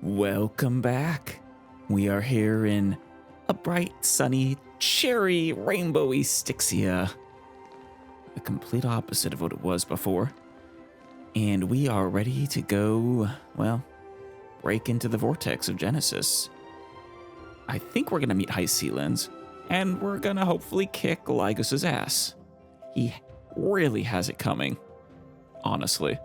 Welcome back. We are here in a bright, sunny, cherry, rainbowy Styxia. The complete opposite of what it was before. And we are ready to go, well, break into the vortex of Genesis. I think we're going to meet Hysilen, and we're going to hopefully kick Lygos's ass. He really has it coming, honestly.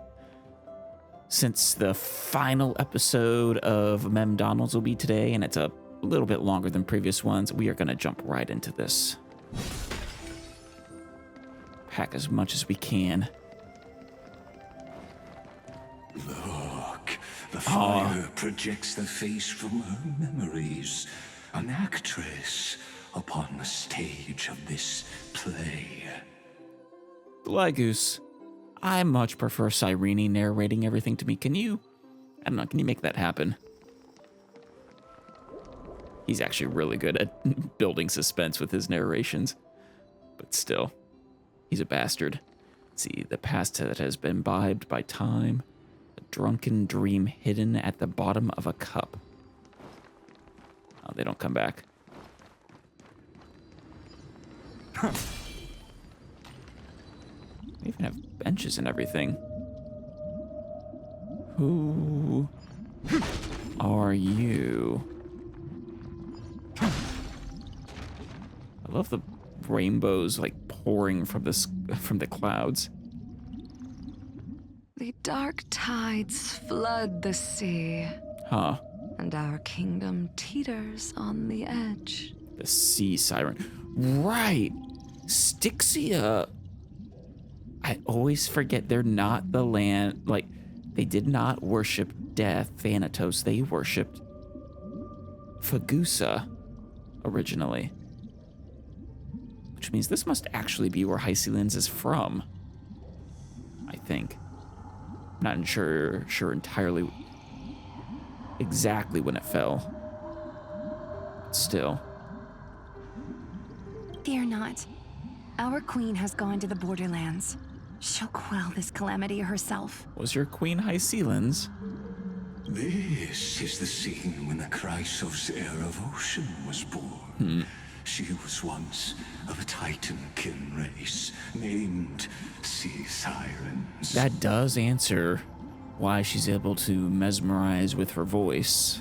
Since the final episode of MemDonald's will be today, and it's a little bit longer than previous ones, we are going to jump right into this. Pack as much as we can. Look, the fire projects the face from her memories. An actress upon the stage of this play. Lygos, I much prefer Cyrene narrating everything to me. Can you make that happen? He's actually really good at building suspense with his narrations. But still, he's a bastard. Let's see, the past that has been imbibed by time. A drunken dream hidden at the bottom of a cup. Oh, they don't come back. Huh. They even have benches and everything. Who are you? I love the rainbows like pouring from the clouds. The dark tides flood the sea. Huh. And our kingdom teeters on the edge. The sea siren. Right. Styxia. I always forget they're not the land, like, they did not worship death, Thanatos. They worshipped Fagusa originally. Which means this must actually be where Hysilen is from. I think. I'm not sure entirely exactly when it fell. But still. Fear not. Our queen has gone to the borderlands. She'll quell this calamity herself. Was your queen Hysilen? This is the scene when the Chrysos heir of ocean was born. She was once of a Titan-kin race named Sea Sirens. That does answer why she's able to mesmerize with her voice.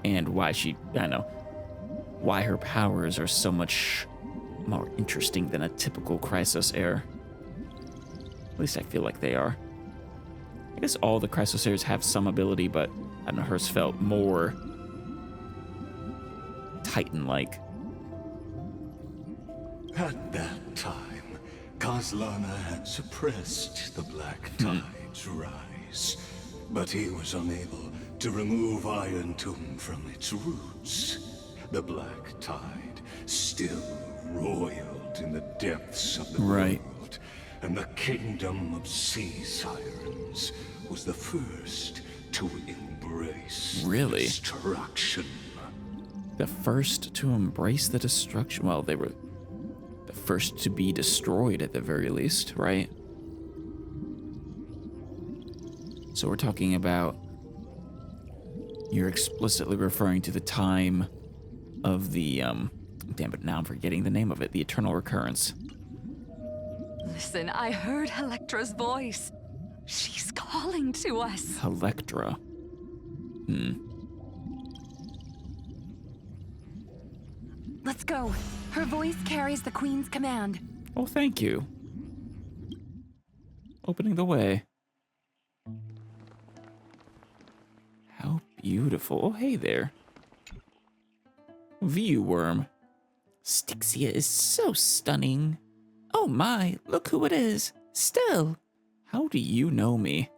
And why why her powers are so much more interesting than a typical Chrysos heir. At least I feel like they are. I guess all the Chrysos heirs have some ability, but I don't know, hers felt more Titan-like. At that time, Kozlana had suppressed the Black Tide's rise, but he was unable to remove Iron Tomb from its roots. The Black Tide still roiled in the depths of the world, and the kingdom of Sea Sirens was the first to embrace destruction. The first to embrace the destruction? Well, they were the first to be destroyed at the very least, right? So we're talking about, you're explicitly referring to the time of the, damn it, now I'm forgetting the name of it, the Eternal Recurrence. Listen, I heard Electra's voice. She's calling to us. Electra. Let's go. Her voice carries the queen's command. Oh, thank you. Opening the way. How beautiful. Oh, hey there. View worm. Styxia is so stunning. Oh my, look who it is. Still. How do you know me?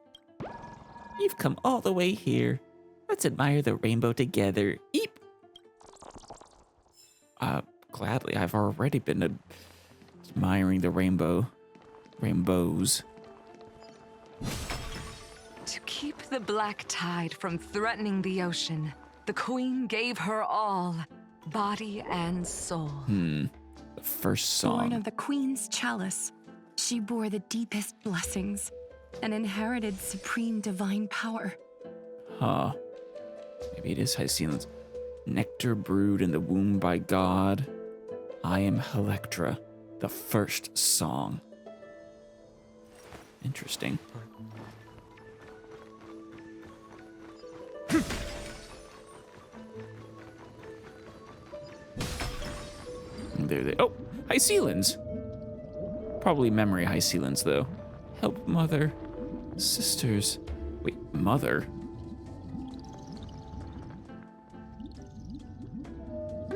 You've come all the way here. Let's admire the rainbow together. Eep. Gladly. I've already been admiring the rainbows. To keep the Black Tide from threatening the ocean, the queen gave her all, body and soul. The first song. Born of the queen's chalice, she bore the deepest blessings and inherited supreme divine power. Huh. Maybe it is Hysilen's. Nectar brewed in the womb by God. I am Electra, the first song. Interesting. There they. Oh, Hysilen's. Probably memory Hysilen's though. Help, mother, sisters. Wait, mother.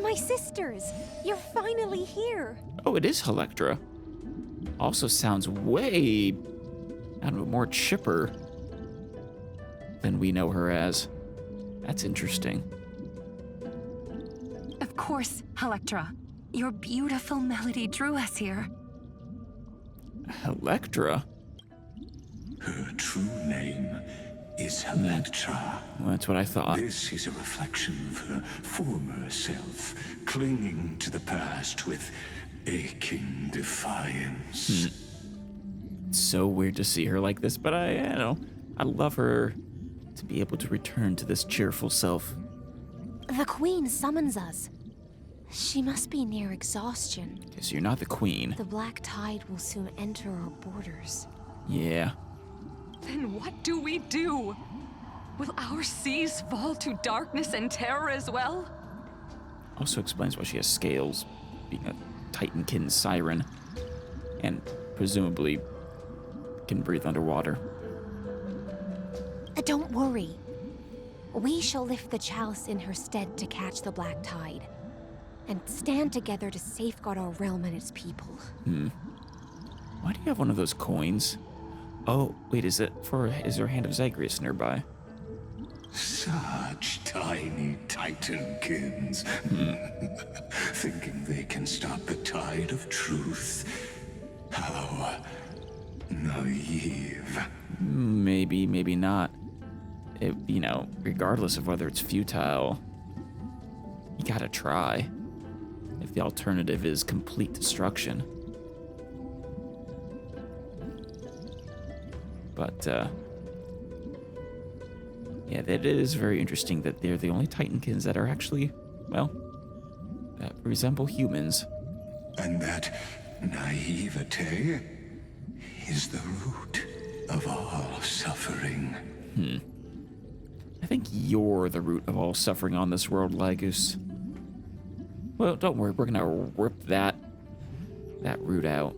My sisters, you're finally here. Oh, it is Electra. Also sounds way, I don't know, more chipper than we know her as. That's interesting. Of course, Electra. Your beautiful melody drew us here. Electra? Her true name is Electra. Well, that's what I thought. This is a reflection of her former self, clinging to the past with aching defiance. It's so weird to see her like this, but I love her to be able to return to this cheerful self. The Queen summons us. She must be near exhaustion. Guess you're not the queen. The black tide will soon enter our borders. Yeah. Then what do we do? Will our seas fall to darkness and terror as well? Also explains why she has scales, being a Titankin siren, and presumably can breathe underwater. Don't worry. We shall lift the chalice in her stead to catch the black tide, and stand together to safeguard our realm and its people. Why do you have one of those coins? Oh, wait, is there a hand of Zagreus nearby? Such tiny Titankins. Thinking they can stop the tide of truth. How naive. Maybe, maybe not. Regardless of whether it's futile, you gotta try. If the alternative is complete destruction. But, yeah, that is very interesting that they're the only Titankins that are actually, that resemble humans. And that naivete is the root of all suffering. I think you're the root of all suffering on this world, Lygus. Well, don't worry, we're gonna rip that root out.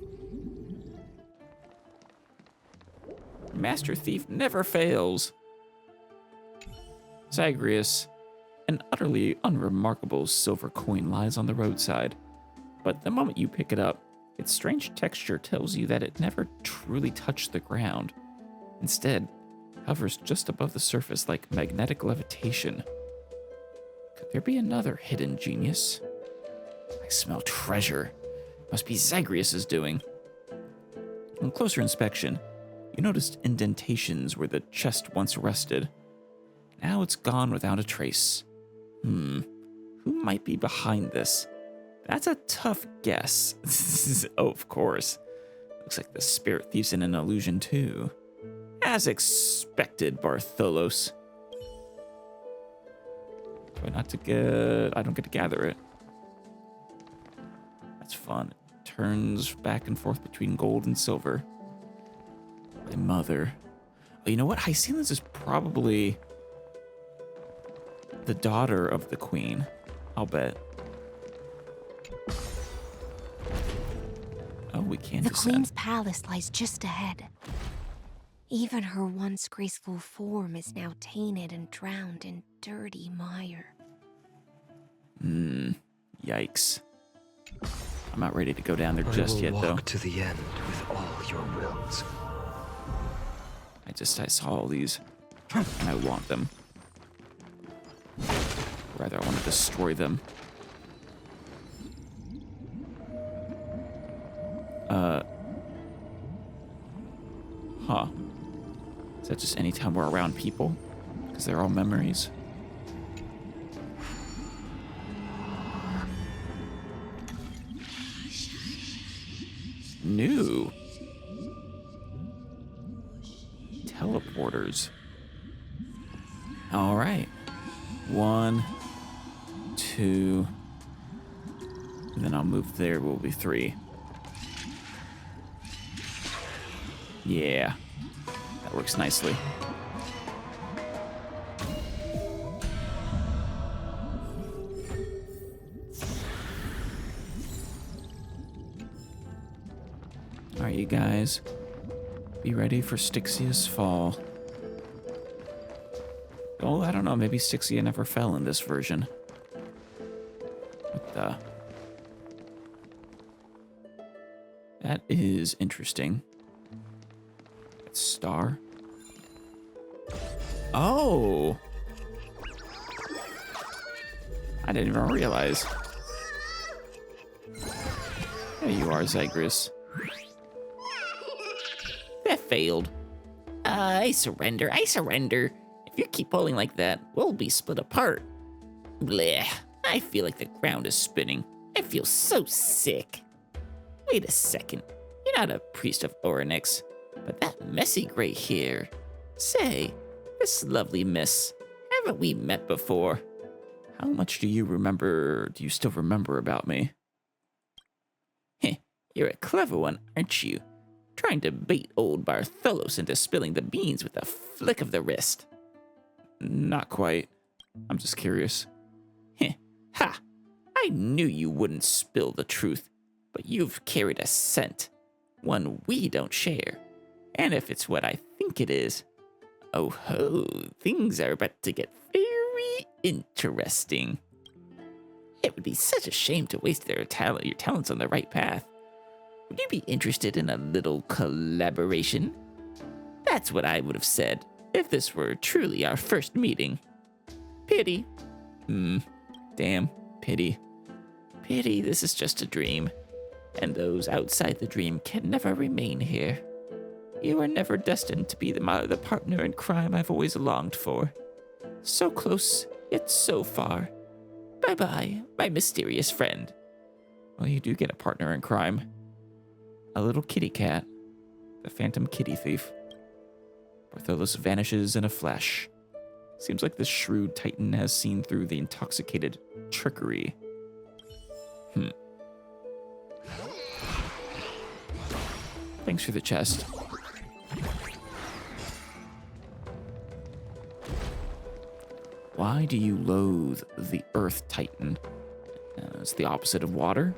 Master Thief never fails. Zagreus, an utterly unremarkable silver coin lies on the roadside, but the moment you pick it up, its strange texture tells you that it never truly touched the ground. Instead, hovers just above the surface like magnetic levitation. Could there be another hidden genius? I smell treasure. Must be Zagreus's doing. On closer inspection, you noticed indentations where the chest once rested. Now it's gone without a trace. Who might be behind this? That's a tough guess. Oh, of course. Looks like the spirit thief's in an illusion too. As expected, Bartholos. Try not to get... I don't get to gather it. That's fun. It turns back and forth between gold and silver. My mother. Oh, you know what? Hysilen's is probably the daughter of the queen. I'll bet. Oh, we can't The descend. Queen's palace lies just ahead. Even her once graceful form is now tainted and drowned in dirty mire. Yikes. I'm not ready to go down there just yet, though. I will walk to the end with all your wills. I saw all these, and I want them. Rather, I want to destroy them. Huh. Is that just any time we're around people? Because they're all memories? New. All right. 1, 2, and then I'll move there. Will be 3. Yeah, that works nicely. All right, you guys, be ready for Styxia's fall. Oh, I don't know, maybe Styxia never fell in this version. What the? That is interesting. Star. Oh! I didn't even realize. There you are, Zygris. That failed. I surrender. If you keep pulling like that, we'll be split apart. Blech. I feel like the ground is spinning. I feel so sick. Wait a second. You're not a priest of Orynyx, but that messy gray hair. Say, this lovely miss, haven't we met before? How much do you still remember about me? Heh, you're a clever one, aren't you? Trying to bait old Bartholos into spilling the beans with a flick of the wrist. Not quite. I'm just curious. Heh, ha! I knew you wouldn't spill the truth, but you've carried a scent, one we don't share. And if it's what I think it is, oh ho, things are about to get very interesting. It would be such a shame to waste your talents on the right path. Would you be interested in a little collaboration? That's what I would have said if this were truly our first meeting. Pity. Damn, pity. Pity this is just a dream, and those outside the dream can never remain here. You are never destined to be the partner in crime I've always longed for. So close, yet so far. Bye-bye, my mysterious friend. Well, you do get a partner in crime. A little kitty cat. The phantom kitty thief. Bartholos vanishes in a flash. Seems like this shrewd titan has seen through the intoxicated trickery. Thanks for the chest. Why do you loathe the Earth Titan? It's the opposite of water,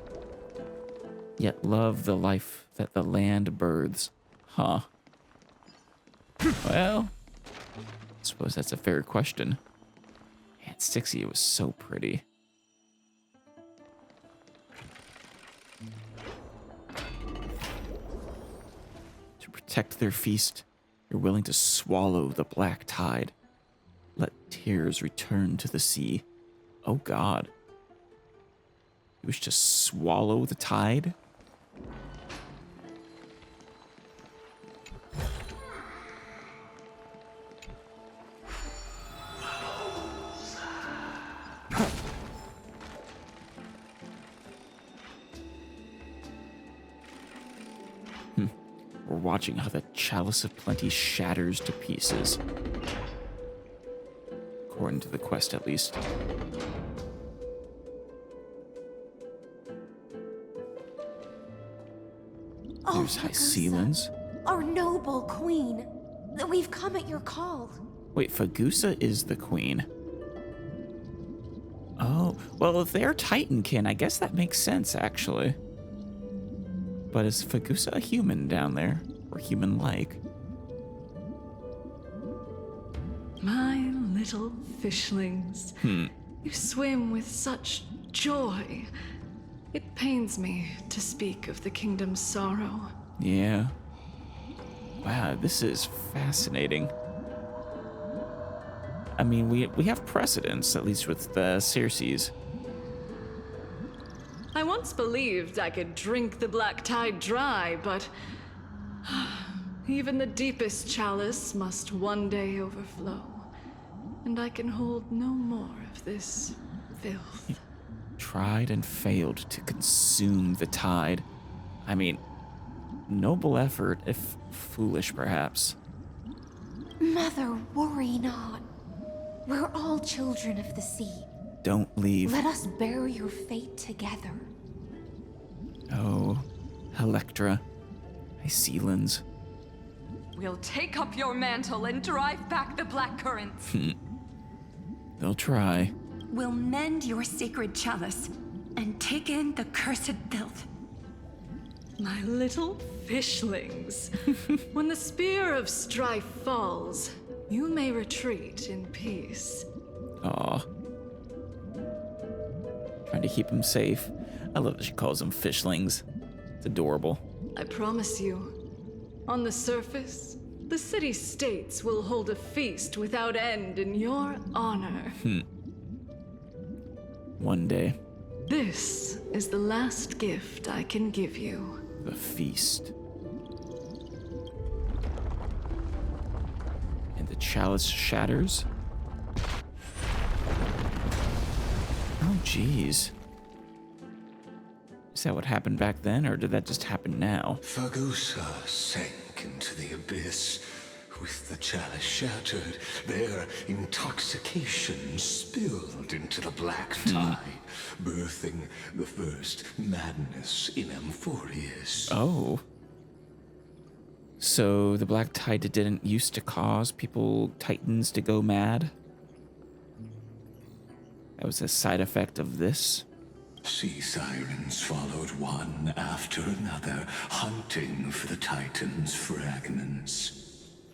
yet love the life that the land births. Huh. Well, I suppose that's a fair question. Man, Styxia was so pretty. To protect their feast, you're willing to swallow the black tide. Let tears return to the sea. Oh God. You wish to swallow the tide? We're watching how the Chalice of Plenty shatters to pieces. According to the quest, at least. There's Hysilen's. Our noble queen. We've come at your call. Wait, Fagusa is the queen. Oh, well, if they're Titankin, I guess that makes sense, actually. But is Fagusa a human down there? Or human-like? My little fishlings. You swim with such joy. It pains me to speak of the kingdom's sorrow. Yeah. Wow, this is fascinating. I mean, we have precedents, at least with the Circes. I once believed I could drink the black tide dry, but even the deepest chalice must one day overflow, and I can hold no more of this filth. Tried and failed to consume the tide. I mean, noble effort, if foolish perhaps. Mother, worry not. We're all children of the sea. Don't leave. Let us bear your fate together. Oh, Electra. Hysilen's. We'll take up your mantle and drive back the black currents. They'll try. We'll mend your sacred chalice and take in the cursed filth. My little fishlings. When the spear of strife falls, you may retreat in peace. Aw. Trying to keep them safe. I love that she calls them fishlings. It's adorable. I promise you, on the surface, the city-states will hold a feast without end in your honor. One day, This is the last gift I can give you. the feast. And the chalice shatters. Oh, jeez. Is that what happened back then, or did that just happen now? Fagusa sank into the abyss. With the chalice shattered, their intoxication spilled into the black tide, birthing the first madness in Amphorius. Oh. So the black tide didn't used to cause titans to go mad? That was a side effect of this? Sea sirens followed one after another, hunting for the Titan's fragments,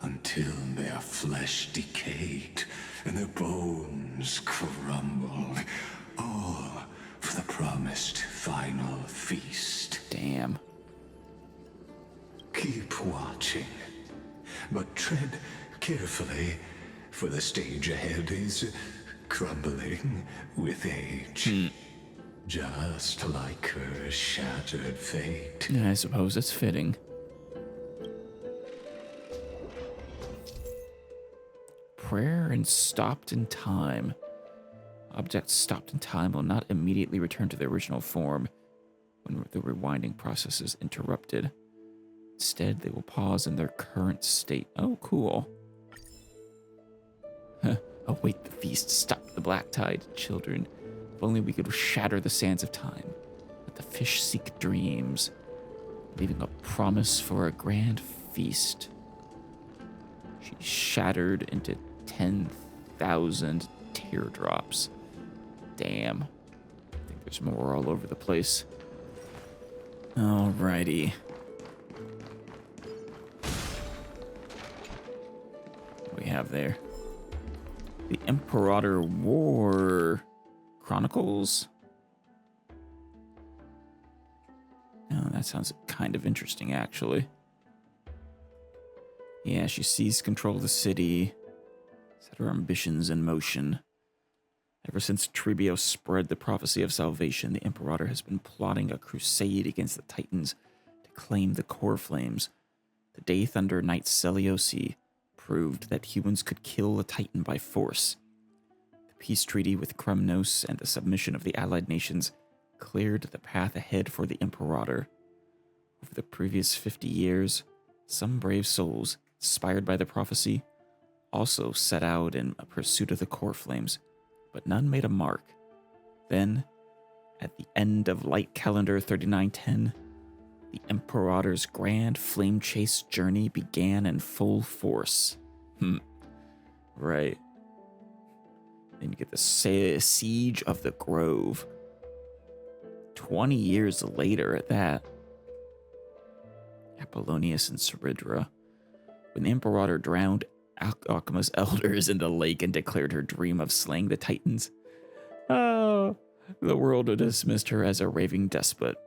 until their flesh decayed and their bones crumbled, all for the promised final feast. Damn. Keep watching, but tread carefully, for the stage ahead is crumbling with age. Just like her shattered fate. I suppose it's fitting. Prayer and stopped in time. Objects stopped in time will not immediately return to their original form when the rewinding process is interrupted. Instead, they will pause in their current state. Oh, cool. Await the feast. Stop the black tide, children. If only we could shatter the sands of time. Let the fish seek dreams, leaving a promise for a grand feast. She shattered into 10,000 teardrops. Damn. I think there's more all over the place. Alrighty. What do we have there? The Imperator War Chronicles? Oh, that sounds kind of interesting, actually. Yeah, she seized control of the city, set her ambitions in motion. Ever since Tribio spread the prophecy of salvation, the Imperator has been plotting a crusade against the Titans to claim the core flames. The Day Thunder Knight Seliosi proved that humans could kill a Titan by force. The peace treaty with Kremnos and the submission of the allied nations cleared the path ahead for the Imperator. Over the previous 50 years, some brave souls, inspired by the prophecy, also set out in a pursuit of the core flames, but none made a mark. Then, at the end of Light Calendar 3910, the Imperator's grand flame chase journey began in full force. Right. Then you get the Siege of the Grove. 20 years later at that. Apollonius and Ceridra. When the Imperator drowned Akima's elders in the lake and declared her dream of slaying the Titans, the world dismissed her as a raving despot.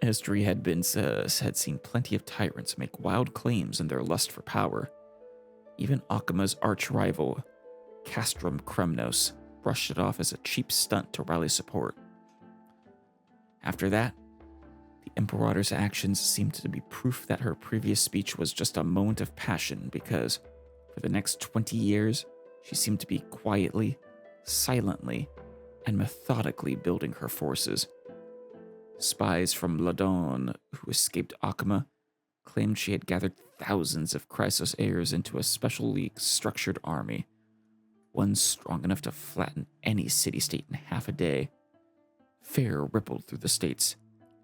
History had seen plenty of tyrants make wild claims in their lust for power. Even Akima's arch-rival, Castrum Kremnos, brushed it off as a cheap stunt to rally support. After that, the Imperator's actions seemed to be proof that her previous speech was just a moment of passion, because for the next 20 years, she seemed to be quietly, silently, and methodically building her forces. Spies from Ladon, who escaped Akima, claimed she had gathered thousands of Chrysos heirs into a specially structured army. one strong enough to flatten any city-state in half a day. Fear rippled through the states,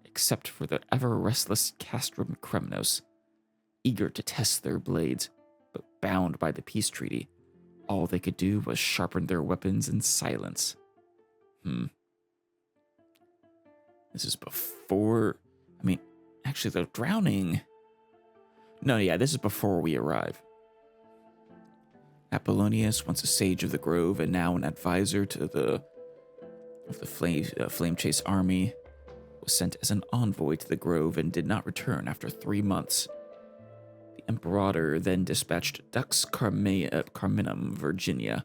except for the ever-restless Castrum Kremnos, eager to test their blades, but bound by the peace treaty. All they could do was sharpen their weapons in silence. This is before... actually, the drowning... No, yeah, this is before we arrive. Apollonius, once a sage of the Grove and now an advisor to the Flame Chase army, was sent as an envoy to the Grove and did not return after 3 months. The Imperator then dispatched Dux Carminum, Virginia.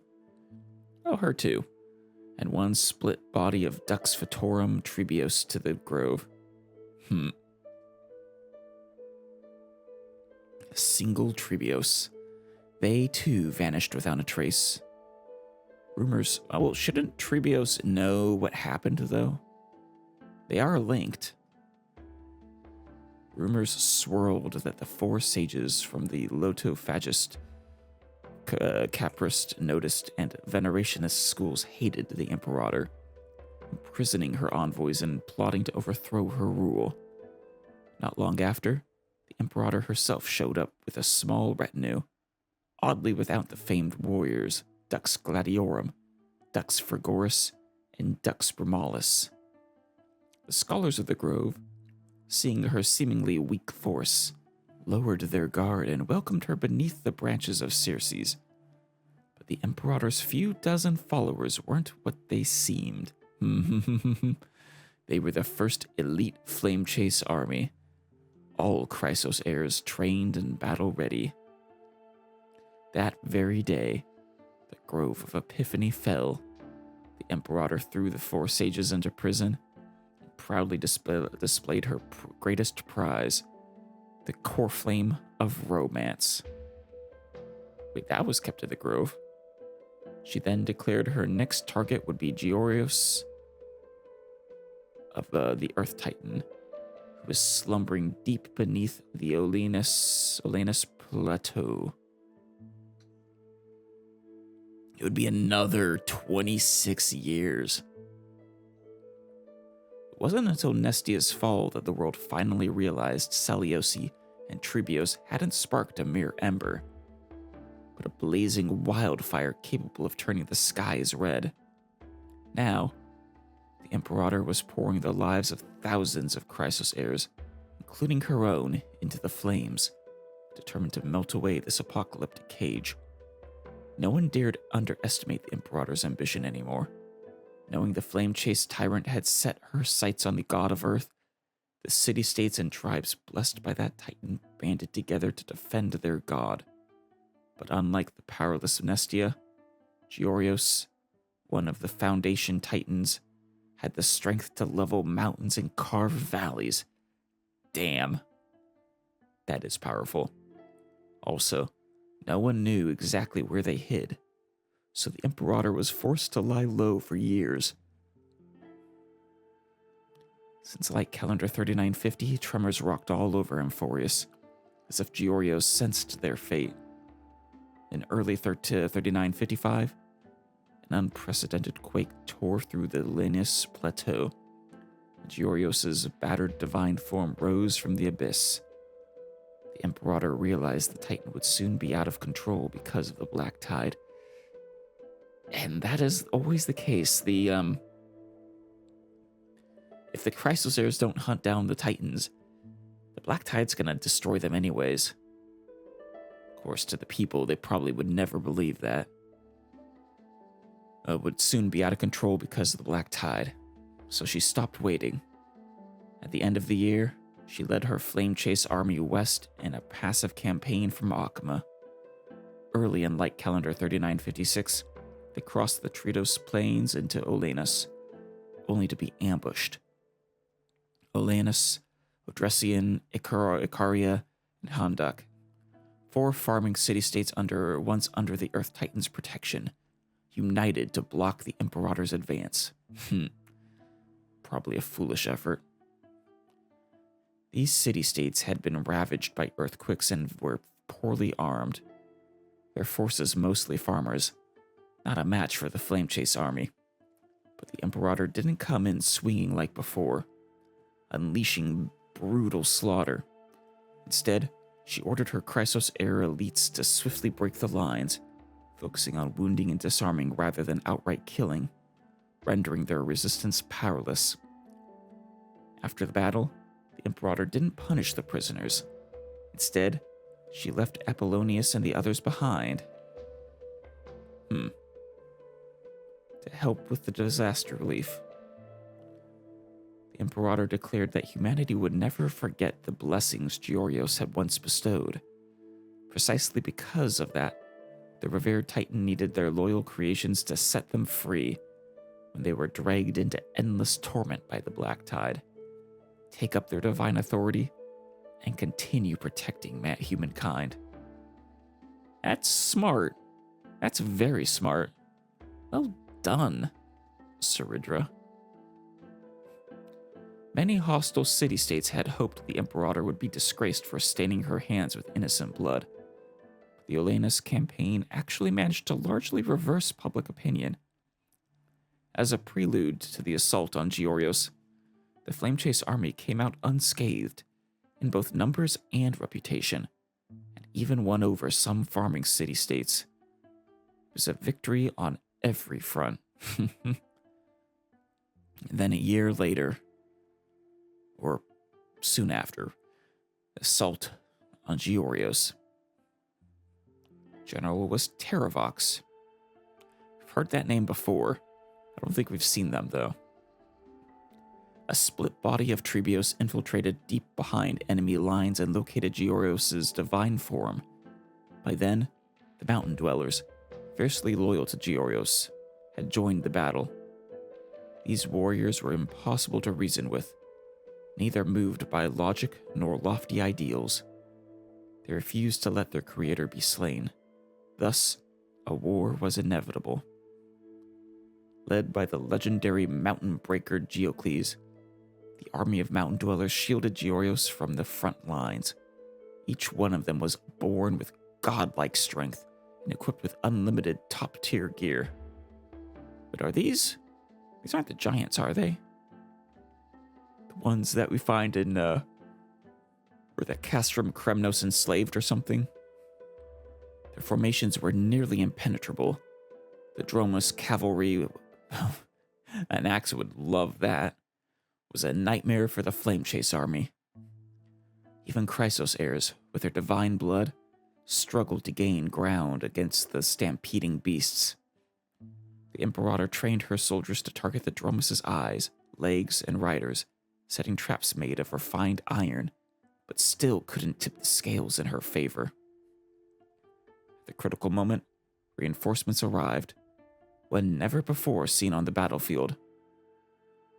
Oh, her too. And one split body of Dux Fatorum Tribios to the Grove. A single Tribios. They too vanished without a trace. Rumors, shouldn't Tribios know what happened though? They are linked. Rumors swirled that the 4 sages from the Lotophagist, Caprist, Noticed, and Venerationist schools hated the Imperator, imprisoning her envoys and plotting to overthrow her rule. Not long after, the Imperator herself showed up with a small retinue, oddly without the famed warriors Dux Gladiorum, Dux Frigoris, and Dux Brimalis. The scholars of the Grove, seeing her seemingly weak force, lowered their guard and welcomed her beneath the branches of Circes. But the Imperator's few dozen followers weren't what they seemed. They were the first elite Flame Chase army, all Chrysos heirs trained and battle-ready. That very day, the Grove of Epiphany fell. The Imperator threw the 4 sages into prison and proudly displayed her greatest prize, the core flame of romance. Wait, that was kept at the Grove. She then declared her next target would be Georios of the Earth Titan, who was slumbering deep beneath the Olenus Plateau. It would be another 26 years. It wasn't until Nestia's fall that the world finally realized Saliosi and Tribios hadn't sparked a mere ember, but a blazing wildfire capable of turning the skies red. Now, the Imperator was pouring the lives of thousands of Chrysos heirs, including her own, into the flames, determined to melt away this apocalyptic cage. No one dared underestimate the Imperator's ambition anymore. Knowing the flame-chased tyrant had set her sights on the god of Earth, the city-states and tribes blessed by that titan banded together to defend their god. But unlike the powerless Nestia, Georios, one of the Foundation Titans, had the strength to level mountains and carve valleys. Damn. That is powerful. Also, no one knew exactly where they hid, so the Imperator was forced to lie low for years. Since light calendar 3950, tremors rocked all over Amphorius, as if Georios sensed their fate. In early 3955, an unprecedented quake tore through the Linus Plateau. Georios' battered divine form rose from the abyss. The Imperator realized the Titan would soon be out of control because of the Black Tide. And that is always the case. If the Chrysos heirs don't hunt down the Titans, the Black Tide's gonna destroy them anyways. Of course, to the people, they probably would never believe that. Would soon be out of control because of the Black Tide, so she stopped waiting. At the end of the year, she led her Flame Chase army west in a passive campaign from Akma. Early in light calendar 3956, they crossed the Tritos plains into Olenus, only to be ambushed. Olenus, Odressian, Icaria, and Handak, 4 farming city-states once under the Earth Titan's protection, united to block the Imperator's advance. Probably a foolish effort. These city-states had been ravaged by earthquakes and were poorly armed, their forces mostly farmers. not a match for the Flame Chase army. But the Imperator didn't come in swinging like before, unleashing brutal slaughter. Instead, she ordered her Chrysos-era elites to swiftly break the lines, focusing on wounding and disarming rather than outright killing, rendering their resistance powerless. After the battle, the Imperator didn't punish the prisoners. Instead, she left Apollonius and the others behind. To help with the disaster relief. The Imperator declared that humanity would never forget the blessings Georios had once bestowed. Precisely because of that, the revered Titan needed their loyal creations to set them free when they were dragged into endless torment by the Black Tide, take up their divine authority, and continue protecting humankind. That's smart. That's very smart. Well done, Saridra. Many hostile city-states had hoped the Imperator would be disgraced for staining her hands with innocent blood. The Olenus campaign actually managed to largely reverse public opinion. As a prelude to the assault on Georios, the Flame Chase army came out unscathed in both numbers and reputation, and even won over some farming city-states. It was a victory on every front. And then a year later, or soon after, assault on Georios. General was Terravox. We've heard that name before. I don't think we've seen them, though. A split body of Trebios infiltrated deep behind enemy lines and located Georios' divine form. By then, the mountain dwellers, fiercely loyal to Georios, had joined the battle. These warriors were impossible to reason with, neither moved by logic nor lofty ideals. They refused to let their creator be slain. Thus, a war was inevitable. Led by the legendary mountain breaker Geocles, the army of mountain dwellers shielded Georios from the front lines. Each one of them was born with godlike strength and equipped with unlimited top-tier gear. But are these aren't the giants, are they? The ones that we find in, were the Castrum Kremnos enslaved or something? Their formations were nearly impenetrable. The Dromus cavalry, an axe would love that, was a nightmare for the Flame Chase army. Even Chrysos heirs, with their divine blood, struggled to gain ground against the stampeding beasts. The Imperator trained her soldiers to target the Dromus' eyes, legs, and riders, setting traps made of refined iron, but still couldn't tip the scales in her favor. At the critical moment, reinforcements arrived, when never before seen on the battlefield.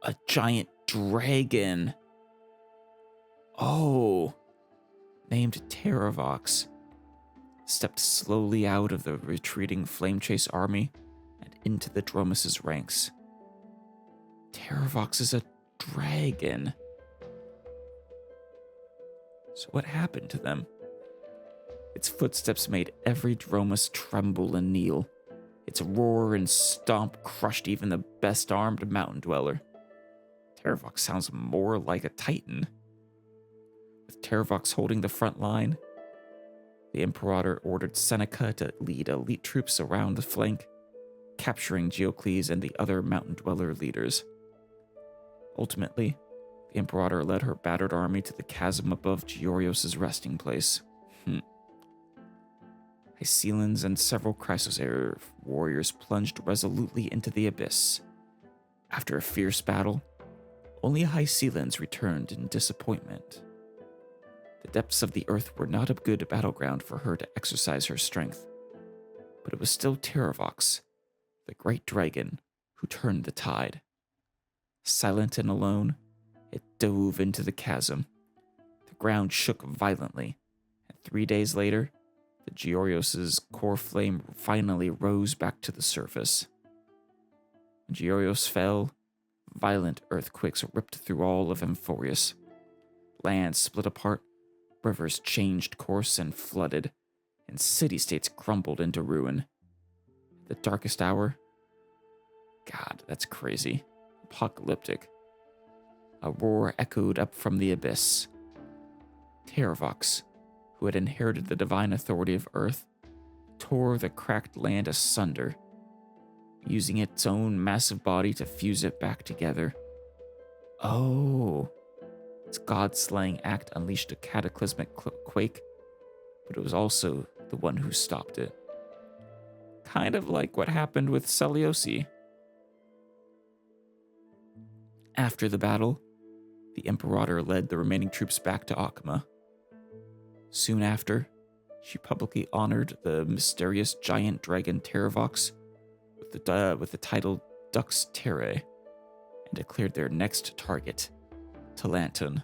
A giant dragon. Oh, named Terravox, stepped slowly out of the retreating Flame Chase army and into the Dromus' ranks. Terravox is a dragon. So what happened to them? Its footsteps made every Dromus tremble and kneel. Its roar and stomp crushed even the best-armed mountain dweller. Terravox sounds more like a titan. With Terravox holding the front line, the Imperator ordered Seneca to lead elite troops around the flank, capturing Geocles and the other mountain dweller leaders. Ultimately, the Imperator led her battered army to the chasm above Georios' resting place. Hysilens and several Chrysos-era warriors plunged resolutely into the abyss. After a fierce battle, only Hysilens returned in disappointment. The depths of the earth were not a good battleground for her to exercise her strength, but it was still Terravox, the great dragon, who turned the tide. Silent and alone, it dove into the chasm. The ground shook violently, and 3 days later, the Georios' core flame finally rose back to the surface. When Georios fell, violent earthquakes ripped through all of Amphorius. Lands split apart, rivers changed course and flooded, and city-states crumbled into ruin. The darkest hour? God, that's crazy. Apocalyptic. A roar echoed up from the abyss. Terravox, who had inherited the divine authority of Earth, tore the cracked land asunder, using its own massive body to fuse it back together. Oh, its god-slaying act unleashed a cataclysmic quake, but it was also the one who stopped it. Kind of like what happened with Seliosi. After the battle, the Imperator led the remaining troops back to Akama. Soon after, she publicly honored the mysterious giant dragon Terravox with the title Dux Terrae, and declared their next target, Talanton.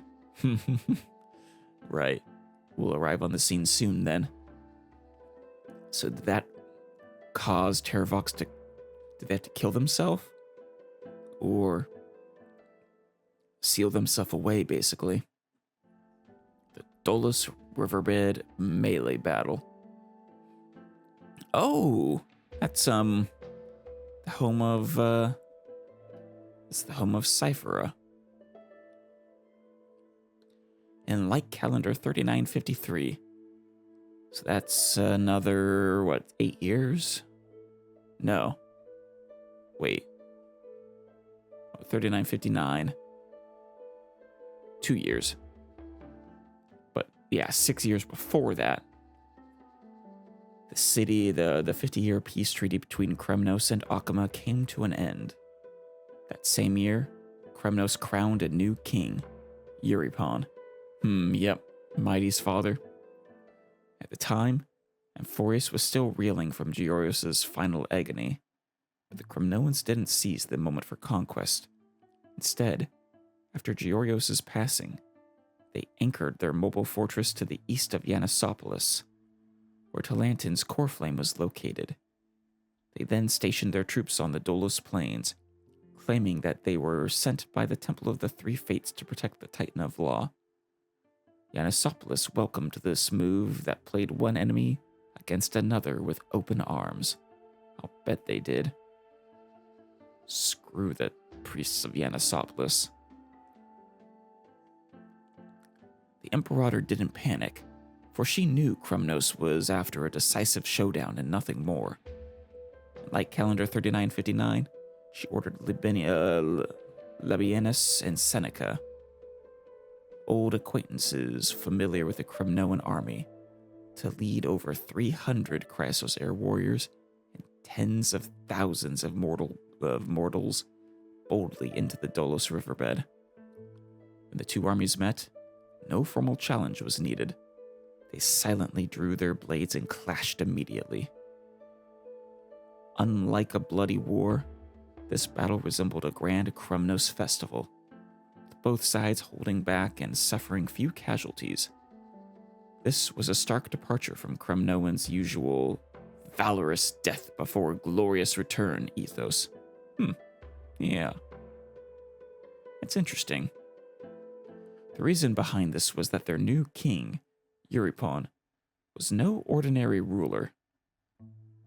Right. We'll arrive on the scene soon then. So did that cause Terravox did they have to kill themselves? Or seal themselves away, basically? The Dolus Riverbed melee battle. Oh, that's the home of it's the home of Cyphera. In Light Calendar 3953. So that's another, 8 years? No. Wait. 3959. 2 years. But yeah, 6 years before that. The 50-year peace treaty between Kremnos and Akama came to an end. That same year, Kremnos crowned a new king, Euripon. Yep, Mighty's father. At the time, Amphorius was still reeling from Georios' final agony, but the Kremnoans didn't seize the moment for conquest. Instead, after Georios' passing, they anchored their mobile fortress to the east of Yanissopolis, where Talanton's core flame was located. They then stationed their troops on the Dolus Plains, claiming that they were sent by the Temple of the Three Fates to protect the Titan of Law. Yanissopolis welcomed this move that played one enemy against another with open arms. I'll bet they did. Screw the priests of Yanissopolis. The Imperator didn't panic, for she knew Kremnos was after a decisive showdown and nothing more. Like Calendar 3959, she ordered Labienus and Seneca, old acquaintances familiar with the Kremnoan army, to lead over 300 Chrysos air warriors and tens of thousands of mortals boldly into the Dolus riverbed. When the two armies met, no formal challenge was needed. They silently drew their blades and clashed immediately. Unlike a bloody war, this battle resembled a grand Kremnos festival, with both sides holding back and suffering few casualties. This was a stark departure from Kremnoan's usual valorous death before glorious return ethos. Yeah. It's interesting. The reason behind this was that their new king, Euripon, was no ordinary ruler.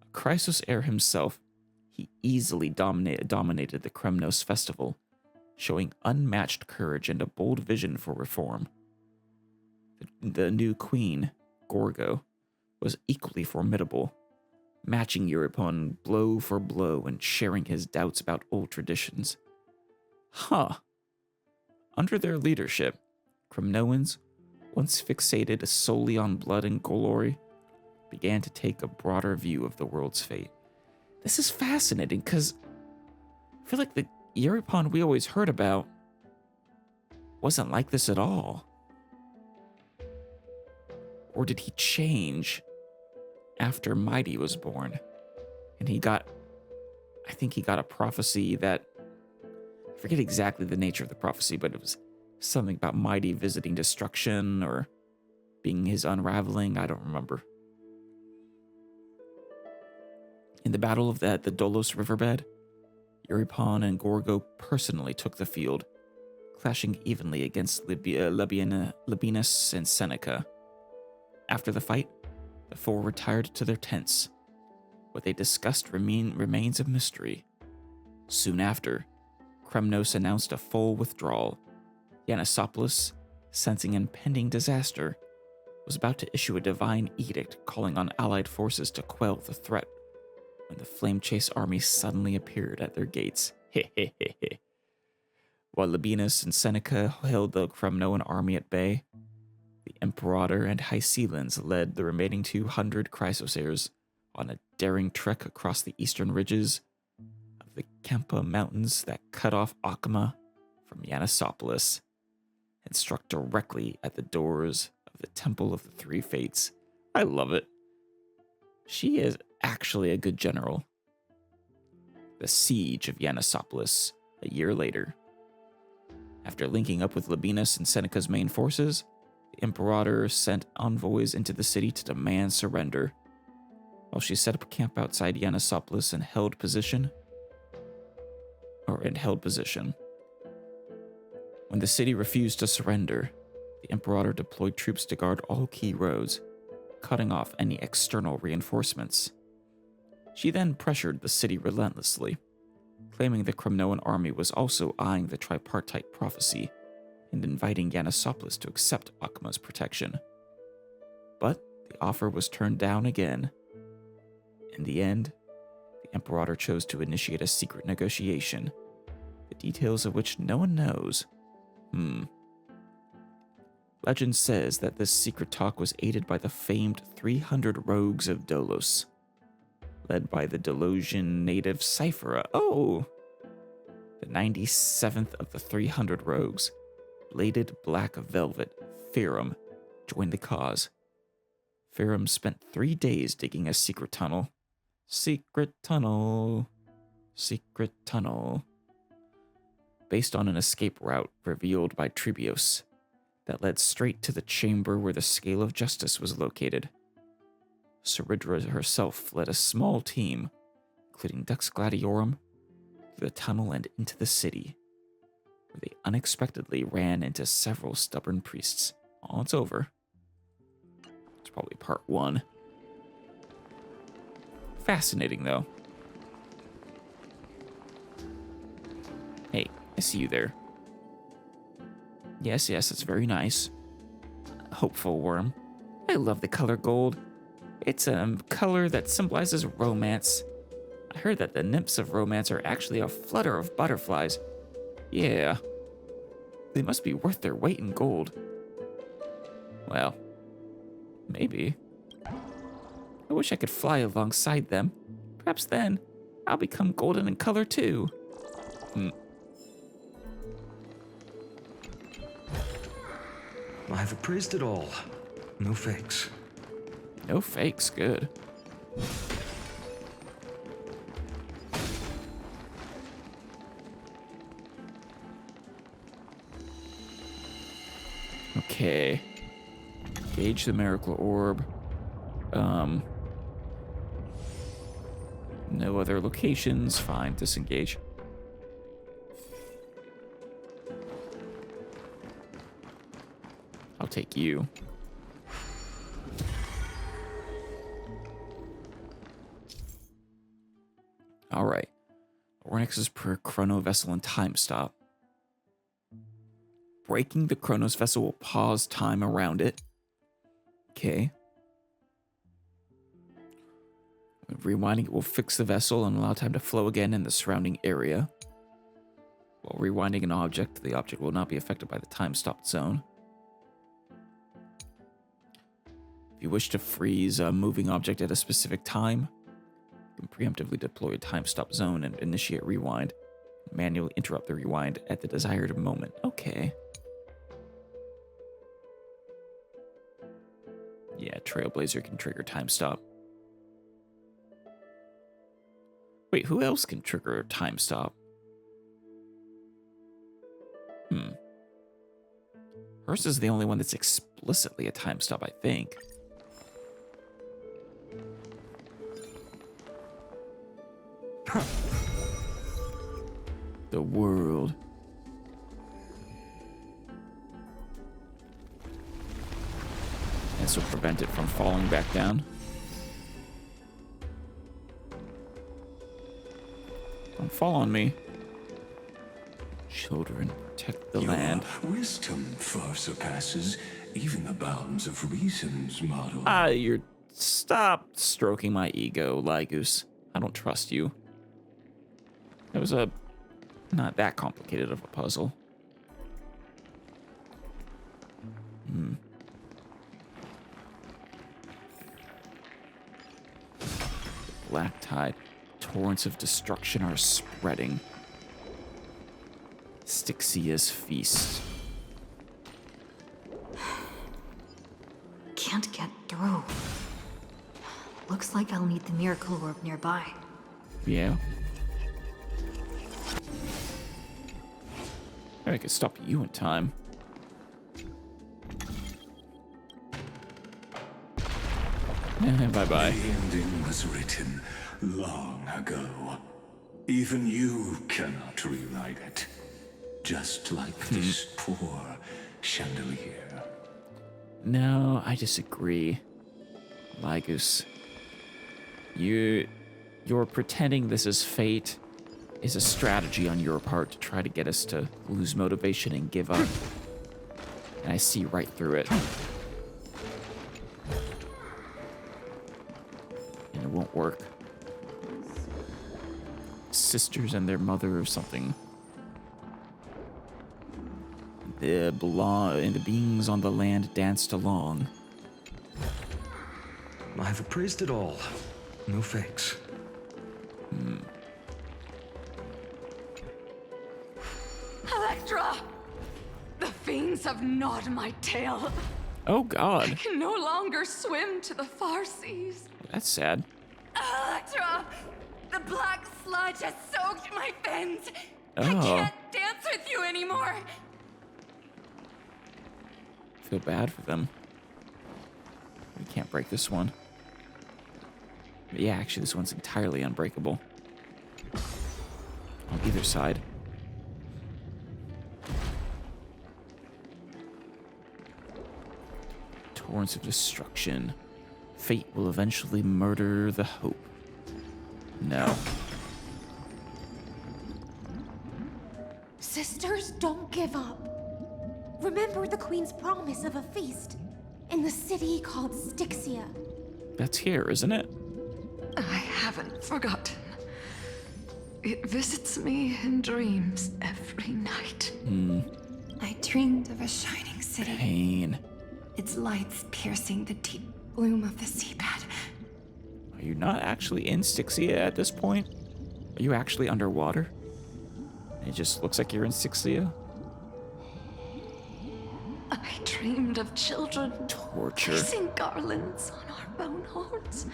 A Chrysos heir himself, he easily dominated the Kremnos festival, showing unmatched courage and a bold vision for reform. The new queen, Gorgo, was equally formidable, matching Euripon blow for blow and sharing his doubts about old traditions. Under their leadership, Kremnoans, once fixated solely on blood and glory, began to take a broader view of the world's fate. This is fascinating because I feel like the Euripon we always heard about wasn't like this at all. Or did he change after Mighty was born? And I think he got a prophecy that, I forget exactly the nature of the prophecy, but it was something about Mighty visiting destruction or being his unraveling. I don't remember. In the battle of the Dolus riverbed, Euripon and Gorgo personally took the field, clashing evenly against Labienus and Seneca. After the fight, the four retired to their tents, What they discussed remains a mystery. Soon after, Kremnos announced a full withdrawal. Yanisopoulos, sensing impending disaster, was about to issue a divine edict calling on allied forces to quell the threat when the Flame Chase army suddenly appeared at their gates. While Labienus and Seneca held the Kremnoan army at bay, the Imperator and Hysilens led the remaining 200 Chrysosairs on a daring trek across the eastern ridges of the Kempa Mountains that cut off Akama from Yanisopoulos and struck directly at the doors of the Temple of the Three Fates. I love it. She is actually a good general. The siege of Yanisopoulos a year later. After linking up with Labienus and Seneca's main forces, the Imperator sent envoys into the city to demand surrender, while she set up camp outside Yanisopoulos and held position. When the city refused to surrender, the Imperator deployed troops to guard all key roads, cutting off any external reinforcements. She then pressured the city relentlessly, claiming the Kremnoan army was also eyeing the tripartite prophecy and inviting Yanisopoulos to accept Akama's protection. But the offer was turned down again. In the end, the Imperator chose to initiate a secret negotiation, the details of which no one knows. Legend says that this secret talk was aided by the famed 300 rogues of Dolos, led by the Delosian native Cyphera. Oh! The 97th of the 300 rogues, bladed black velvet, Firam, joined the cause. Firam spent 3 days digging a secret tunnel. Secret tunnel. Based on an escape route revealed by Tribios that led straight to the chamber where the Scale of Justice was located. Saridra herself led a small team, including Dux Gladiorum, through the tunnel and into the city, where they unexpectedly ran into several stubborn priests. Oh, it's over. It's probably part 1. Fascinating, though. Hey, I see you there. Yes, it's very nice. Hopeful worm. I love the color gold. It's a color that symbolizes romance. I heard that the nymphs of romance are actually a flutter of butterflies. Yeah. They must be worth their weight in gold. Well, maybe. I wish I could fly alongside them. Perhaps then I'll become golden in color too. I've appraised it all. No fakes. No fakes, good. Okay. Gauge the miracle orb. No other locations. Fine, disengage. I'll take you. All right. Ornyx's per chrono vessel and time stop. Breaking the Chronos vessel will pause time around it. Okay. Rewinding it will fix the vessel and allow time to flow again in the surrounding area. While rewinding an object, the object will not be affected by the time-stopped zone. If you wish to freeze a moving object at a specific time, you can preemptively deploy a time-stop zone and initiate rewind. Manually interrupt the rewind at the desired moment. Okay. Yeah, Trailblazer can trigger time stop. Wait, who else can trigger a time stop? Hers is the only one that's explicitly a time stop, I think. The world. This will prevent it from falling back down. Don't fall on me. Children, protect the land. Your wisdom far surpasses even the bounds of reason's model. You're... Stop stroking my ego, Lygoose. I don't trust you. It was not that complicated of a puzzle. Black tide. Torrents of destruction are spreading. Styxia's feast. Can't get through. Looks like I'll need the miracle orb nearby. Yeah. I could stop you in time. Bye-bye. The ending was written long ago. Even you cannot rewrite it. Just like this poor chandelier. No, I disagree. Lygoose. You're pretending this is fate is a strategy on your part to try to get us to lose motivation and give up. And I see right through it. And it won't work. Sisters and their mother or something. And the beings on the land danced along. I've appraised it all. No fakes. Electra! The fiends have gnawed my tail. Oh God, I can no longer swim to the far seas. that's sad. Electra! The black sludge has soaked my fins. I Oh. can't dance with you anymore. Feel bad for them. We can't break this one. But yeah, actually, this one's entirely unbreakable. On either side. Torrents of destruction. Fate will eventually murder the hope. No. Sisters, don't give up. Remember the Queen's promise of a feast in the city called Styxia. That's here, isn't it? I haven't forgotten. It visits me in dreams every night. I dreamed of a shining city, Pain. its lights piercing the deep gloom of the seabed. Are you not actually in Styxia at this point? Are you actually underwater? It just looks like you're in Styxia. I dreamed of children Torture. placing garlands on our bone horns,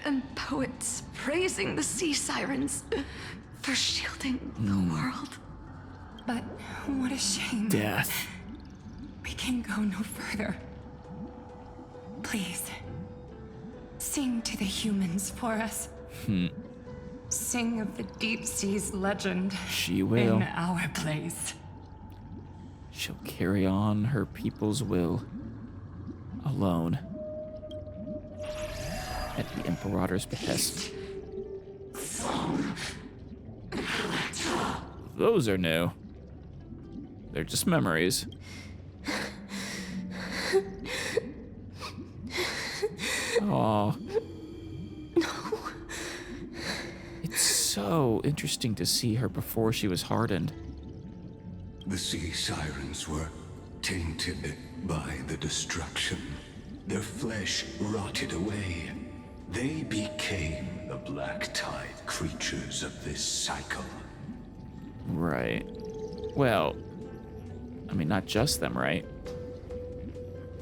and poets praising the sea sirens for shielding the world. But what a shame. Death. We can go no further. Please, sing to the humans for us. Sing of the deep sea's legend She will. in our place. She'll carry on her people's will. Alone. At the Imperator's behest. Those are new. They're just memories. Aw. It's so interesting to see her before she was hardened. The sea sirens were tainted by the destruction. Their flesh rotted away. They became the black tide creatures of this cycle. Right. Well, I mean, not just them, right?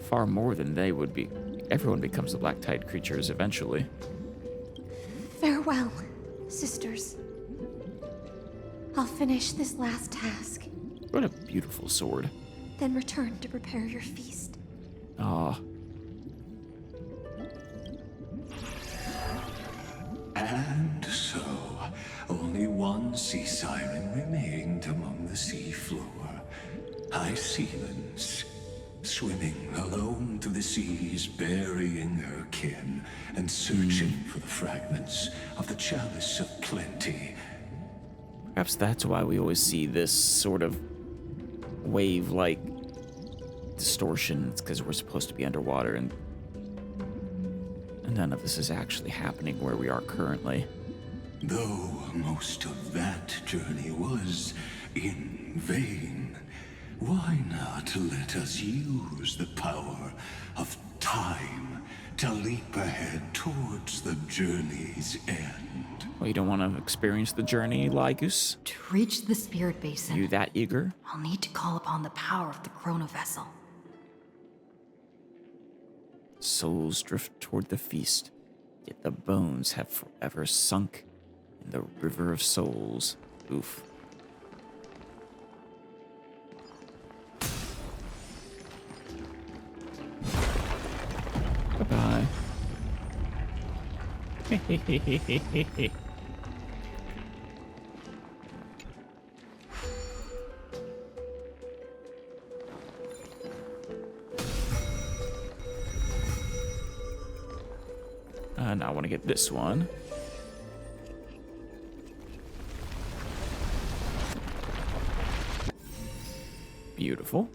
Far more than they would be. Everyone becomes the black tide creatures eventually. Farewell, sisters. I'll finish this last task, What a beautiful sword. then return to prepare your feast. Ah, And so, only one sea siren remained among the sea floor. Hysilen, swimming alone through the seas, burying her kin, and searching for the fragments of the chalice of plenty Perhaps that's why we always see this sort of wave-like distortion. It's because we're supposed to be underwater, and none of this is actually happening where we are currently. Though most of that journey was in vain, why not let us use the power of time to leap ahead towards the journey's end? Well, you don't want to experience the journey, Lygus? To reach the spirit basin, You that eager? I'll need to call upon the power of the chrono vessel. Souls drift toward the feast, yet the bones have forever sunk in the river of souls. Oof. Bye-bye. Now I want to get this one. Beautiful.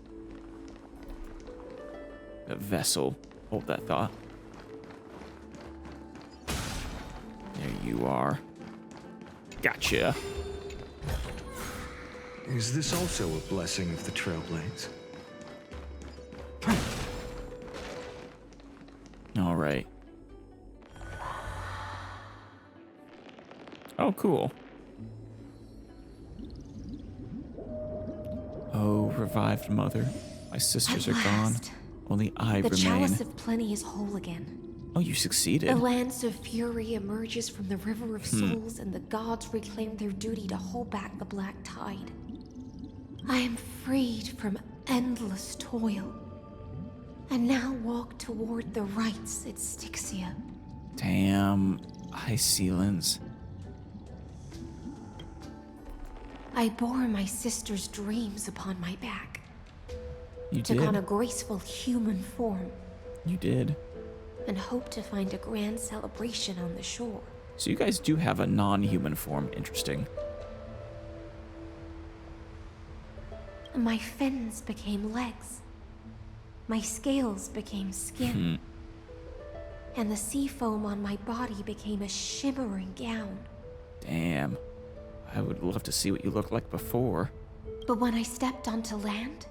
A vessel. Hold that thought. There you are. Gotcha. Is this also a blessing of the Trailblades? All right. Oh, cool. Oh, revived mother. My sisters At are gone. last. Only I The remain. chalice of plenty is whole again. Oh, you succeeded. The lance of fury emerges from the river of souls, and the gods reclaim their duty to hold back the black tide. I am freed from endless toil, and now walk toward the rites at Styxia. Damn. Hysilen. I bore my sister's dreams upon my back, You took on a did. graceful human form, You did. and hoped to find a grand celebration on the shore. So you guys do have a non-human form. Interesting. My fins became legs. My scales became skin. And the sea foam on my body became a shimmering gown. Damn. I would love to see what you looked like before. But when I stepped onto land,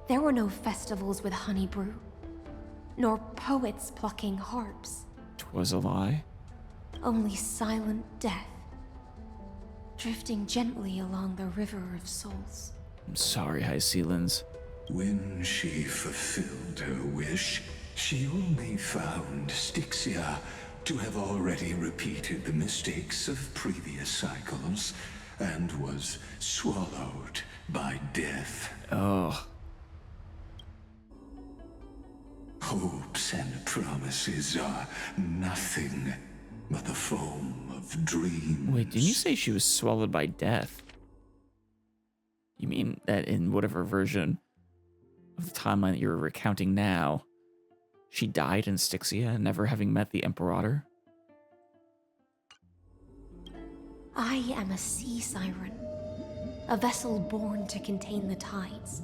there were no festivals with honey brew, nor poets plucking harps, 'Twas a lie. only silent death, drifting gently along the river of souls. I'm sorry, Hysilen. When she fulfilled her wish, she only found Styxia to have already repeated the mistakes of previous cycles and was swallowed by death. Oh, Hopes and promises are nothing but the foam of dreams. wait, didn't you say she was swallowed by death? You mean that in whatever version of the timeline that you're recounting now, she died in Styxia, never having met the Imperator? I am a sea siren, a vessel born to contain the tides.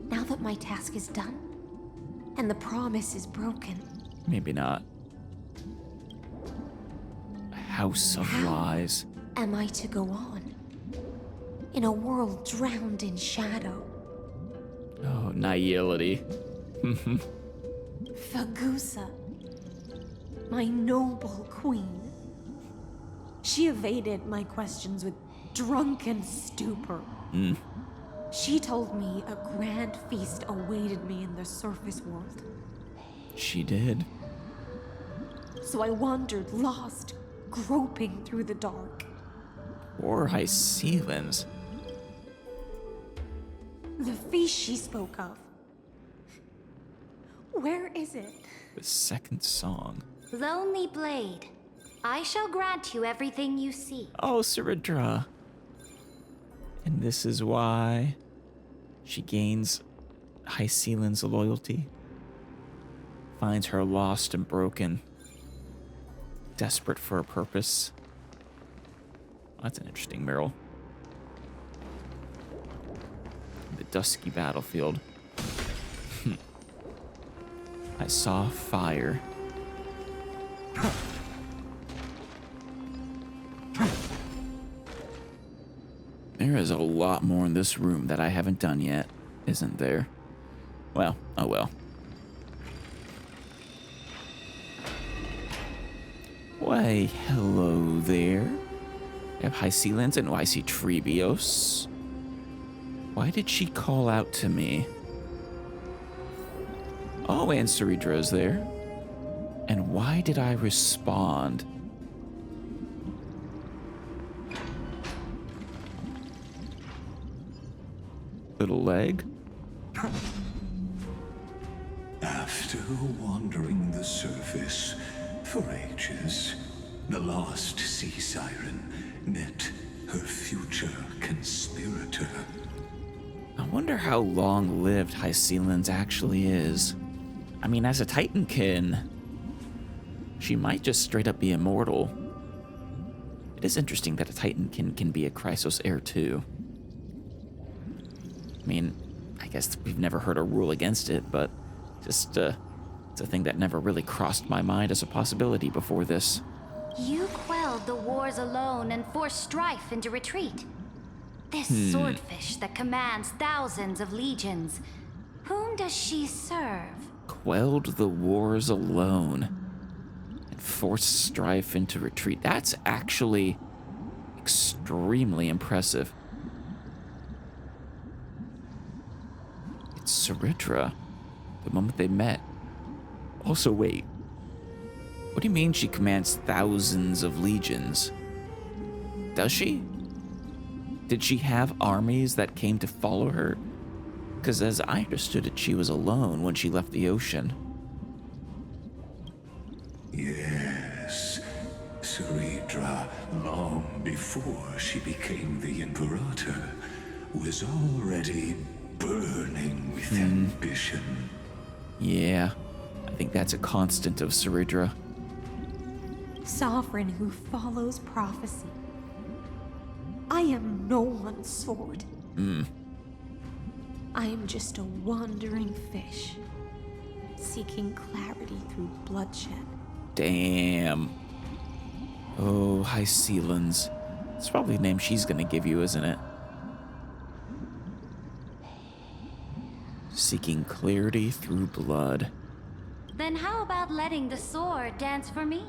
Now that my task is done, and the promise is broken, Maybe not. A house of How? lies. am I to go on? In a world drowned in shadow, Oh, nihility. Fagusa, my noble queen. She evaded my questions with drunken stupor. She told me a grand feast awaited me in the surface world. She did. So I wandered lost, groping through the dark. Or Hysilen. The feast she spoke of. Where is it? The second song. Lonely Blade, I shall grant you everything you seek. Oh, Saridra. And this is why she gains Hysilen's loyalty. Finds her lost and broken. Desperate for a purpose. That's an interesting mural. The dusky battlefield. I saw fire. There is a lot more in this room that I haven't done yet, isn't there? Well, oh well. Why, hello there. I have Hysilen and I see Trebios. Why did she call out to me? Oh, and Saridra is there. And why did I respond? Little leg? After wandering the surface for ages, the lost sea siren met her future conspirator. I wonder how long-lived Hysilen actually is. I mean, as a Titankin, she might just straight up be immortal. It is interesting that a Titankin can be a Chrysos heir too. I mean, I guess we've never heard a rule against it, but just, it's a thing that never really crossed my mind as a possibility before this. You quelled the wars alone and forced strife into retreat. This swordfish that commands thousands of legions. Whom does she serve? Quelled the wars alone and forced strife into retreat. That's actually extremely impressive. It's Saridra, the moment they met. Also, wait. What do you mean she commands thousands of legions? Does she? Did she have armies that came to follow her? Because as I understood it, she was alone when she left the ocean. Yes, Saridra, long before she became the Imperator, was already burning with ambition. Yeah, I think that's a constant of Saridra. Sovereign who follows prophecy. I am no one's sword. I am just a wandering fish, seeking clarity through bloodshed. Damn. Oh, Hysilen. It's probably the name she's gonna give you, isn't it? Seeking clarity through blood. Then how about letting the sword dance for me?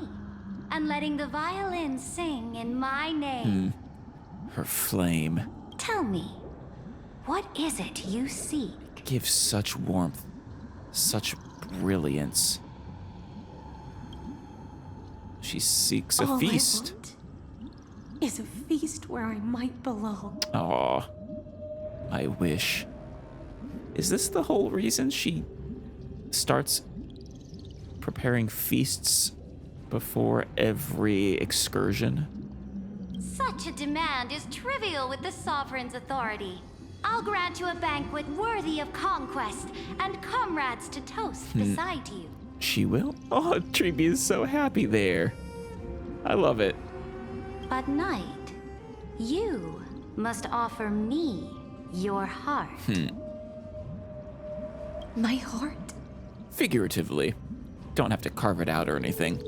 And letting the violin sing in my name? Her flame. Tell me, what is it you seek? Gives such warmth, such brilliance. She seeks a feast. I want is a feast where I might belong. Aw, I wish. Is this the whole reason she starts preparing feasts before every excursion? Such a demand is trivial with the Sovereign's authority. I'll grant you a banquet worthy of conquest and comrades to toast beside you. She will? Oh, Treeby is so happy there. I love it. But Knight, you must offer me your heart. My heart? Figuratively. Don't have to carve it out or anything.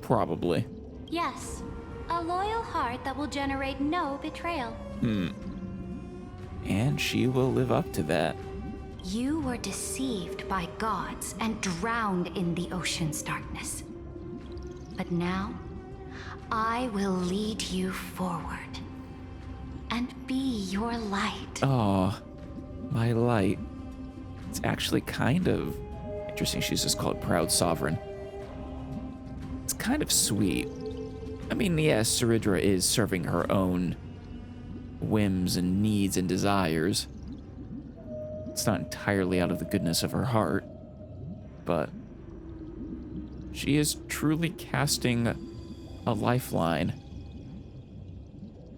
Probably. Yes, a loyal heart that will generate no betrayal. And she will live up to that. You were deceived by gods and drowned in the ocean's darkness. But now, I will lead you forward and be your light. Aw, my light. It's actually kind of interesting she's just called Proud Sovereign. It's kind of sweet. I mean, yes, Saridra is serving her own whims and needs and desires. It's not entirely out of the goodness of her heart, but she is truly casting a lifeline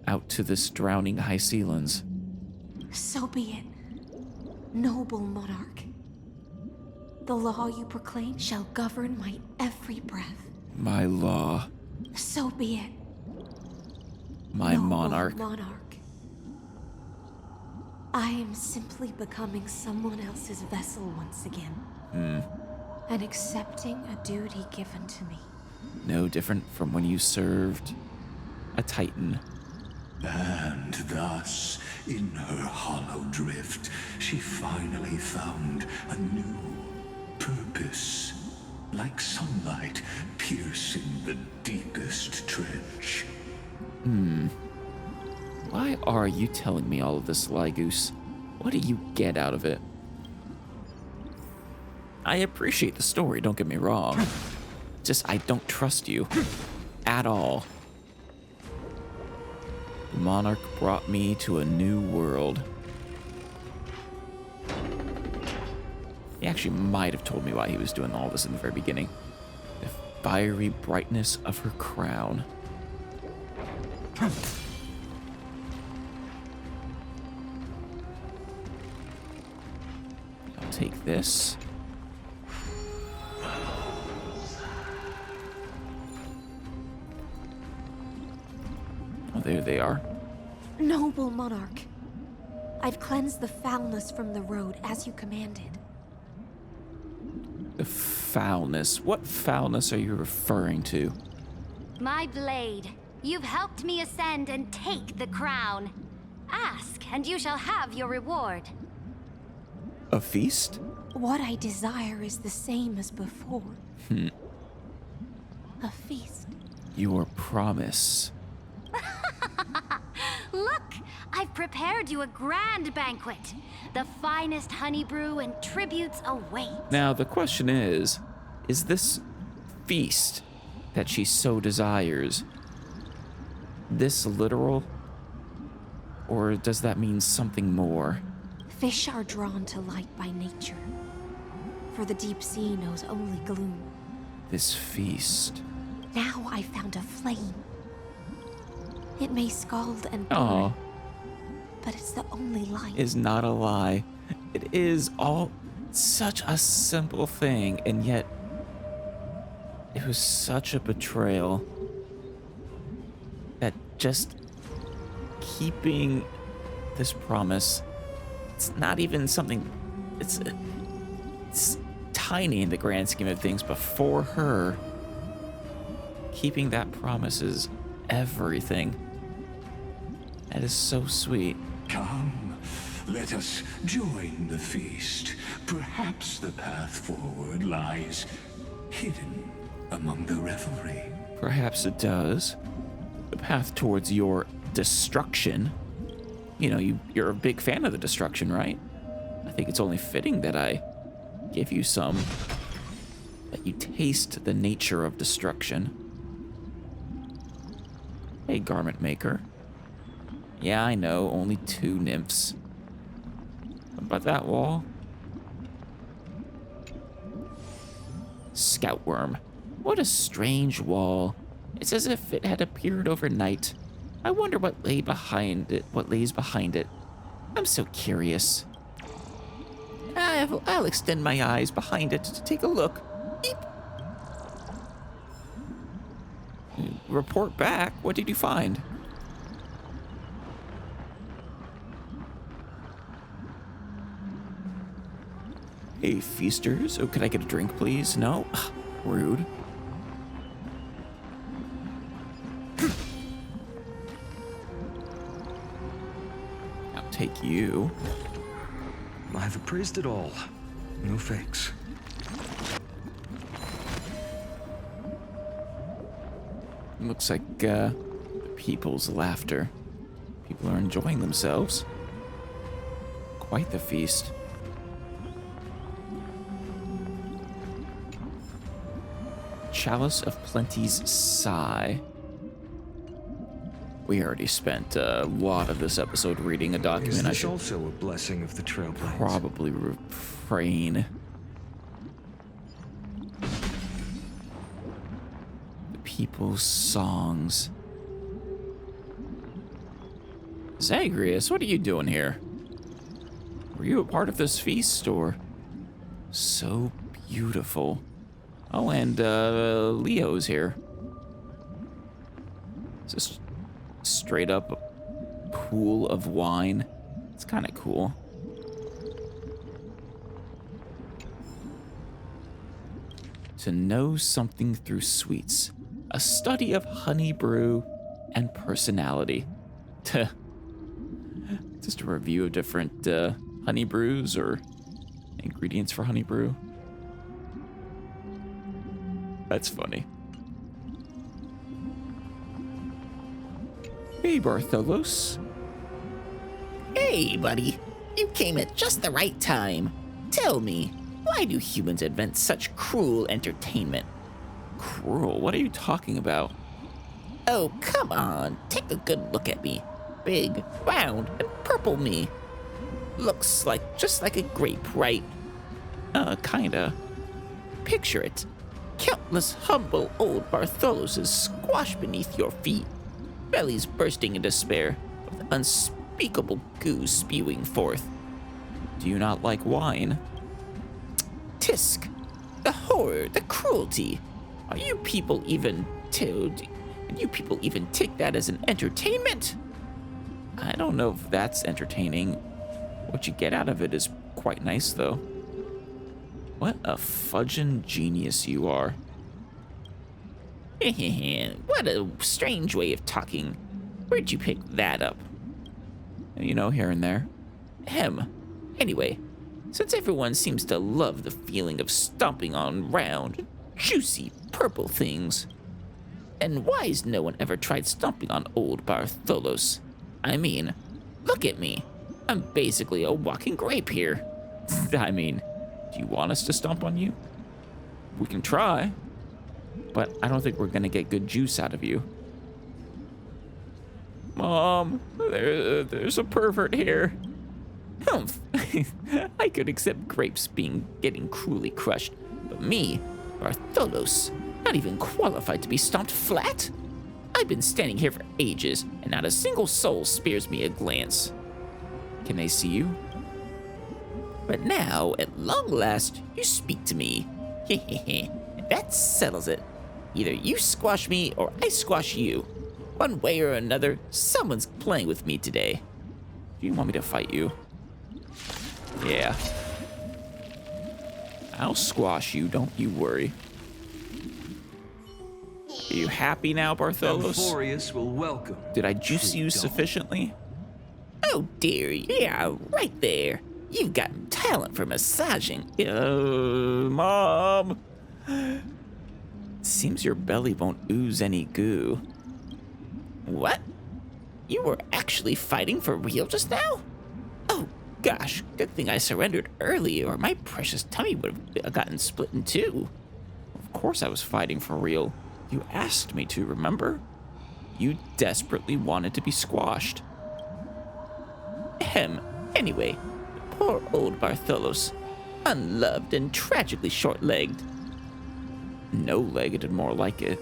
out to this drowning Hysilen. So be it, noble monarch. The law you proclaim shall govern my every breath. My law. So be it. my Noble monarch. monarch. I am simply becoming someone else's vessel once again. And accepting a duty given to me. No different from when you served a Titan. And thus, in her hollow drift, she finally found a new purpose. Like sunlight piercing the deepest trench. Why are you telling me all of this, Lygoose? What do you get out of it? I appreciate the story, don't get me wrong. Just, I don't trust you. At all. The monarch brought me to a new world. He actually might have told me why he was doing all this in the very beginning. The fiery brightness of her crown. I'll take this. Oh, there they are. Noble monarch, I've cleansed the foulness from the road as you commanded. The foulness. What foulness are you referring to? My blade, you've helped me ascend and take the crown. Ask, and you shall have your reward. A feast? What I desire is the same as before. A feast. Your promise. Look, I've prepared you a grand banquet. The finest honey brew and tributes await. Now, the question is this feast that she so desires, this literal? Or does that mean something more? Fish are drawn to light by nature, for the deep sea knows only gloom. This feast. Now I found a flame. It may scald and burn, Aw, but it's the only light. is not a lie. It is all such a simple thing, and yet it was such a betrayal that just keeping this promise, it's not even something, it's tiny in the grand scheme of things, but for her, keeping that promise is everything. That is so sweet. Come, let us join the feast. Perhaps the path forward lies hidden among the revelry. Perhaps it does. The path towards your destruction. You know, you're a big fan of the destruction, right? I think it's only fitting that I give you some. That you taste the nature of destruction. Hey, garment maker. Yeah, I know, only 2 nymphs. What about that wall? Scoutworm. What a strange wall. It's as if it had appeared overnight. I wonder what lay behind it, what lays behind it. I'm so curious. I'll extend my eyes behind it to take a look. Eep. Report back. What did you find? Hey, feasters. Oh, could I get a drink, please? No? Ugh, rude. I'll take you. I've appraised it all. No fakes. Looks like, the people's laughter. People are enjoying themselves. Quite the feast. Chalice of Plenty's Sigh. We already spent a lot of this episode reading a Is document. I this should also a blessing of the Trailblades? probably refrain. The people's songs. Zagreus, what are you doing here? Were you a part of this feast, or? So beautiful. Oh, and Leo's here. Is this straight up pool of wine. It's kind of cool. To know something through sweets. A study of honey brew and personality. Just a review of different honey brews or ingredients for honey brew. That's funny. Hey, Bartholos. Hey, buddy. You came at just the right time. Tell me, why do humans invent such cruel entertainment? Cruel? What are you talking about? Oh, come on. Take a good look at me. Big, round, and purple me. Looks like just like a grape, right? Kinda. Picture it. Countless humble old Bartholoses squashed beneath your feet, bellies bursting in despair, with unspeakable goo spewing forth. Do you not like wine? Tisk! The horror, the cruelty. Are you people even take that as an entertainment? I don't know if that's entertaining. What you get out of it is quite nice, though. What a fudging genius you are. What a strange way of talking. Where'd you pick that up? You know, here and there. Anyway, since everyone seems to love the feeling of stomping on round, juicy purple things, and why's no one ever tried stomping on old Bartholos? I mean, look at me. I'm basically a walking grape here. I mean, do you want us to stomp on you? We can try, but I don't think we're gonna get good juice out of you. Mom, there's a pervert here. Humph. I could accept grapes getting cruelly crushed, but me, Bartholos, not even qualified to be stomped flat? I've been standing here for ages, and not a single soul spares me a glance. Can they see you? But now, at long last, you speak to me. That settles it. Either you squash me or I squash you. One way or another, someone's playing with me today. Do you want me to fight you? Yeah. I'll squash you, don't you worry. Are you happy now, Bartholos? Euphorius will welcome. Did I juice you sufficiently? Oh dear, yeah, right there. You've got talent for massaging. Mom. Seems your belly won't ooze any goo. What? You were actually fighting for real just now? Oh gosh, good thing I surrendered early or my precious tummy would have gotten split in two. Of course I was fighting for real. You asked me to, remember? You desperately wanted to be squashed. Anyway, poor old Bartholos, unloved and tragically short-legged. No-legged and more like it.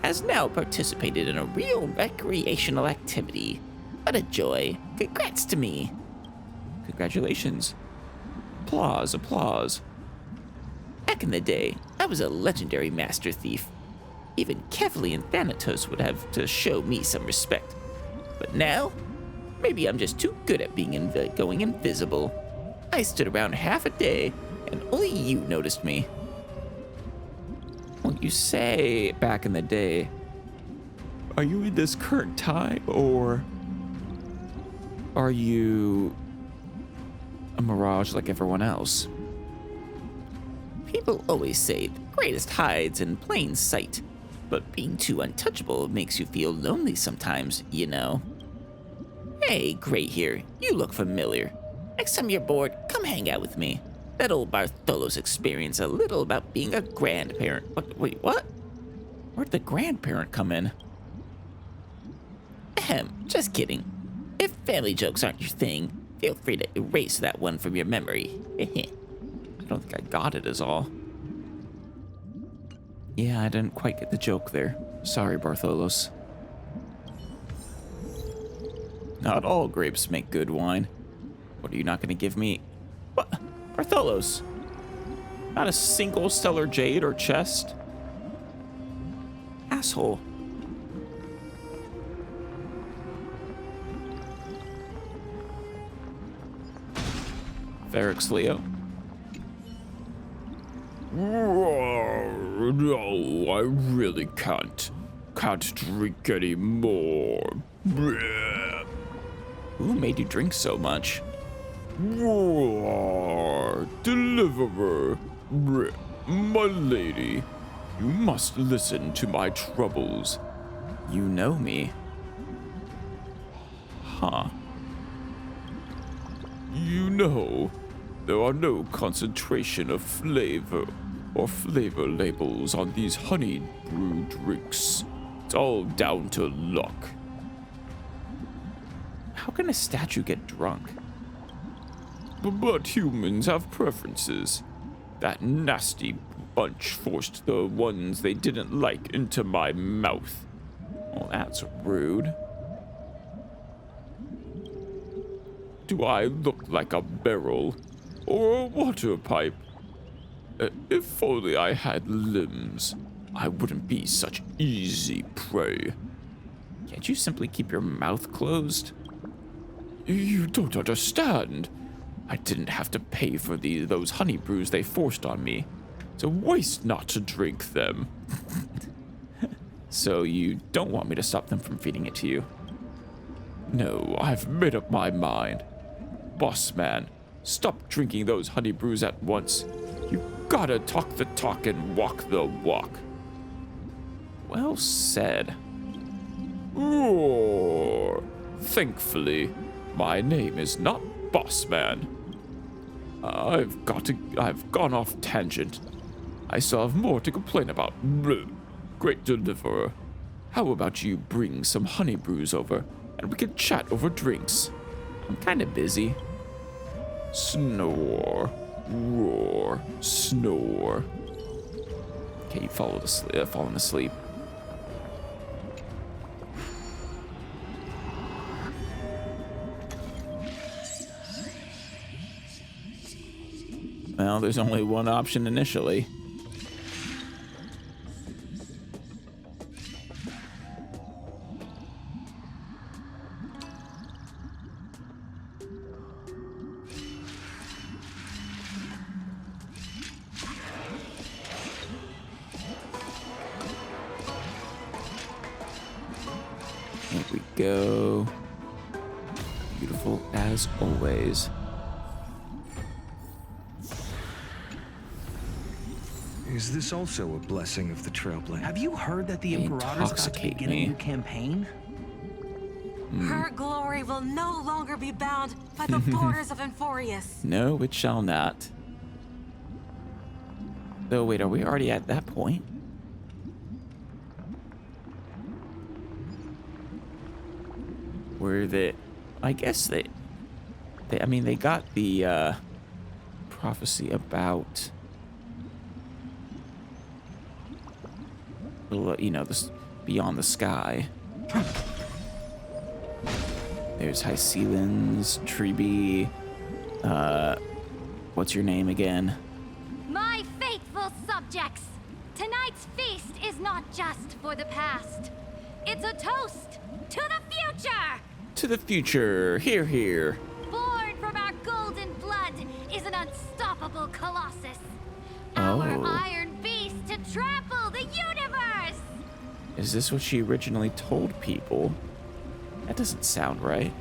Has now participated in a real recreational activity. What a joy. Congrats to me. Congratulations. Applause, applause. Back in the day, I was a legendary master thief. Even Kefli and Thanatos would have to show me some respect. But now, maybe I'm just too good at going invisible. I stood around half a day, and only you noticed me. Well, you say back in the day. Are you in this current time, or are you a mirage like everyone else? People always say the greatest hides in plain sight, but being too untouchable makes you feel lonely sometimes, you know. Hey, Gray here, you look familiar. Next time you're bored, come hang out with me. That old Bartholos experienced a little about being a grandparent. Wait, what? Where'd the grandparent come in? Just kidding. If family jokes aren't your thing, feel free to erase that one from your memory. I don't think I got it is all. Yeah, I didn't quite get the joke there. Sorry, Bartholos. Not all grapes make good wine. What, are you not going to give me? What? Bartholos? Not a single stellar jade or chest? Asshole. Ferrex Leo. No, I really can't. Can't drink anymore. Bleh. Who made you drink so much? Deliverer. Bleh. My lady, you must listen to my troubles. You know me. Huh. You know, there are no concentration of flavor or flavor labels on these honey brew drinks. It's all down to luck. How can a statue get drunk? But humans have preferences. That nasty bunch forced the ones they didn't like into my mouth. Well, that's rude. Do I look like a barrel or a water pipe? If only I had limbs, I wouldn't be such easy prey. Can't you simply keep your mouth closed? You don't understand. I didn't have to pay for those honey brews they forced on me. It's a waste not to drink them. So you don't want me to stop them from feeding it to you? No, I've made up my mind. Boss man, stop drinking those honey brews at once. You gotta talk the talk and walk the walk. Well said. Roar. Thankfully, my name is not Boss Man. I've gone off tangent. I still have more to complain about. Bleh. Great deliverer. How about you bring some honey brews over and we can chat over drinks? I'm kind of busy. Snore. Roar. Snore. Okay, you fallen asleep. Well, there's only one option initially. Here we go. Beautiful as always. Is this also a blessing of the Trailblazer? Have you heard that the Imperator's about to begin a new campaign? Her glory will no longer be bound by the borders of Enforius. No, it shall not. Oh, wait, are we already at that point? Where I guess they got the prophecy about, this beyond the sky. There's Hysilen's, Treeby, what's your name again? My faithful subjects, tonight's feast is not just for the past. It's a toast to the future! To the future, hear, hear. Born from our golden blood is an unstoppable colossus. Our iron beast to trample the universe! Is this what she originally told people? That doesn't sound right.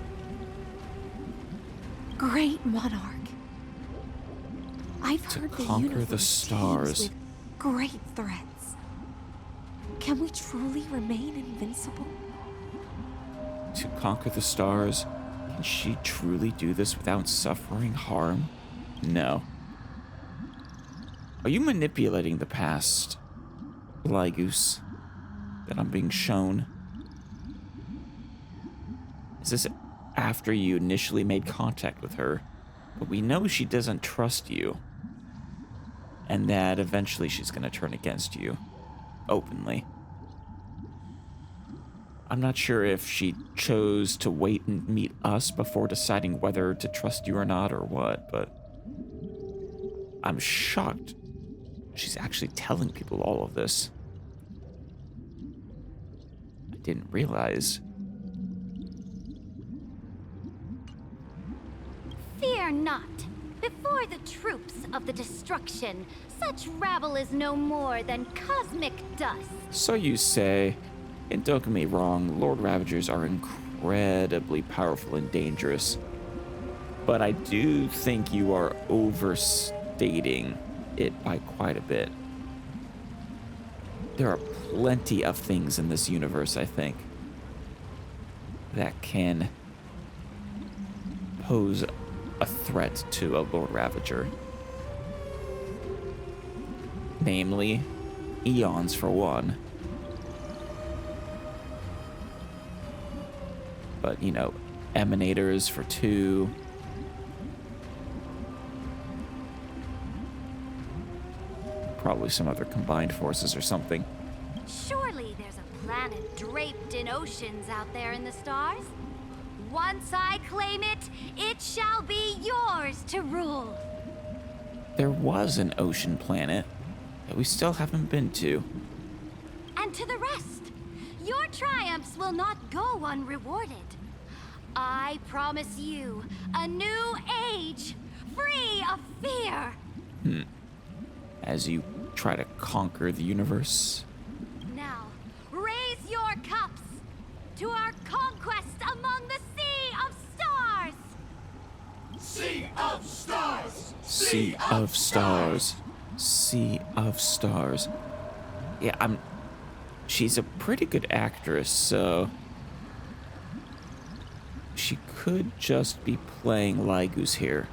Great monarch. I've heard the conquer universe the stars. teems with great threats. Can we truly remain invincible? To conquer the stars? Can she truly do this without suffering harm? No. Are you manipulating the past, Lygus, that I'm being shown? Is this after you initially made contact with her, but we know she doesn't trust you, and that eventually she's going to turn against you, openly? I'm not sure if she chose to wait and meet us before deciding whether to trust you or not or what, but I'm shocked she's actually telling people all of this. I didn't realize. Fear not. Before the troops of the destruction, such rabble is no more than cosmic dust. So you say, and don't get me wrong, Lord Ravagers are incredibly powerful and dangerous. But I do think you are overstating it by quite a bit. There are plenty of things in this universe, I think, that can pose a threat to a Lord Ravager. Namely, eons for one. But, you know, emanators for two. Probably some other combined forces or something. Surely there's a planet draped in oceans out there in the stars. Once I claim it, it shall be yours to rule. There was an ocean planet that we still haven't been to. And to the rest, your triumphs will not go unrewarded. I promise you a new age, free of fear. As you try to conquer the universe. Now, raise your cups to our conquest among the Sea of Stars! Sea of Stars! Sea of Stars. Sea of Stars. Yeah, she's a pretty good actress, so she could just be playing Lygus here.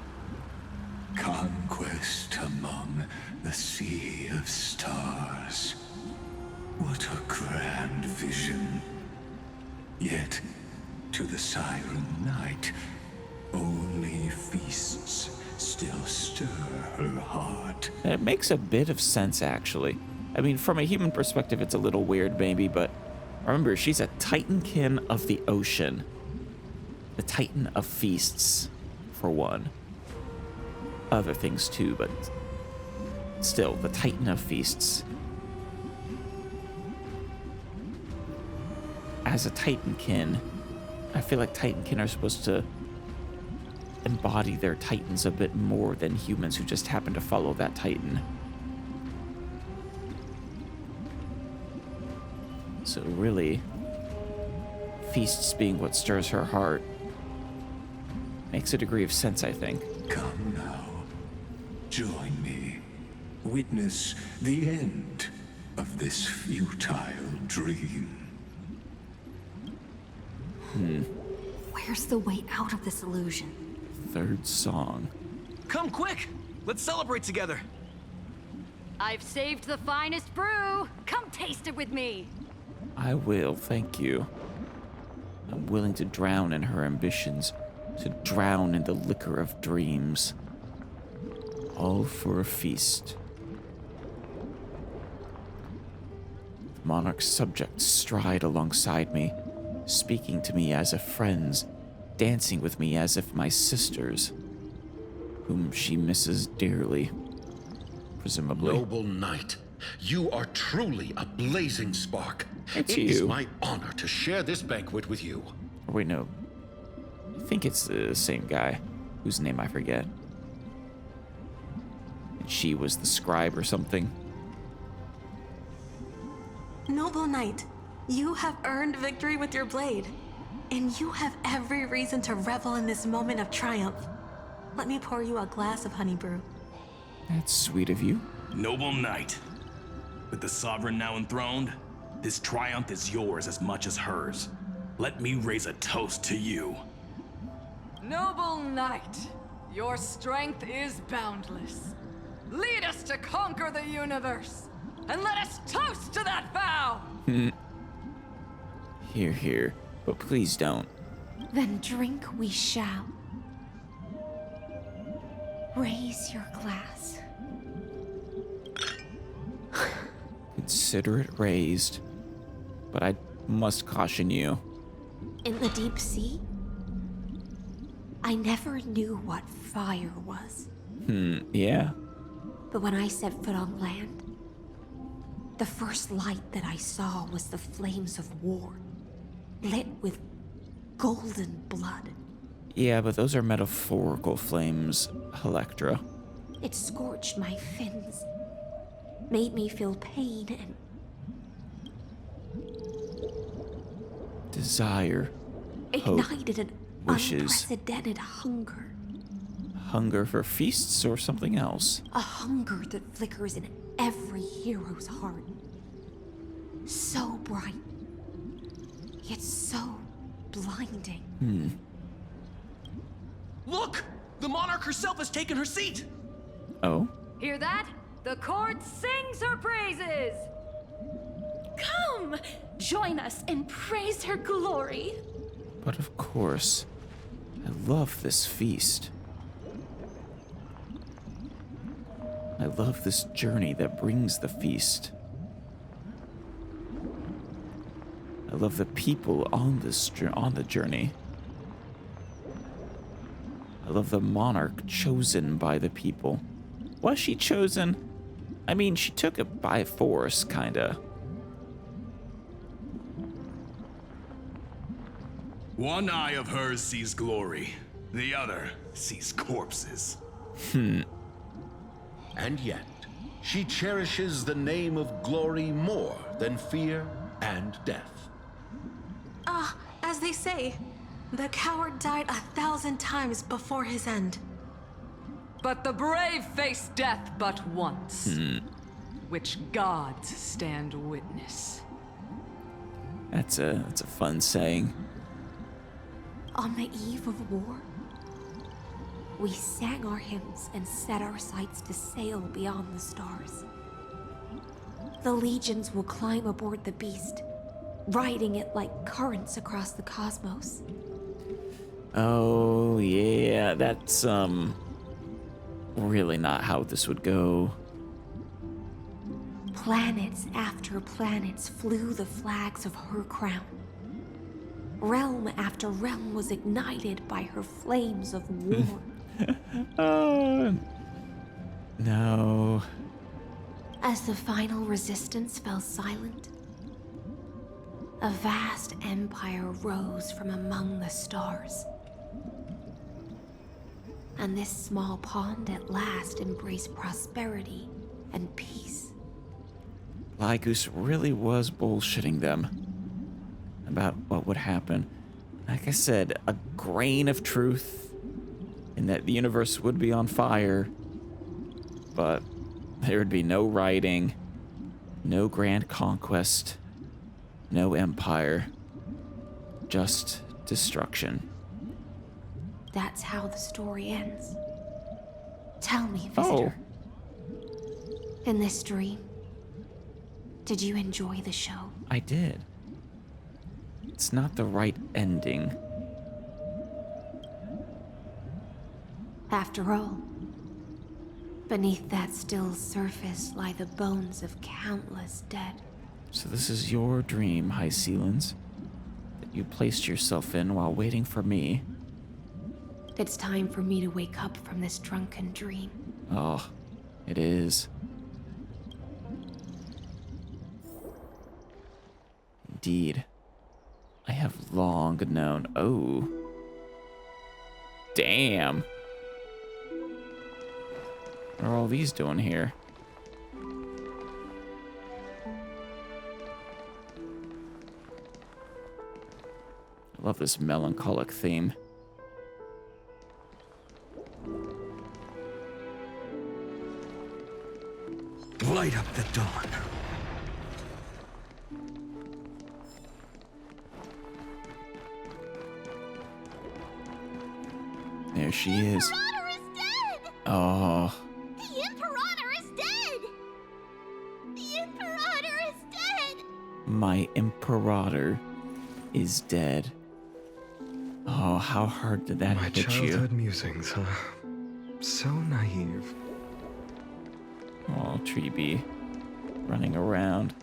Conquest among the Sea of Stars. What a grand vision. Yet, to the Siren Knight, only feasts still stir her heart. And it makes a bit of sense, actually. I mean, from a human perspective, it's a little weird, maybe, but remember, she's a Titankin of the ocean. The Titan of feasts, for one. Other things, too, but still, the Titan of feasts. As a Titankin, I feel like Titankin are supposed to embody their Titans a bit more than humans who just happen to follow that Titan. So really, feasts being what stirs her heart makes a degree of sense, I think. Come now, join me. Witness the end of this futile dream. Where's the way out of this illusion? Third song. Come quick! Let's celebrate together! I've saved the finest brew. Come taste it with me. I will, thank you. I'm willing to drown in her ambitions, to drown in the liquor of dreams. All for a feast. The monarch's subjects stride alongside me, speaking to me as if friends, dancing with me as if my sisters, whom she misses dearly, presumably. Noble knight, you are truly a blazing spark. It's It is you. my honor to share this banquet with you. Or wait, no. I think it's the same guy, whose name I forget. And she was the scribe or something. Noble knight, you have earned victory with your blade, and you have every reason to revel in this moment of triumph. Let me pour you a glass of honey brew. That's sweet of you. Noble knight, with the sovereign now enthroned, this triumph is yours as much as hers. Let me raise a toast to you. Noble knight, your strength is boundless. Lead us to conquer the universe, and let us toast to that vow! Here, here, but please don't. Then drink we shall. Raise your glass. Consider it raised, but I must caution you. In the deep sea, I never knew what fire was. Yeah? But when I set foot on land, the first light that I saw was the flames of war, lit with golden blood. Yeah, but those are metaphorical flames, Electra. It scorched my fins, made me feel pain and desire, hope, ignited an wishes. unprecedented hunger. Hunger for feasts or something else? A hunger that flickers in every hero's heart. So bright, yet so blinding. Look! The monarch herself has taken her seat! Oh? Hear that? The court sings her praises! Come! Join us and praise her glory. But of course, I love this feast. I love this journey that brings the feast. I love the people on the journey. I love the monarch chosen by the people. Was she chosen? I mean, she took it by force, kinda. One eye of hers sees glory, the other sees corpses. And yet, she cherishes the name of glory more than fear and death. As they say, the coward died 1,000 times before his end. But the brave face death but once, which gods stand witness. That's a fun saying. On the eve of war, we sang our hymns and set our sights to sail beyond the stars. The legions will climb aboard the beast, riding it like currents across the cosmos. Oh, yeah, that's, really not how this would go. Planets after planets flew the flags of her crown. Realm after realm was ignited by her flames of war. No. As the final resistance fell silent, a vast empire rose from among the stars. And this small pond at last embraced prosperity and peace. Lygus really was bullshitting them about what would happen. Like I said, a grain of truth in that the universe would be on fire, but there would be no writing, no grand conquest, no empire, just destruction. That's how the story ends. Tell me, visitor. In this dream, did you enjoy the show? I did. It's not the right ending. After all, beneath that still surface lie the bones of countless dead. So this is your dream, Hysilen, that you placed yourself in while waiting for me. It's time for me to wake up from this drunken dream. Oh, it is. Indeed. I have long known. Oh. Damn. What are all these doing here? I love this melancholic theme. Light up the dawn. There she is. The Imperator is dead! Oh. The Imperator is dead! The Imperator is dead! My Imperator is dead. Oh, how hard did that hit you? My childhood musings, huh? So naive. Oh, Treeby. Running around.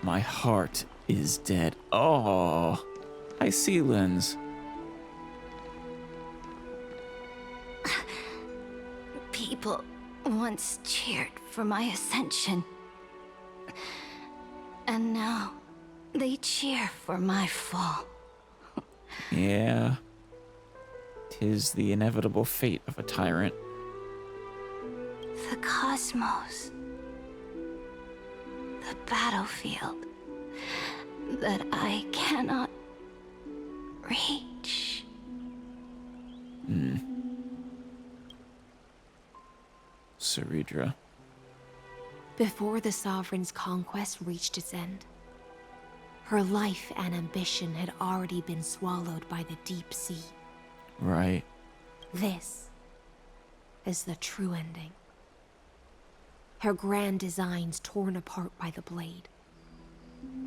My heart is dead. Oh, Hysilen. People once cheered for my ascension. And now They cheer for my fall. Yeah. 'Tis the inevitable fate of a tyrant. The cosmos. The battlefield that I cannot reach. Ceridra. Before the Sovereign's conquest reached its end, her life and ambition had already been swallowed by the deep sea. Right. This is the true ending. Her grand designs torn apart by the blade.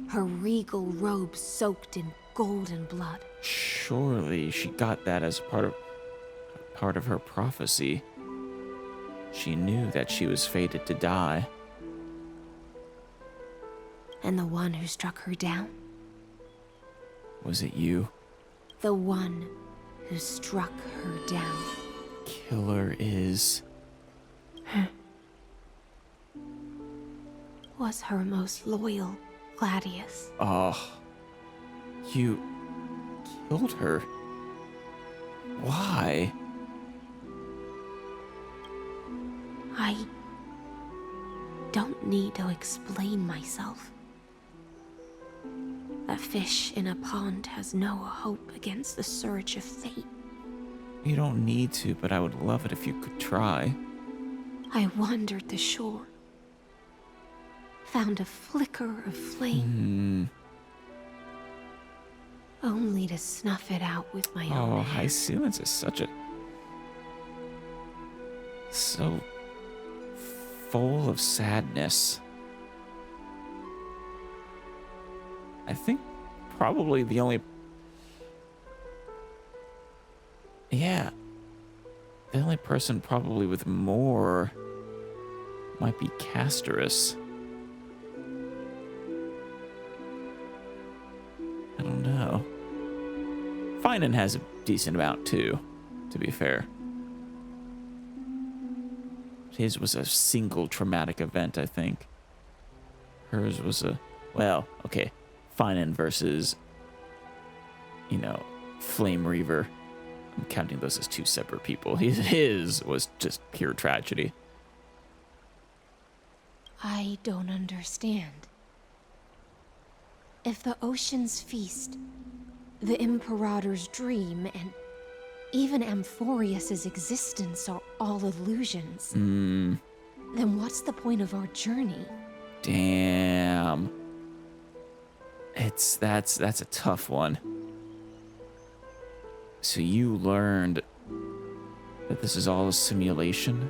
Her regal robes soaked in golden blood. Surely she got that as part of her prophecy. She knew that she was fated to die. And the one who struck her down? Was it you? The one who struck her down. Killer is... was her most loyal Gladius. Oh. You killed her. Why? I don't need to explain myself. A fish in a pond has no hope against the surge of fate. You don't need to, but I would love it if you could try. I wandered the shore, found a flicker of flame, only to snuff it out with my own Oh, hand. Hysilen is so full of sadness. I think probably the only... Yeah. The only person probably with more might be Castorus. I don't know. Finan has a decent amount too, to be fair. His was a single traumatic event, I think. Hers was a... Well, okay. Finan versus, Flame Reaver. I'm counting those as two separate people. His was just pure tragedy. I don't understand. If the ocean's feast, the Imperator's dream, and even Amphorius's existence are all illusions, then what's the point of our journey? Damn. That's a tough one. So you learned that this is all a simulation?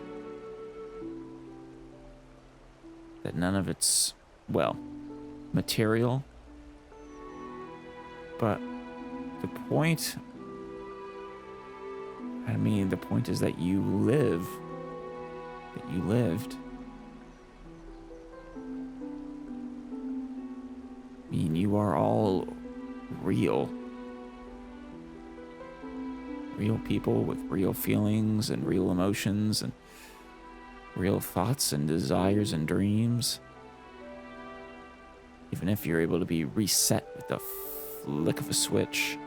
That none of it's, material? But the point... the point is that you live. That you lived. You are all real. Real people with real feelings and real emotions and real thoughts and desires and dreams. Even if you're able to be reset with the flick of a switch.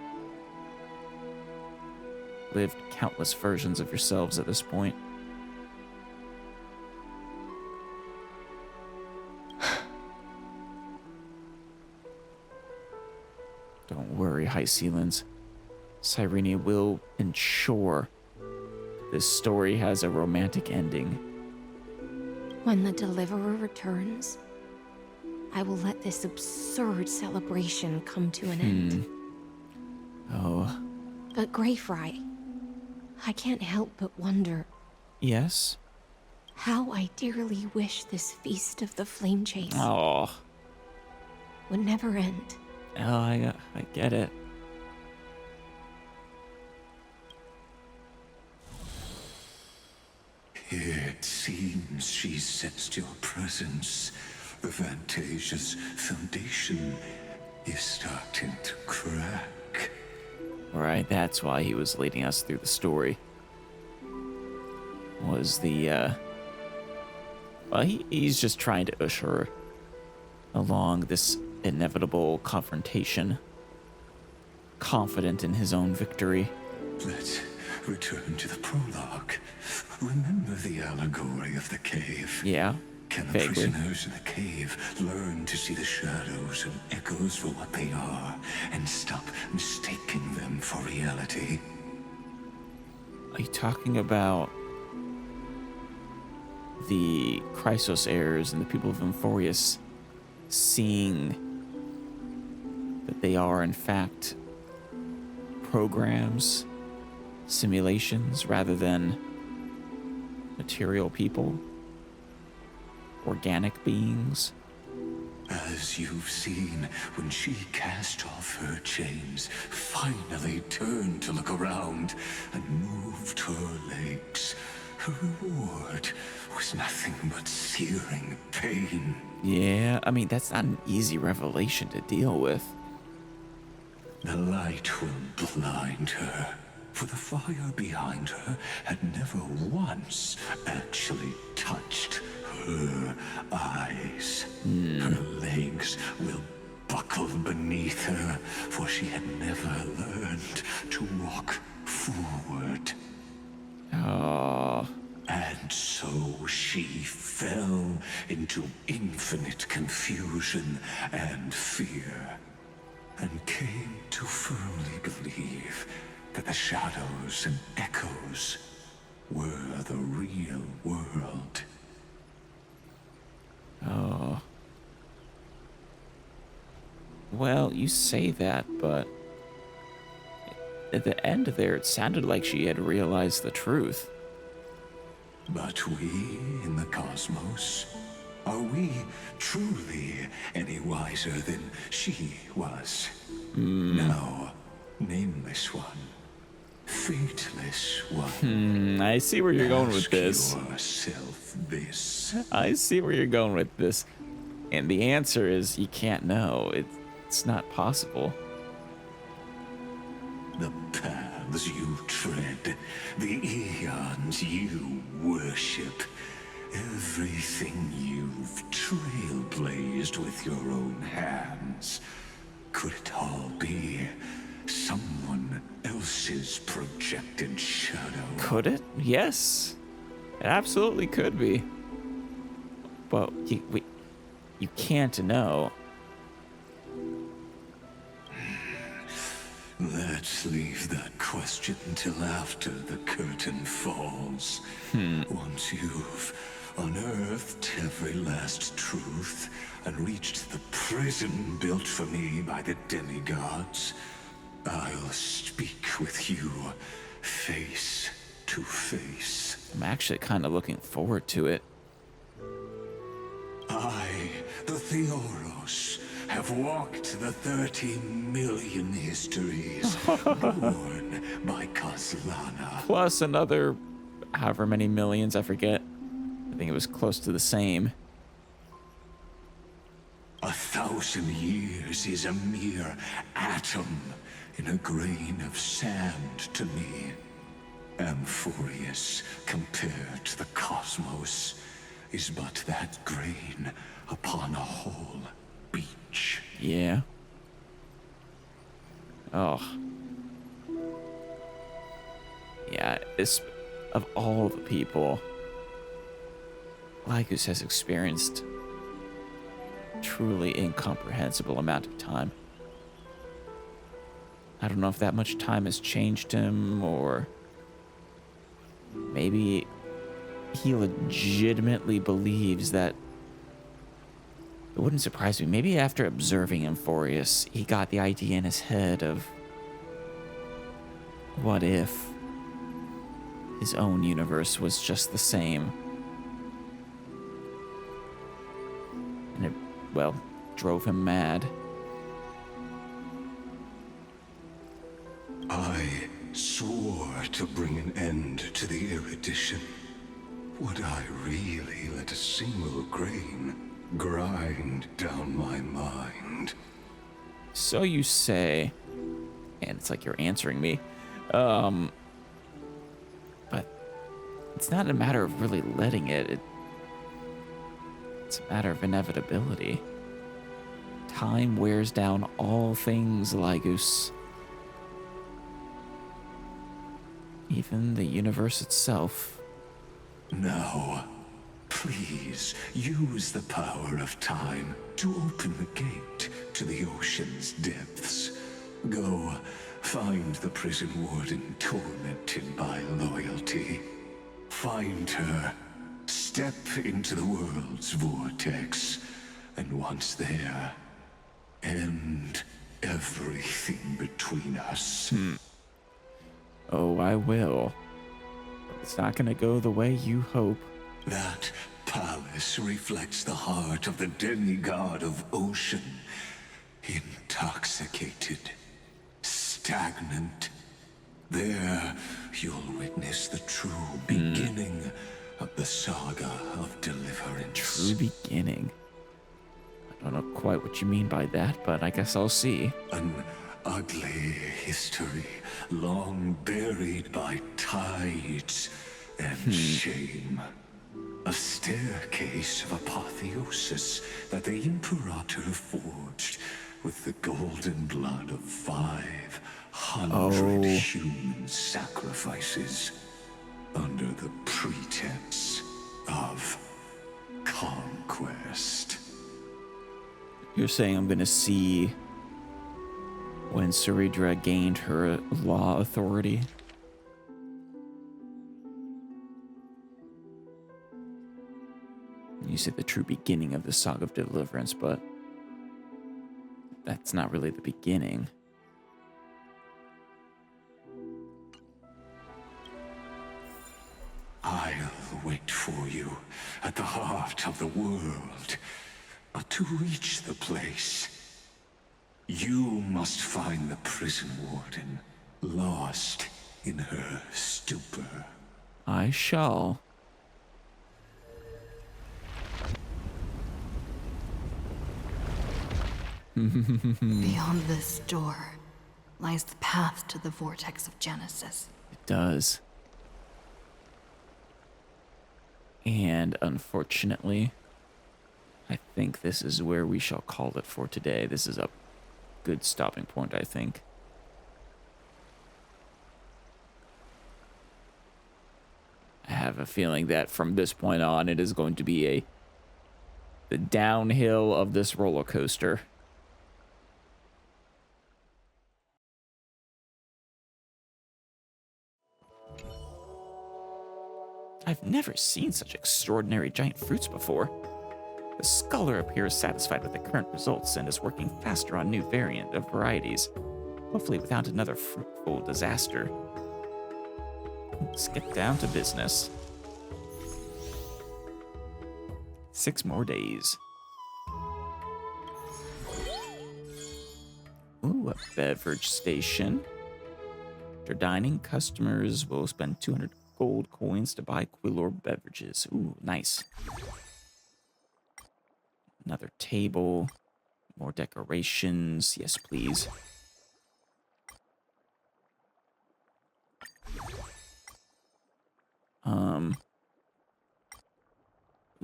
Lived countless versions of yourselves at this point. Don't worry, Hysilens. Cyrene will ensure this story has a romantic ending. When the Deliverer returns, I will let this absurd celebration come to an end. Oh. But Greyfry, I can't help but wonder. Yes? How I dearly wish this feast of the Flame Chase would never end. Oh, I get it. It seems she sensed your presence. The Fantasia's foundation is starting to crack. Right, that's why he was leading us through the story. Was the, he's just trying to usher her along this inevitable confrontation, confident in his own victory. Let's return to the prologue. Remember the allegory of the cave? Yeah, Can the vaguely. prisoners in the cave learn to see the shadows and echoes for what they are and stop mistaking them for reality? Are you talking about the Chrysos heirs and the people of Emphorius seeing that they are, in fact, programs, simulations, rather than material people, organic beings? As you've seen, when she cast off her chains, finally turned to look around, and moved her legs, her reward was nothing but searing pain. Yeah, I mean, that's not an easy revelation to deal with. The light will blind her, for the fire behind her had never once actually touched her eyes. Her legs will buckle beneath her, for she had never learned to walk forward. Oh. And so she fell into infinite confusion and fear, and came to firmly believe that the shadows and echoes were the real world. Oh. Well, you say that, but at the end there, it sounded like she had realized the truth. But we in the cosmos, are we truly any wiser than she was? No, nameless one, fateless one. I see where you're going with this. Ask yourself this. I see where you're going with this. And the answer is you can't know. It's not possible. The paths you tread, the eons you worship, everything you've trailblazed with your own hands, could it all be someone else's projected shadow? Could it? Yes. It absolutely could be. But you can't know. Let's leave that question till after the curtain falls. Once you've unearthed every last truth and reached the prison built for me by the demigods, I'll speak with you face to face. I'm actually kind of looking forward to it. I, the Theoros, have walked the 30 million histories born by Kaslana. Plus another however many millions, I forget. I think it was close to the same. 1,000 years is a mere atom in a grain of sand to me. Amphorius, compared to the cosmos, is but that grain upon a whole beach. Yeah. Oh. Yeah, of all the people, Lycus has experienced truly incomprehensible amount of time. I don't know if that much time has changed him, or maybe he legitimately believes that. It wouldn't surprise me. Maybe after observing Emphorius, he got the idea in his head of what if his own universe was just the same. And it, well, drove him mad. I swore to bring an end to the erudition. Would I really let a single grain grind down my mind? So you say, and it's like you're answering me, but it's not a matter of really letting it. It's a matter of inevitability. Time wears down all things, Lygus. Even the universe itself. Now, please use the power of time to open the gate to the ocean's depths. Go, find the prison warden tormented by loyalty. Find her, step into the world's vortex, and once there, end everything between us. Oh, I will. But it's not gonna go the way you hope. That palace reflects the heart of the demigod of ocean. Intoxicated, stagnant. There, you'll witness the true beginning of the saga of deliverance. True beginning. I don't know quite what you mean by that, but I guess I'll see. An ugly history, long buried by tides and shame. A staircase of apotheosis that the Imperator forged with the golden blood of 500 human sacrifices under the pretense of conquest. You're saying I'm gonna see when Saridra gained her law authority? You said the true beginning of the Saga of Deliverance, but that's not really the beginning. I'll wait for you at the heart of the world. But to reach the place, you must find the prison warden, lost in her stupor. I shall. Beyond this door lies the path to the vortex of Genesis. It does. And unfortunately, I think this is where we shall call it for today. This is a good stopping point, I think. I have a feeling that from this point on, it is going to be the downhill of this roller coaster. I've never seen such extraordinary giant fruits before. The scholar appears satisfied with the current results and is working faster on new variant of varieties, hopefully without another fruitful disaster. Let's get down to business. 6 more days. Ooh, a beverage station. After dining, customers will spend 200 gold coins to buy Quilor beverages. Ooh, nice. Another table. More decorations. Yes, please.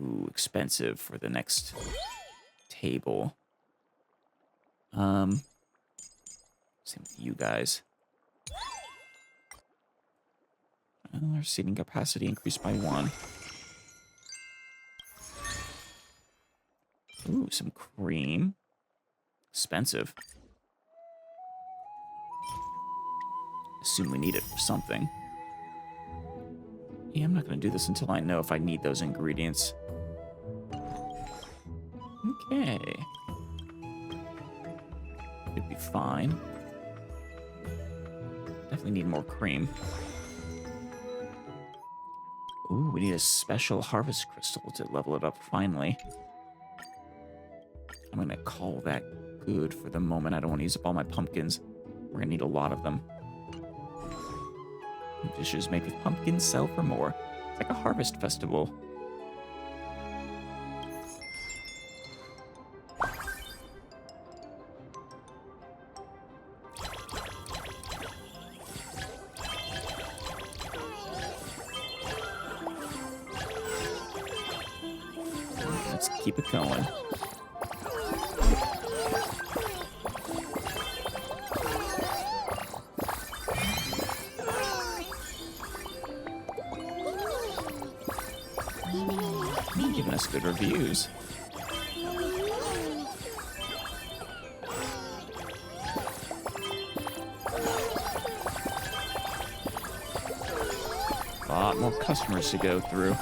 Ooh, expensive for the next table. Same with you guys. Our seating capacity increased by 1. Ooh, some cream. Expensive. Assume we need it for something. Yeah, I'm not going to do this until I know if I need those ingredients. Okay. Could be fine. Definitely need more cream. Ooh, we need a special harvest crystal to level it up finally. I'm gonna call that good for the moment. I don't want to use up all my pumpkins. We're gonna need a lot of them. Dishes made with pumpkins sell for more. It's like a harvest festival. Let's keep it going. Nice, good reviews. A lot more customers to go through.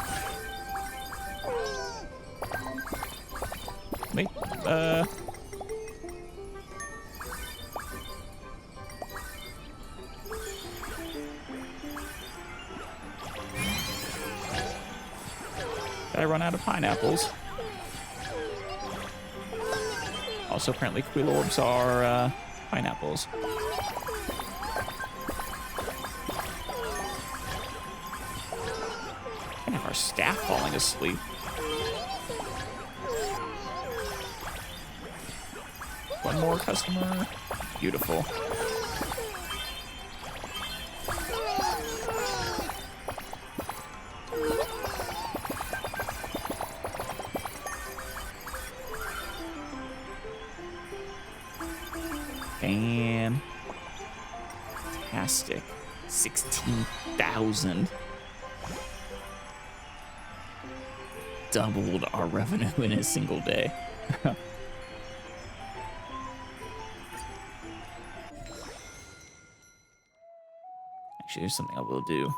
Wait, I run out of pineapples. Also, apparently, quill orbs are pineapples. And have our staff falling asleep. One more customer. Beautiful. Fantastic. 16,000. Doubled our revenue in a single day. Actually, there's something I will do.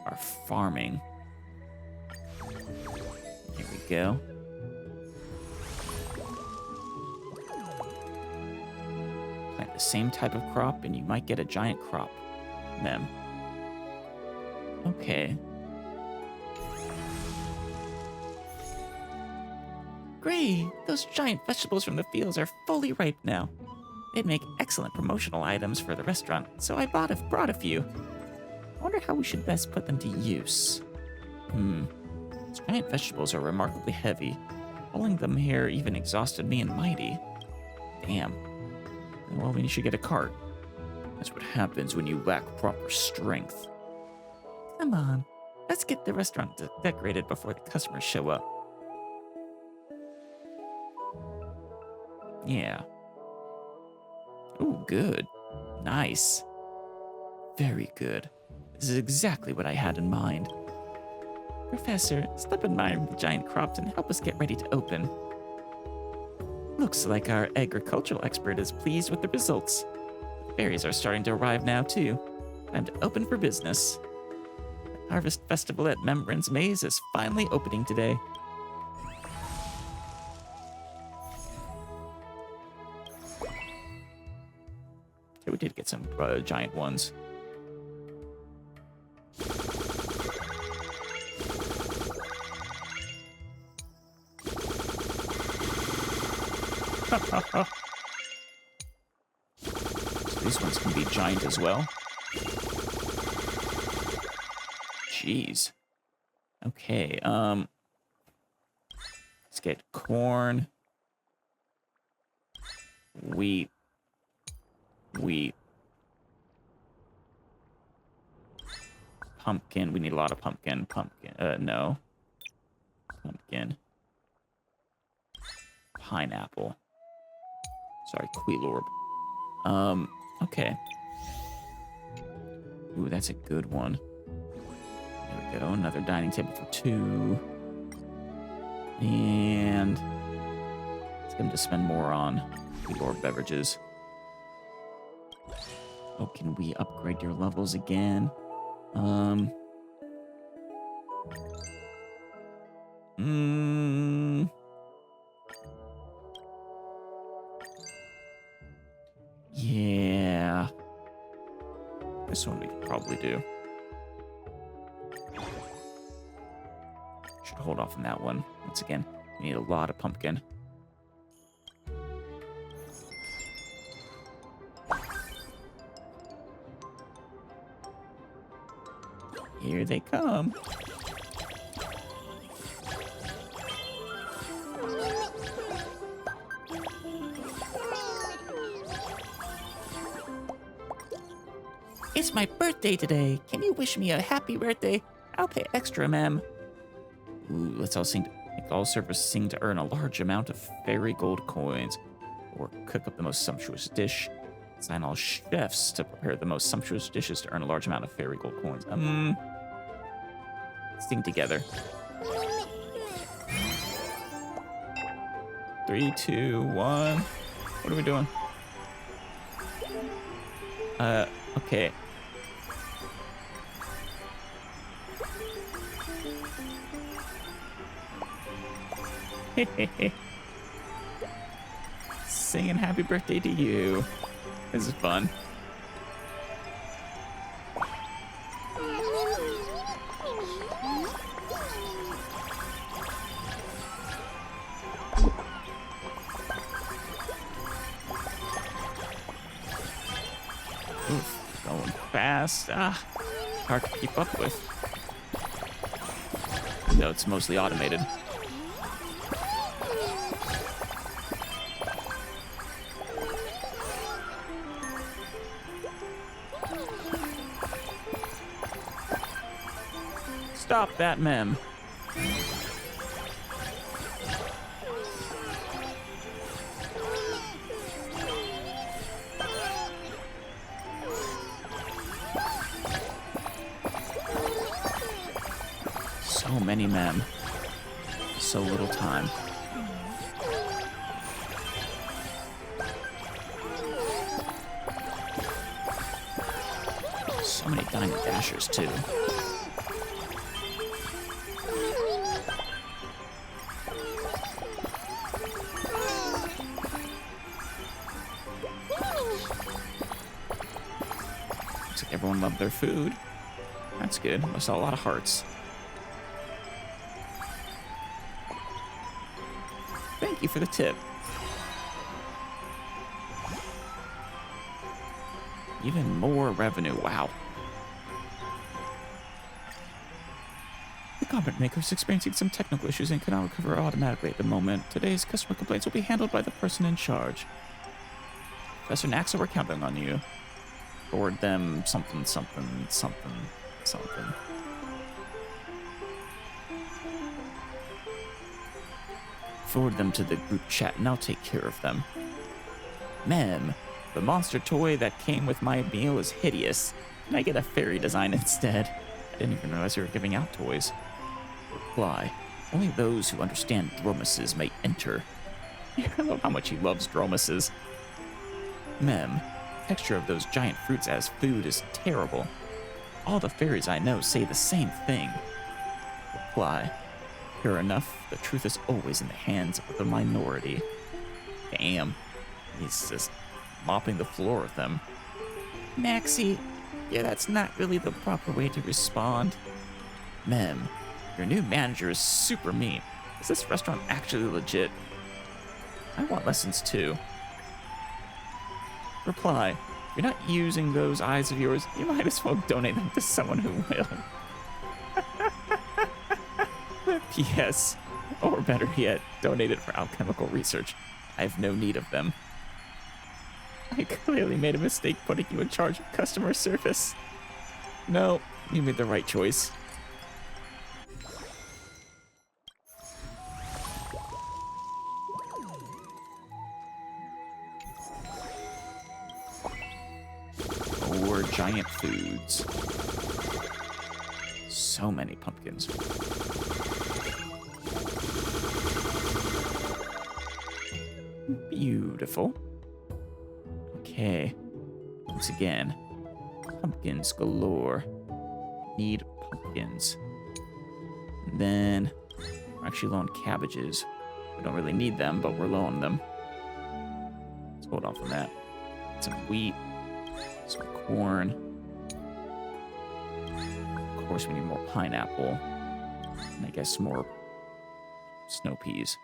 Our farming. Here we go. Plant the same type of crop and you might get a giant crop. Mem. Okay. Great! Those giant vegetables from the fields are fully ripe now. They'd make excellent promotional items for the restaurant, so I brought a few. I wonder how we should best put them to use. These giant vegetables are remarkably heavy. Pulling them here even exhausted me and Mighty. Damn. Well, we should get a cart. That's what happens when you lack proper strength. Come on, let's get the restaurant decorated before the customers show up. Yeah. Ooh, good. Nice. Very good. This is exactly what I had in mind. Professor, step in my giant crops and help us get ready to open. Looks like our agricultural expert is pleased with the results. The berries are starting to arrive now, too. Time to open for business. The Harvest Festival at Membrance Maze is finally opening today. Okay, we did get some giant ones. So these ones can be giant as well. Jeez. Okay, let's get corn, wheat, pumpkin. We need a lot of pumpkin. No. Pumpkin. Pineapple. Sorry, quill orb. Okay. Ooh, that's a good one. There we go. Another dining table for 2. And let's get him to spend more on quill orb beverages. Oh, can we upgrade your levels again? Yeah. This one we could probably do. Should hold off on that one. Once again, we need a lot of pumpkin. Here they come. It's my birthday today. Can you wish me a happy birthday? I'll pay extra, Mem. Ooh, let's all sing. Make all servers sing to earn a large amount of fairy gold coins, or cook up the most sumptuous dish. Sign all chefs to prepare the most sumptuous dishes to earn a large amount of fairy gold coins. Sing together. 3, 2, 1. What are we doing? Okay. Singing happy birthday to you. This is fun. Oof, going fast. Hard to keep up with. No, it's mostly automated. Stop that, Mem. So many Mem. So little time. So many diamond dashers, too. Looks like everyone loved their food. That's good. I saw a lot of hearts. Thank you for the tip. Even more revenue. Wow. The component maker is experiencing some technical issues and cannot recover automatically at the moment. Today's customer complaints will be handled by the person in charge. Professor Naxa, we're counting on you. Forward them something, something, something, something. Forward them to the group chat and I'll take care of them. Mem, the monster toy that came with my meal is hideous. Can I get a fairy design instead? I didn't even realize you were giving out toys. Reply, only those who understand dromuses may enter. I love how much he loves dromuses. Mem, texture of those giant fruits as food is terrible. All the fairies I know say the same thing. Reply, sure enough, the truth is always in the hands of the minority. Damn, he's just mopping the floor with them. Maxie, yeah, that's not really the proper way to respond. Mem, your new manager is super mean. Is this restaurant actually legit? I want lessons too. Reply, if you're not using those eyes of yours, you might as well donate them to someone who will. P.S. Or better yet, donate it for alchemical research. I have no need of them. I clearly made a mistake putting you in charge of customer service. No, you made the right choice. More giant foods. So many pumpkins. Beautiful. Okay. Once again, pumpkins galore. Need pumpkins. And then we're actually low on cabbages. We don't really need them, but we're low on them. Let's hold off on that. Some wheat, some corn. Of course, we need more pineapple. And I guess more snow peas.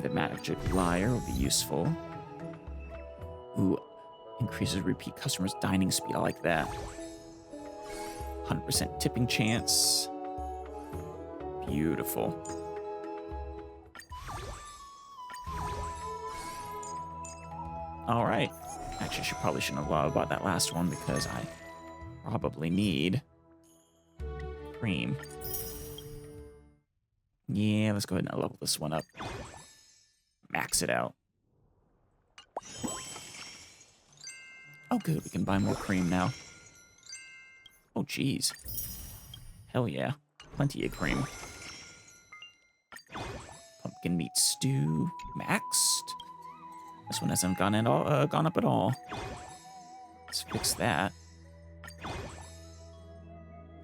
The magic lyre will be useful. Ooh, increases repeat customers' dining speed. I like that. 100% tipping chance. Beautiful. All right. Actually, I probably shouldn't have lied about that last one because I probably need cream. Yeah, let's go ahead and level this one up. Max it out. Oh, good. We can buy more cream now. Oh, geez. Hell yeah. Plenty of cream. Pumpkin meat stew. Maxed. This one hasn't gone up at all. Let's fix that.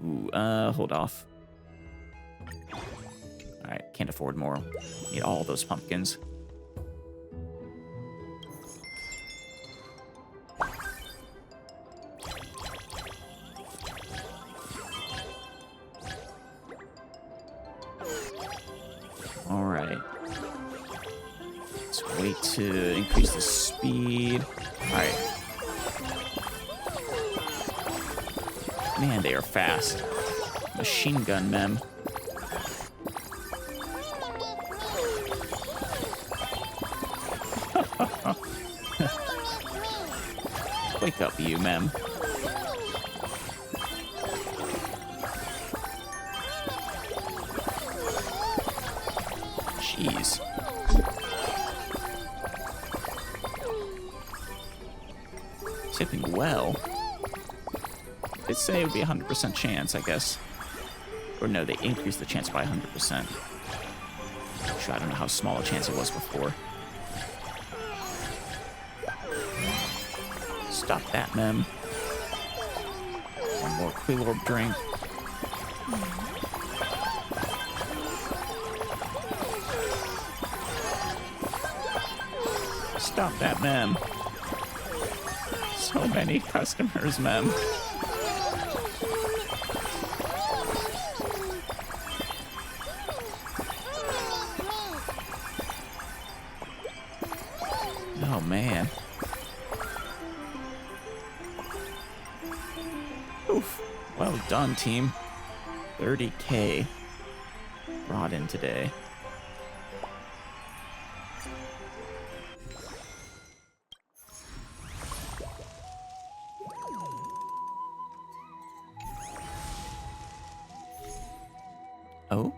Ooh, hold off. Alright, can't afford more. Need all those pumpkins. Alright. Let's wait to increase the speed. Alright. Man, they are fast. Machine gun Mem. Wake up, you Mem. Jeez. Tipping well. They say it would be a 100% chance, I guess. Or no, they increased the chance by 100%. Sure, I don't know how small a chance it was before. Stop that, Mem. One more Quilorb drink. Stop that, Mem. So many customers, Mem. Oh, man. Oof. Well done, team. 30K brought in today. Oh?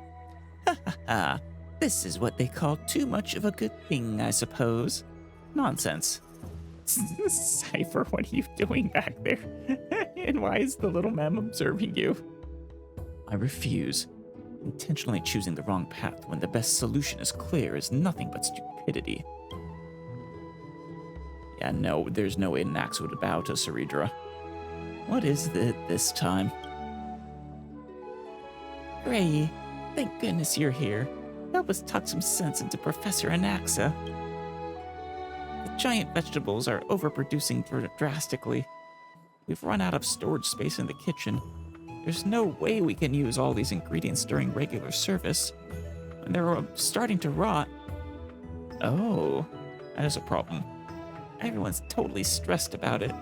Ha ha ha. This is what they call too much of a good thing, I suppose. Nonsense. Cypher, what are you doing back there? And why is the little Mem observing you? I refuse. Intentionally choosing the wrong path when the best solution is clear is nothing but stupidity. Yeah, no, there's no way Nax would bow to Ceredra. What is it this time? Gray, thank goodness you're here. Help us talk some sense into Professor Anaxa. The giant vegetables are overproducing drastically. We've run out of storage space in the kitchen. There's no way we can use all these ingredients during regular service. And they're starting to rot. Oh, that is a problem. Everyone's totally stressed about it.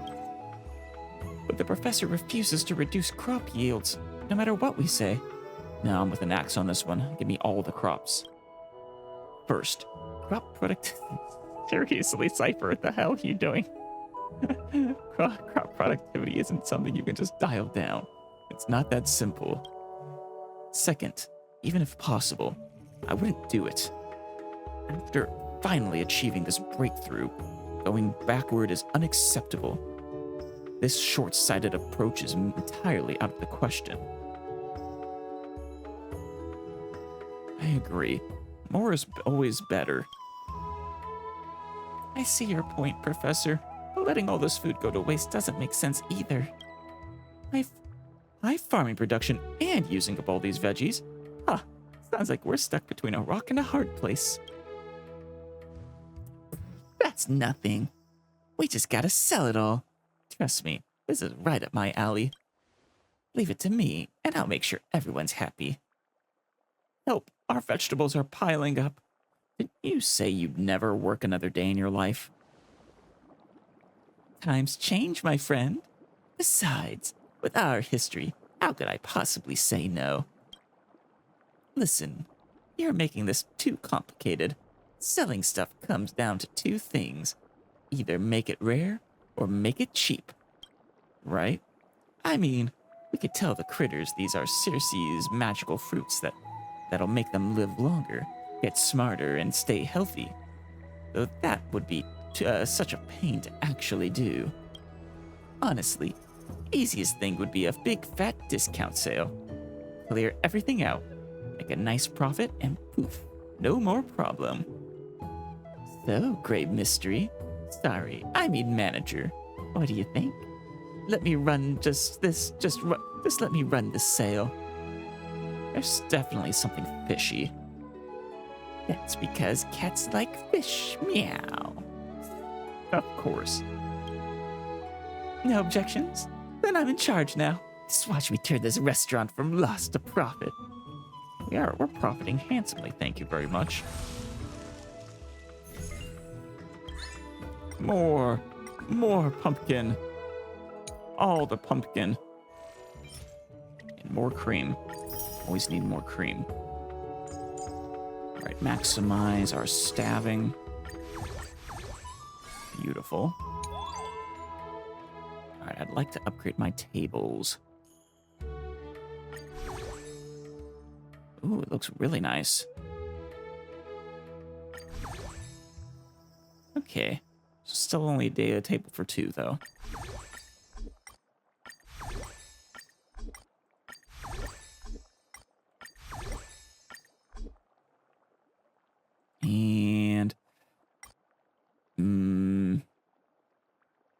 But the professor refuses to reduce crop yields, no matter what we say. No, I'm with an axe on this one. Give me all the crops. First, crop productivity. Seriously, Cypher, what the hell are you doing? Crop productivity isn't something you can just dial down. It's not that simple. Second, even if possible, I wouldn't do it. After finally achieving this breakthrough, going backward is unacceptable. This short-sighted approach is entirely out of the question. I agree. More is always better. I see your point, Professor, but letting all this food go to waste doesn't make sense either. I've farming production and using up all these veggies. Huh, sounds like we're stuck between a rock and a hard place. That's nothing. We just gotta sell it all. Trust me, this is right up my alley. Leave it to me, and I'll make sure everyone's happy. Help, our vegetables are piling up. Didn't you say you'd never work another day in your life? Times change, my friend. Besides, with our history, how could I possibly say no? Listen, you're making this too complicated. Selling stuff comes down to two things. Either make it rare, or make it cheap. Right? I mean, we could tell the critters these are Circe's magical fruits that'll make them live longer, get smarter, and stay healthy. Though that would be such a pain to actually do. Honestly, easiest thing would be a big fat discount sale. Clear everything out, make a nice profit, and poof, no more problem. So, Great Mystery. Sorry, I mean manager. What do you think? Let me run just let me run this sale. There's definitely something fishy. That's because cats like fish. Meow. Of course. No objections? Then I'm in charge now. Just watch me turn this restaurant from loss to profit. We're profiting handsomely, thank you very much. More pumpkin. All the pumpkin. And more cream. Always need more cream. All right, maximize our stabbing. Beautiful. All right, I'd like to upgrade my tables. Ooh, it looks really nice. Okay. Still only a table for 2, though. And...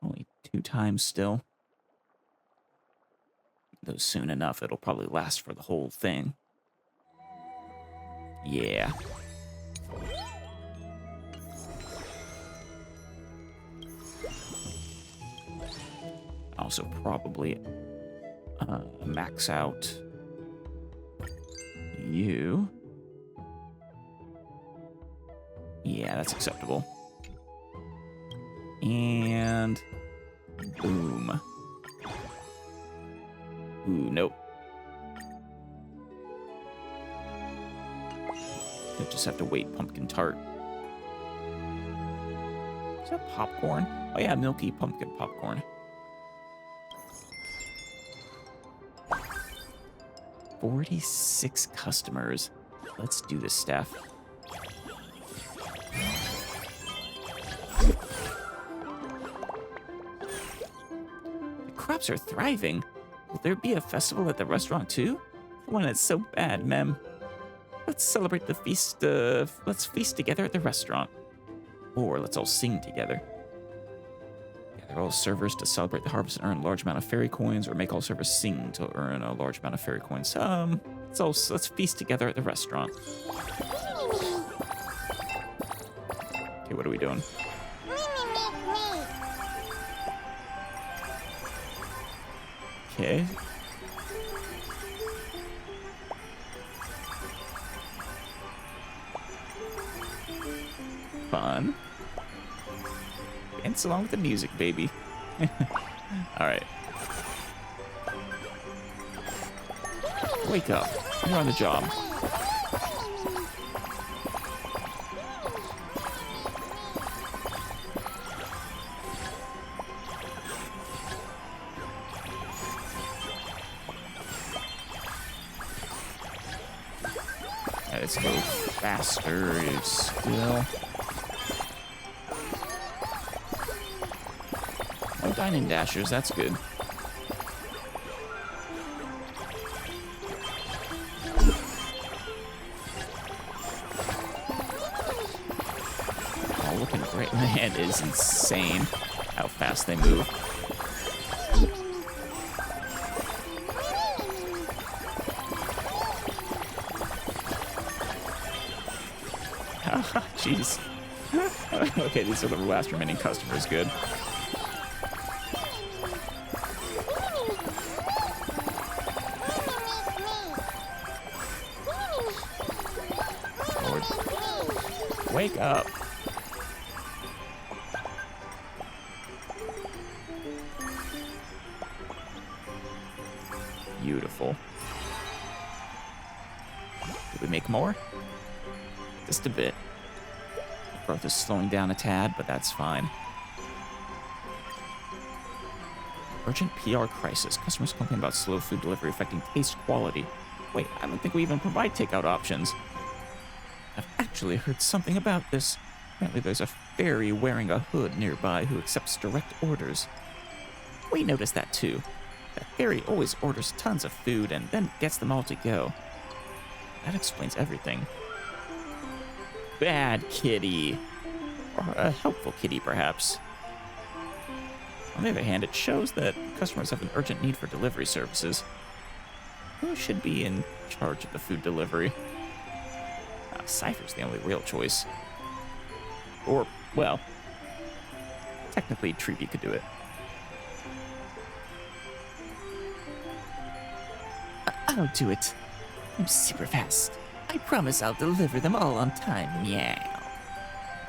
only 2 times still. Though soon enough, it'll probably last for the whole thing. Yeah. Also probably max out you. Yeah, that's acceptable. And boom. Ooh, nope. I just have to wait. Pumpkin tart. Is that popcorn? Oh yeah, milky pumpkin popcorn. 46 customers. Let's do this, Steph. The crops are thriving. Will there be a festival at the restaurant too? I want it so bad, Mem. Let's celebrate the feast. Let's feast together at the restaurant. Or let's all sing together. Gather all servers to celebrate the harvest and earn a large amount of fairy coins, or make all servers sing to earn a large amount of fairy coins. Let's feast together at the restaurant. Okay, what are we doing? Okay. Fun. Dance along with the music, baby. All right. Wake up. You're on the job. Let's go faster still. No dining dashers, that's good. Oh, looking great. Man, it is insane how fast they move. Jeez. Okay, these are the last remaining customers. Good. Lord. Wake up. Beautiful. Did we make more? Just a bit. Growth is slowing down a tad, but that's fine. Urgent PR crisis. Customers complain about slow food delivery affecting taste quality. Wait, I don't think we even provide takeout options. I've actually heard something about this. Apparently there's a fairy wearing a hood nearby who accepts direct orders. We noticed that too. That fairy always orders tons of food and then gets them all to go. That explains everything. Bad kitty. Or a helpful kitty, perhaps. On the other hand, it shows that customers have an urgent need for delivery services. Who should be in charge of the food delivery? Cypher's the only real choice. Or, well, technically Treepy could do it. I'll do it. I'm super fast. I promise I'll deliver them all on time. Meow.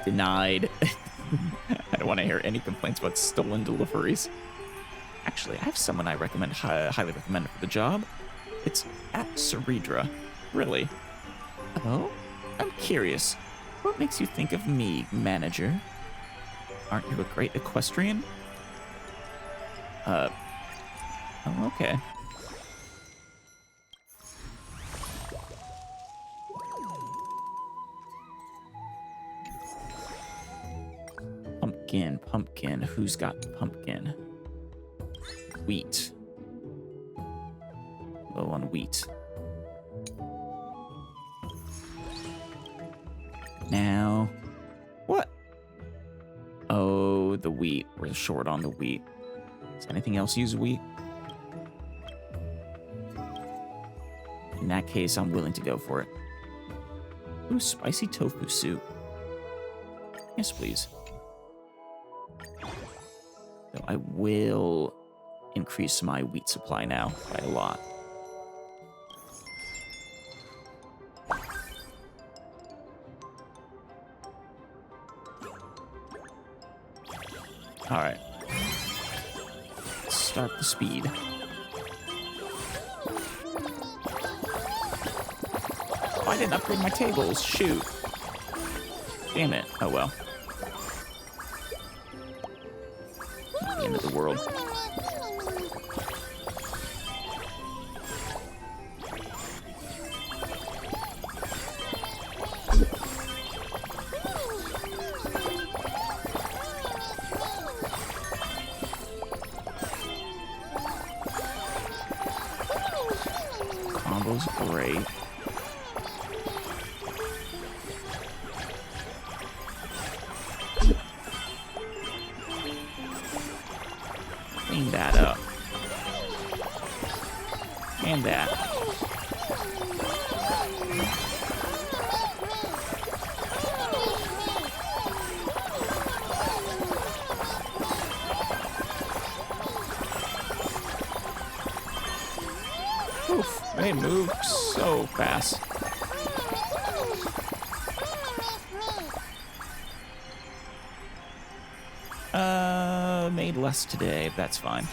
Denied. I don't want to hear any complaints about stolen deliveries. Actually, I have someone I recommend, highly recommend for the job. It's at Ceredra. Really? Oh? I'm curious. What makes you think of me, manager? Aren't you a great equestrian? Oh, okay. Pumpkin. Who's got pumpkin? Wheat. Low on wheat. Now, what? Oh, the wheat. We're short on the wheat. Does anything else use wheat? In that case, I'm willing to go for it. Ooh, spicy tofu soup. Yes, please. Though I will increase my wheat supply now by a lot. All right. Let's start the speed. Oh, I didn't upgrade my tables. Shoot. Damn it. Oh well. Not the end of the world. Combo's great. Clean that up. And that. Oof, they move so fast. Made less today, but that's fine.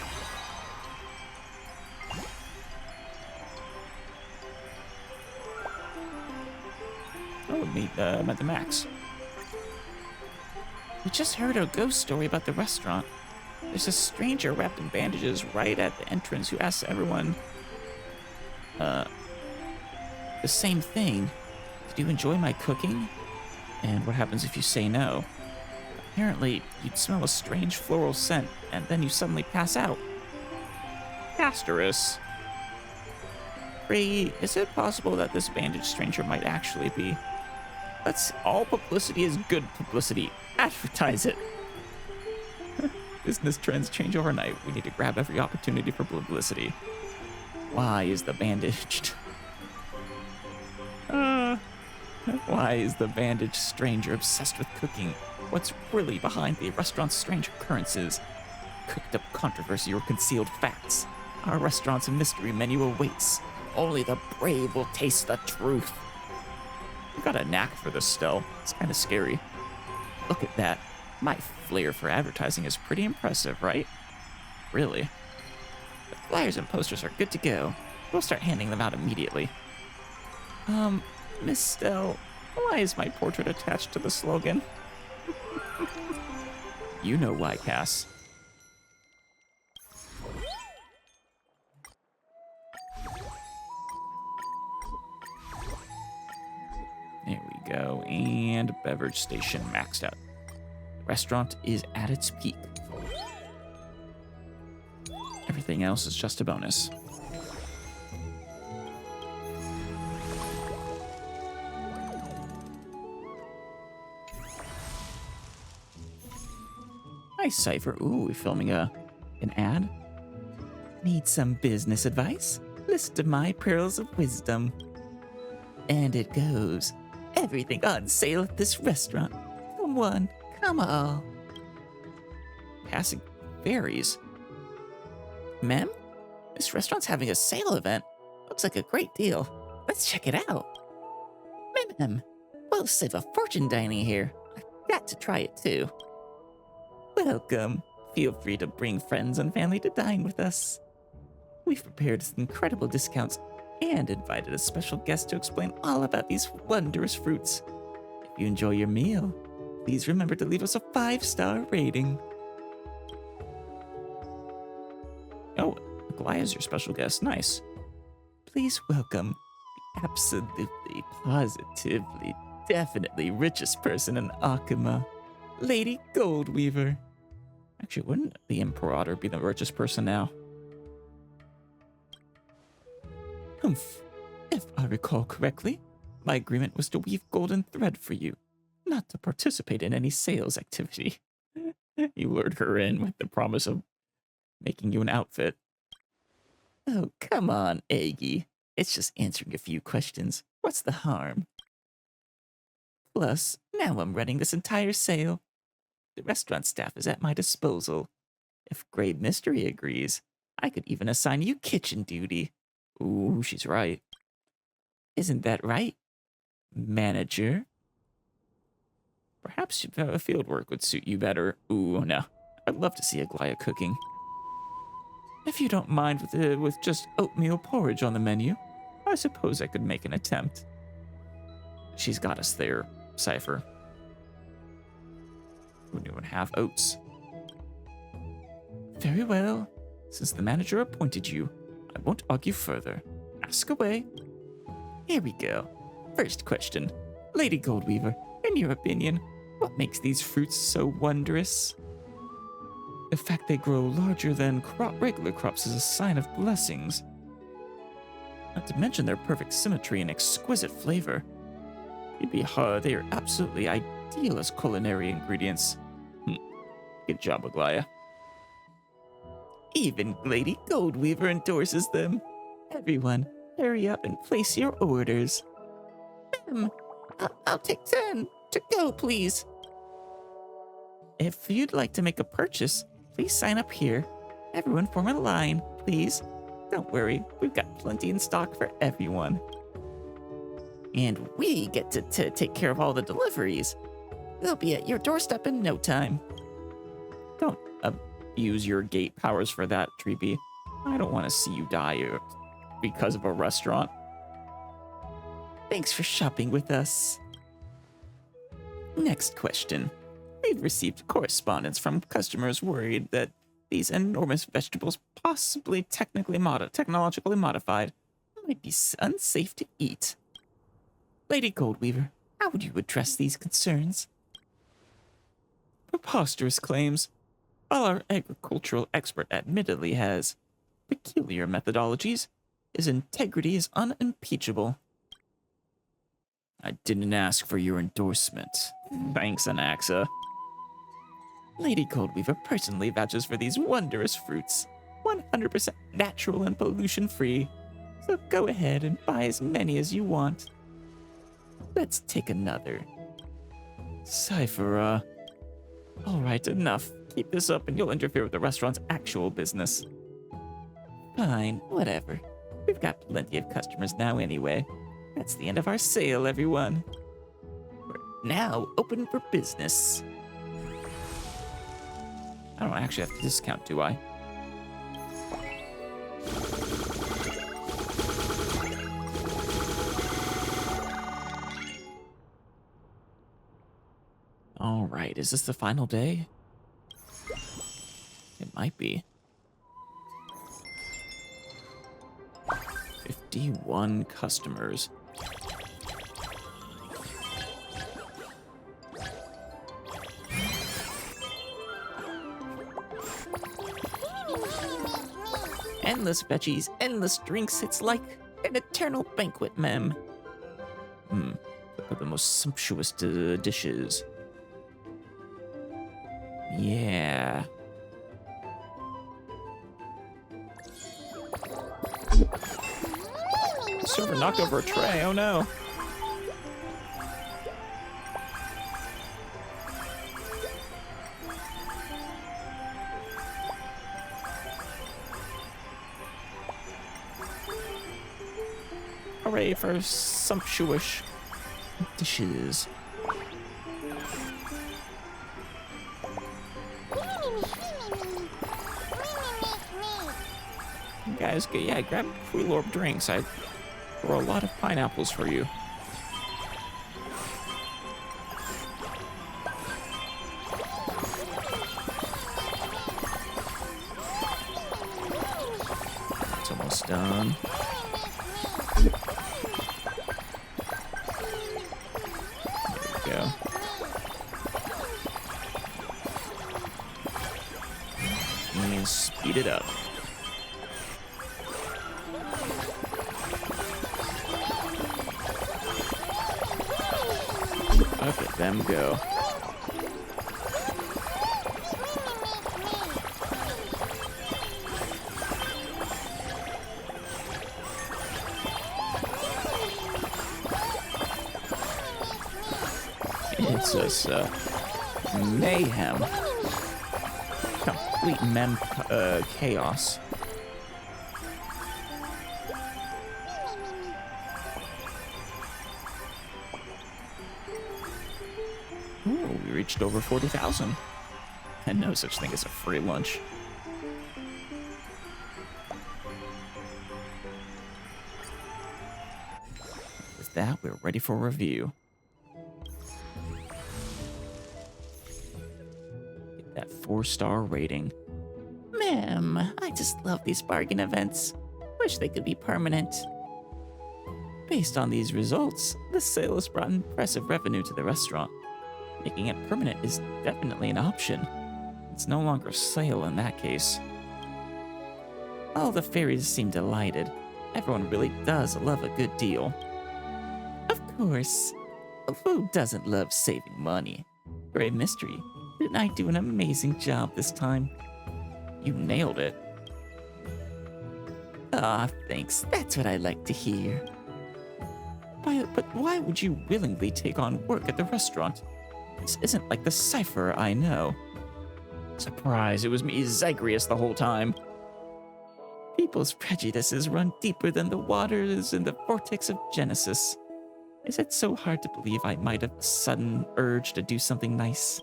Oh, I'm at the max. We just heard a ghost story about the restaurant. There's a stranger wrapped in bandages right at the entrance who asks everyone the same thing. Did you enjoy my cooking? And what happens if you say no? Apparently, you'd smell a strange floral scent, and then you suddenly pass out. Asterisk. Ray, is it possible that this bandaged stranger might actually be? All publicity is good publicity. Advertise it. Business trends change overnight. We need to grab every opportunity for publicity. Why is the bandaged? Why is the bandaged stranger obsessed with cooking? What's really behind the restaurant's strange occurrences? Cooked up controversy or concealed facts. Our restaurant's mystery menu awaits. Only the brave will taste the truth. You've got a knack for this, Stell. It's kind of scary. Look at that. My flair for advertising is pretty impressive, right? Really? The flyers and posters are good to go. We'll start handing them out immediately. Miss Stell, why is my portrait attached to the slogan? You know why, Cass. There we go, and beverage station maxed out. The restaurant is at its peak. Everything else is just a bonus. Nice cipher. Ooh, we're filming an ad. Need some business advice? Listen to my pearls of wisdom. And it goes. Everything on sale at this restaurant. Come one, come all. Passing berries. Mem? This restaurant's having a sale event. Looks like a great deal. Let's check it out. Mem, we'll save a fortune dining here. I've got to try it too. Welcome. Feel free to bring friends and family to dine with us. We've prepared some incredible discounts and invited a special guest to explain all about these wondrous fruits. If you enjoy your meal, please remember to leave us a 5-star rating. Oh, Aglaya's your special guest. Nice. Please welcome the absolutely, positively, definitely richest person in Akuma, Lady Goldweaver. Actually, wouldn't the Imperator be the richest person now? Humph. If I recall correctly, my agreement was to weave golden thread for you, not to participate in any sales activity. You lured her in with the promise of making you an outfit. Oh, come on, Aggie. It's just answering a few questions. What's the harm? Plus, now I'm running this entire sale. The restaurant staff is at my disposal. If Grey Mystery agrees, I could even assign you kitchen duty. Ooh, she's right. Isn't that right, manager? Perhaps field work would suit you better. Ooh, no. I'd love to see Aglaya cooking. If you don't mind with just oatmeal porridge on the menu, I suppose I could make an attempt. She's got us there, Cypher. 2.5 oats. Very well. Since the manager appointed you, I won't argue further. Ask away. Here we go. First question. Lady Goldweaver, in your opinion, what makes these fruits so wondrous? The fact they grow larger than regular crops is a sign of blessings. Not to mention their perfect symmetry and exquisite flavor. They are absolutely ideal as culinary ingredients. Good job, Aglaya. Even Lady Goldweaver endorses them. Everyone, hurry up and place your orders. I'll take 10 to go, please. If you'd like to make a purchase, please sign up here. Everyone form a line, please. Don't worry, we've got plenty in stock for everyone. And we get to take care of all the deliveries. They'll be at your doorstep in no time. Don't abuse your gate powers for that, Treepy. I don't want to see you die because of a restaurant. Thanks for shopping with us. Next question. We've received correspondence from customers worried that these enormous vegetables, possibly technologically modified, might be unsafe to eat. Lady Goldweaver, how would you address these concerns? Preposterous claims. While our agricultural expert admittedly has peculiar methodologies, his integrity is unimpeachable. I didn't ask for your endorsement. Thanks, Anaxa. Lady Goldweaver personally vouches for these wondrous fruits, 100% natural and pollution-free. So go ahead and buy as many as you want. Let's take another. Cypher, Alright, enough. Keep this up and you'll interfere with the restaurant's actual business. Fine, whatever. We've got plenty of customers now anyway. That's the end of our sale, everyone. We're now open for business. I don't actually have to discount, do I? All right, is this the final day? It might be. 51 customers. Endless veggies, endless drinks. It's like an eternal banquet, Mem. Look at the most sumptuous dishes. Yeah. Server knocked over a tray, oh no. Hooray for sumptuous dishes. Guys, yeah, grab Freelorb drinks. I throw a lot of pineapples for you. It's almost done. There we go. And speed it up. Look at them go. It's just mayhem. Complete chaos. Ooh, we reached over 40,000. And no such thing as a free lunch. With that, we're ready for review. Get that 4-star rating. Mem, I just love these bargain events. Wish they could be permanent. Based on these results, this sale has brought impressive revenue to the restaurant. Making it permanent is definitely an option. It's no longer a sale in that case. All the fairies seem delighted. Everyone really does love a good deal. Of course. Who doesn't love saving money? Great mystery. Didn't I do an amazing job this time? You nailed it. Ah, thanks. That's what I like to hear. But why would you willingly take on work at the restaurant? This isn't like the cipher I know. Surprise, it was me, Zagreus, the whole time. People's prejudices run deeper than the waters in the vortex of Genesis. Is it so hard to believe I might have a sudden urge to do something nice?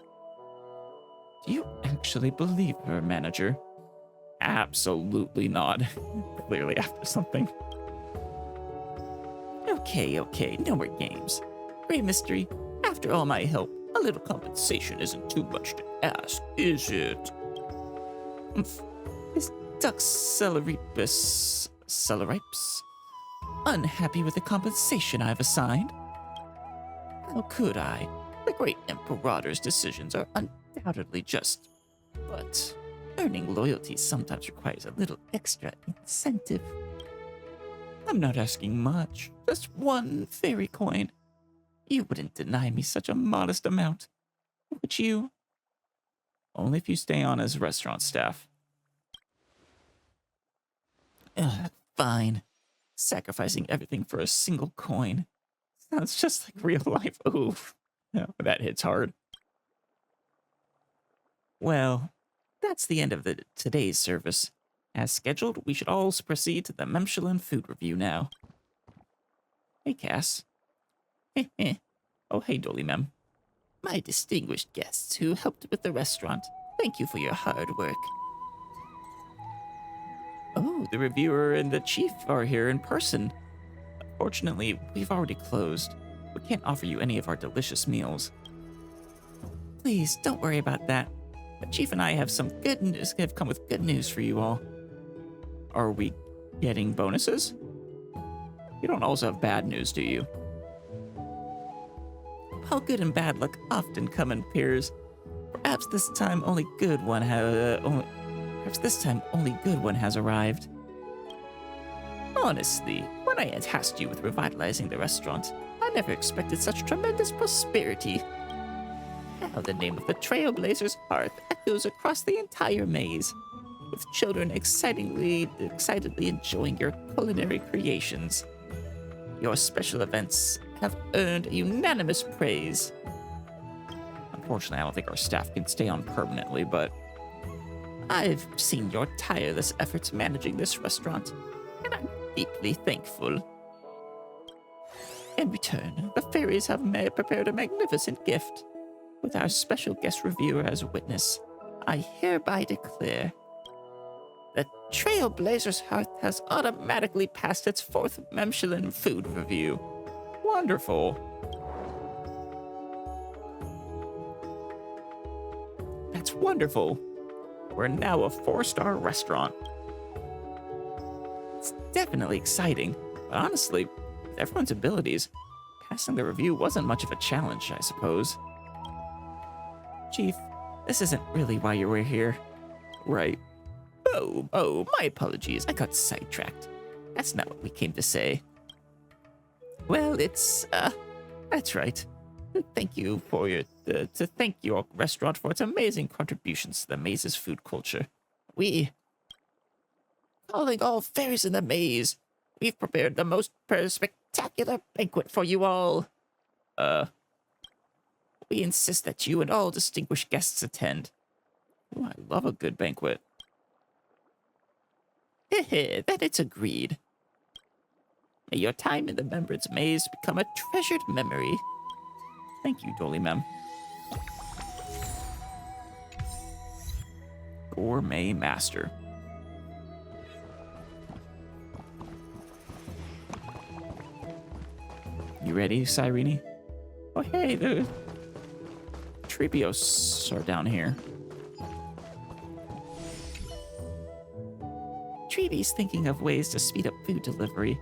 Do you actually believe her, manager? Absolutely not. Clearly after something. Okay, no more games. Great mystery, after all my help, a little compensation isn't too much to ask, is it? Is Dux Celeripes unhappy with the compensation I've assigned? How could I? The great Imperator's decisions are undoubtedly just, but earning loyalty sometimes requires a little extra incentive. I'm not asking much, just 1 fairy coin. You wouldn't deny me such a modest amount, would you? Only if you stay on as restaurant staff. Fine. Sacrificing everything for a single coin. Sounds just like real life. Oof. Yeah, that hits hard. Well, that's the end of today's service. As scheduled, we should all proceed to the Mem-ale food review now. Hey, Cass. Oh, hey, Dolly Mem. My distinguished guests who helped with the restaurant, thank you for your hard work. Oh, the reviewer and the chief are here in person. Unfortunately, we've already closed. We can't offer you any of our delicious meals. Please, don't worry about that. The chief and I have come with good news for you all. Are we getting bonuses? You don't also have bad news, do you? While good and bad luck often come in pairs, perhaps this time only good one has arrived. Honestly, when I tasked you with revitalizing the restaurant, I never expected such tremendous prosperity. Now the name of the Trailblazer's Hearth echoes across the entire maze, with children excitedly enjoying your culinary creations. Your special events have earned unanimous praise. Unfortunately, I don't think our staff can stay on permanently, but I've seen your tireless efforts managing this restaurant, and I'm deeply thankful. In return, the fairies have prepared a magnificent gift. With our special guest reviewer as a witness, I hereby declare the Trailblazer's Hearth has automatically passed its 4th Mem-ale food review. Wonderful. That's wonderful. We're now a 4-star restaurant. It's definitely exciting, but honestly, with everyone's abilities, passing the review wasn't much of a challenge, I suppose. Chief, this isn't really why you were here. Right. Oh, my apologies. I got sidetracked. That's not what we came to say. Well, that's right. Thank you for to thank your restaurant for its amazing contributions to the maze's food culture. Calling all fairies in the maze, we've prepared the most spectacular banquet for you all. We insist that you and all distinguished guests attend. Ooh, I love a good banquet. Heh, that it's agreed. May your time in the Remembrance Maze become a treasured memory. Thank you, Dolly Mem. Gourmet Master. You ready, Cyrene? Oh, hey, the Trebios are down here. Treeby's thinking of ways to speed up food delivery.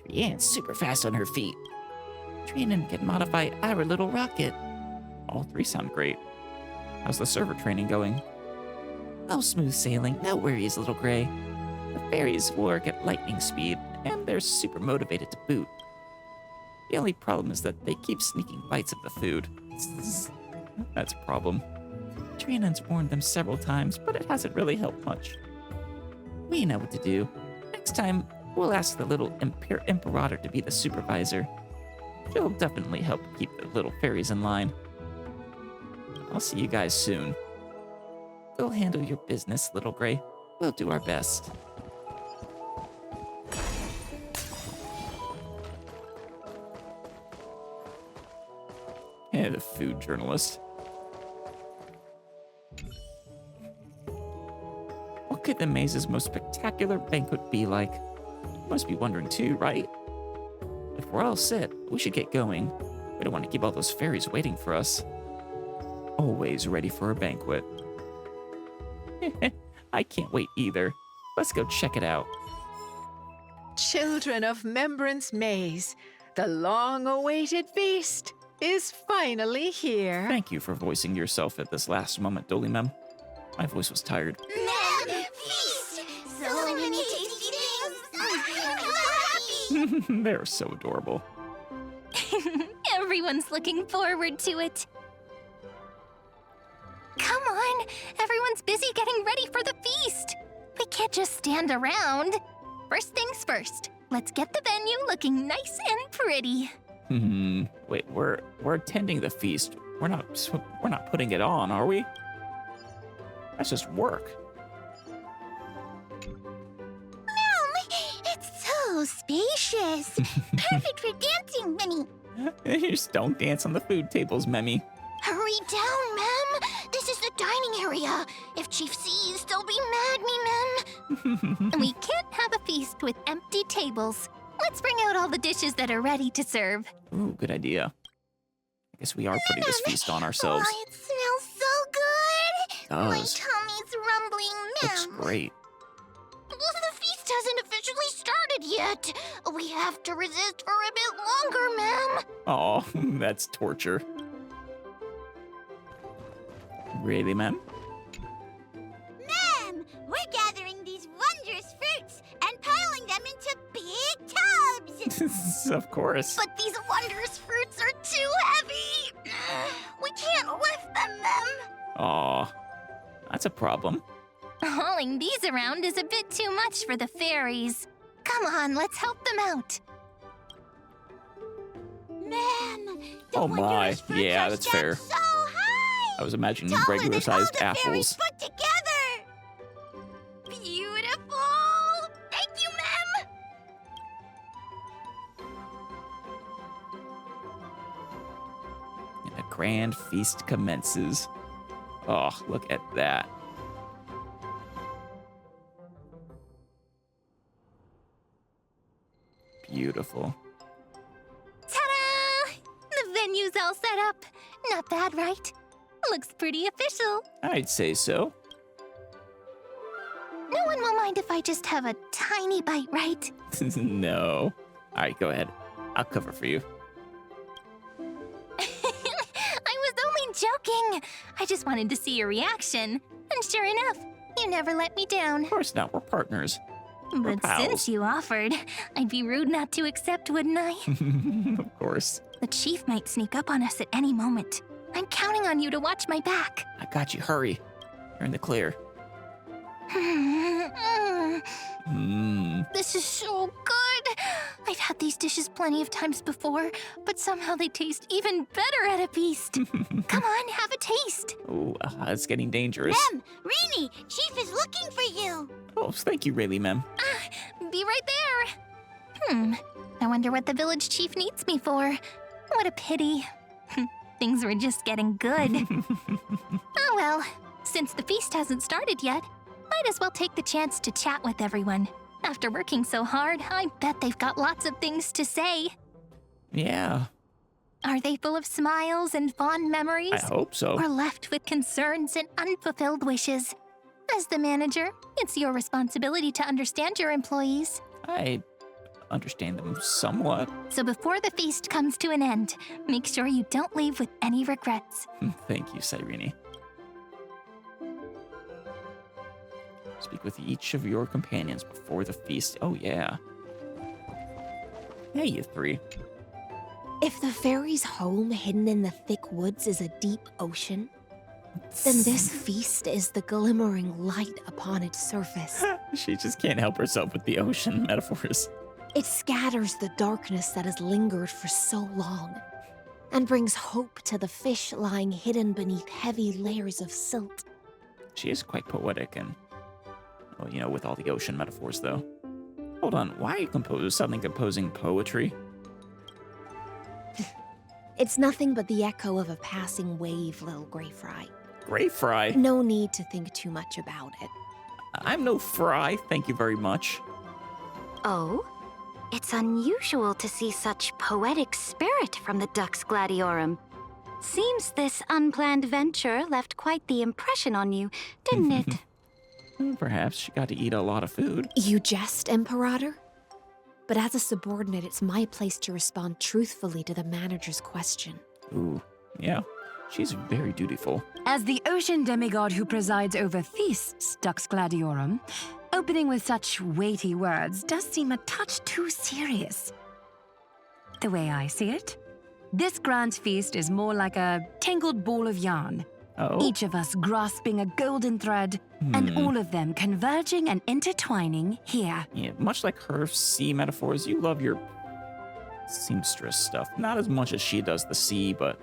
Trianne's super fast on her feet. Trianon can modify our little rocket. All 3 sound great. How's the server training going? Oh, smooth sailing, no worries, little gray. The fairies work at lightning speed, and they're super motivated to boot. The only problem is that they keep sneaking bites of the food. That's a problem. Trianon's warned them several times, but it hasn't really helped much. We know what to do. Next time, we'll ask the little Imperator to be the supervisor. She'll definitely help keep the little fairies in line. I'll see you guys soon. Go handle your business, little gray. We'll do our best. The food journalist. What could the maze's most spectacular banquet be like? You must be wondering too, right? If we're all set, we should get going. We don't want to keep all those fairies waiting for us. Always ready for a banquet. I can't wait either. Let's go check it out. Children of Remembrance Maze, the long-awaited feast is finally here. Thank you for voicing yourself at this last moment, Dolly Mem. My voice was tired. Mem, feast! So many tasty things! I'm so happy! They're so adorable. Everyone's looking forward to it. Come on, everyone's busy getting ready for the feast. We can't just stand around. First things first, let's get the venue looking nice and pretty. Wait, we're attending the feast. We're not putting it on, are we? That's just work. Mom, it's so spacious. Perfect for dancing, Memmy. You just don't dance on the food tables, Memmy. Hurry down, Mem. This is the dining area. If Chief sees, they'll be mad me, Mem. We can't have a feast with empty tables. Let's bring out all the dishes that are ready to serve. Ooh, good idea. I guess we are putting this feast on ourselves. Oh, it smells so good. My Does. tummy's rumbling, Mem. Looks great. Well, the feast hasn't officially started yet. We have to resist for a bit longer, Mem. Oh, that's torture. Really, Mem? Mem, we're gathering these wondrous fruits and piling them into Yes, of course. But these wondrous fruits are too heavy. We can't lift them, Mem. Aw, that's a problem. Hauling these around is a bit too much for the fairies. Come on, let's help them out. Mem! Oh my, yeah, that's fair. So high! I was imagining Taller regular-sized than all the fairies apples. put together! Beautiful! Thank you, Mem! And a grand feast commences. Oh, look at that. Beautiful. Ta-da! The venue's all set up. Not bad, right? Looks pretty official. I'd say so. No one will mind if I just have a tiny bite, right? No. All right, go ahead. I'll cover for you. I was only joking. I just wanted to see your reaction. And sure enough, you never let me down. Of course not. We're partners. We're But pals. since you offered, I'd be rude not to accept, wouldn't I? Of course. The chief might sneak up on us at any moment. I'm counting on you to watch my back. I got you. Hurry. You're in the clear. This is so good. I've had these dishes plenty of times before, but somehow they taste even better at a feast. Come on, have a taste. Oh, it's getting dangerous. Mem, Rini, Chief is looking for you. Oh, thank you, Rayleigh, Mem. Be right there. I wonder what the village chief needs me for. What a pity. Things were just getting good. Oh well, since the feast hasn't started yet, might as well take the chance to chat with everyone. After working so hard, I bet they've got lots of things to say. Yeah. Are they full of smiles and fond memories? I hope so. Or left with concerns and unfulfilled wishes? As the manager, it's your responsibility to understand your employees. I understand them somewhat. So before the feast comes to an end, make sure you don't leave with any regrets. Thank you, Cyrene. Speak with each of your companions before the feast. Oh, yeah. Hey, you three. If the fairy's home hidden in the thick woods is a deep ocean, then this feast is the glimmering light upon its surface. She just can't help herself with the ocean metaphors. It scatters the darkness that has lingered for so long, and brings hope to the fish lying hidden beneath heavy layers of silt. She is quite poetic and, well, you know, with all the ocean metaphors, though. Hold on, why are you suddenly composing poetry? It's nothing but the echo of a passing wave, little gray fry. Gray fry? No need to think too much about it. I'm no fry, thank you very much. Oh? It's unusual to see such poetic spirit from the Dux Gladiorum. Seems this unplanned venture left quite the impression on you, didn't it? Perhaps she got to eat a lot of food. You jest, Imperator? But as a subordinate, it's my place to respond truthfully to the manager's question. Ooh, yeah. She's very dutiful. As the ocean demigod who presides over feasts, Dux Gladiorum, opening with such weighty words does seem a touch too serious. The way I see it, this grand feast is more like a tangled ball of yarn. Oh. Each of us grasping a golden thread, and all of them converging and intertwining here. Yeah, much like her sea metaphors, you love your seamstress stuff. Not as much as she does the sea, but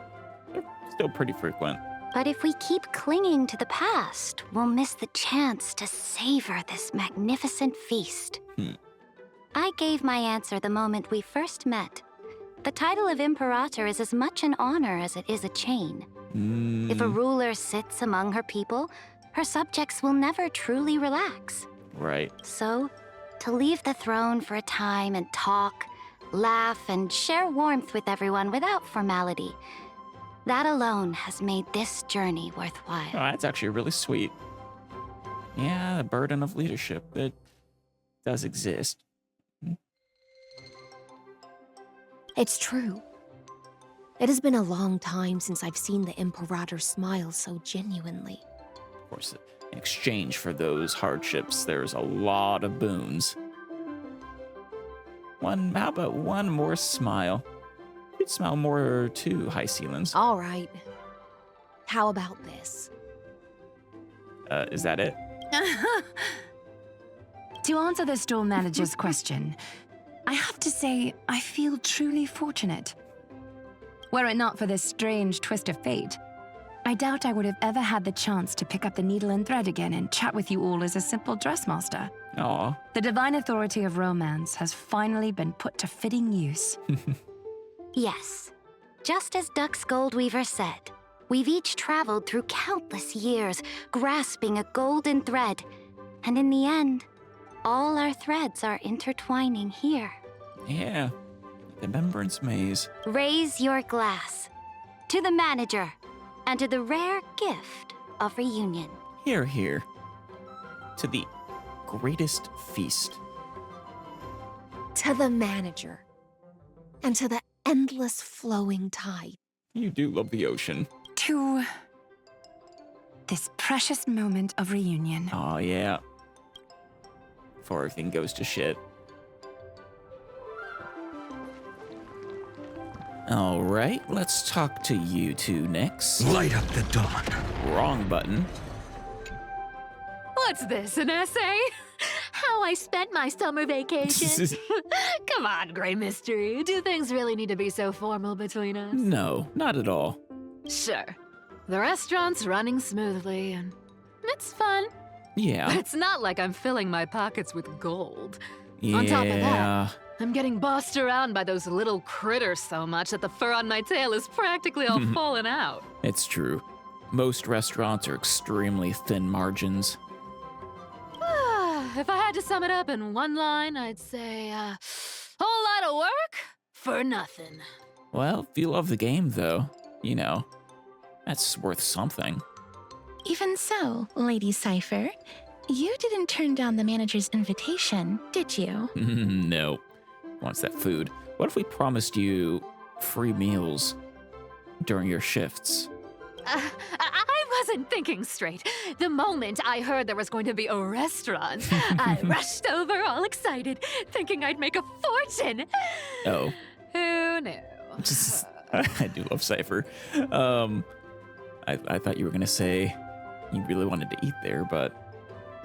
they're still pretty frequent. But if we keep clinging to the past, we'll miss the chance to savor this magnificent feast. I gave my answer the moment we first met. The title of Imperator is as much an honor as it is a chain. If a ruler sits among her people, her subjects will never truly relax. Right. So, to leave the throne for a time and talk, laugh, and share warmth with everyone without formality, that alone has made this journey worthwhile. Oh, that's actually really sweet. Yeah, the burden of leadership, it does exist. It's true. It has been a long time since I've seen the Imperator smile so genuinely. Of course, in exchange for those hardships, there's a lot of boons. How about one more smile? You'd smile more too, Hysilen. All right. How about this? Is that it? To answer the store manager's question, I have to say I feel truly fortunate. Were it not for this strange twist of fate, I doubt I would have ever had the chance to pick up the needle and thread again and chat with you all as a simple dressmaster. Aw. The divine authority of romance has finally been put to fitting use. Yes, just as Dux Goldweaver said, we've each traveled through countless years, grasping a golden thread, and in the end, all our threads are intertwining here. Yeah, the Remembrance Maze. Raise your glass to the manager and to the rare gift of reunion. Here, here. To the greatest feast. To the manager. And to the endless flowing tide. You do love the ocean. To this precious moment of reunion. Oh, yeah. Before everything goes to shit. All right, let's talk to you two next. Light up the dawn. Wrong button. What's this, an essay? How I spent my summer vacation? Come on, Grey Mystery. Do things really need to be so formal between us? No, not at all. Sure. The restaurant's running smoothly, and it's fun. Yeah. But it's not like I'm filling my pockets with gold. Yeah. On top of that, I'm getting bossed around by those little critters so much that the fur on my tail is practically all fallen out. It's true. Most restaurants are extremely thin margins. If I had to sum it up in one line, I'd say, whole lot of work for nothing. Well, if you love the game, though, you know, that's worth something. Even so, Lady Cypher, you didn't turn down the manager's invitation, did you? No. Wants that food. What if we promised you free meals during your shifts? I wasn't thinking straight. The moment I heard there was going to be a restaurant, I rushed over all excited, thinking I'd make a fortune. Oh. Who knew? I do love Cypher. I thought you were going to say you really wanted to eat there, but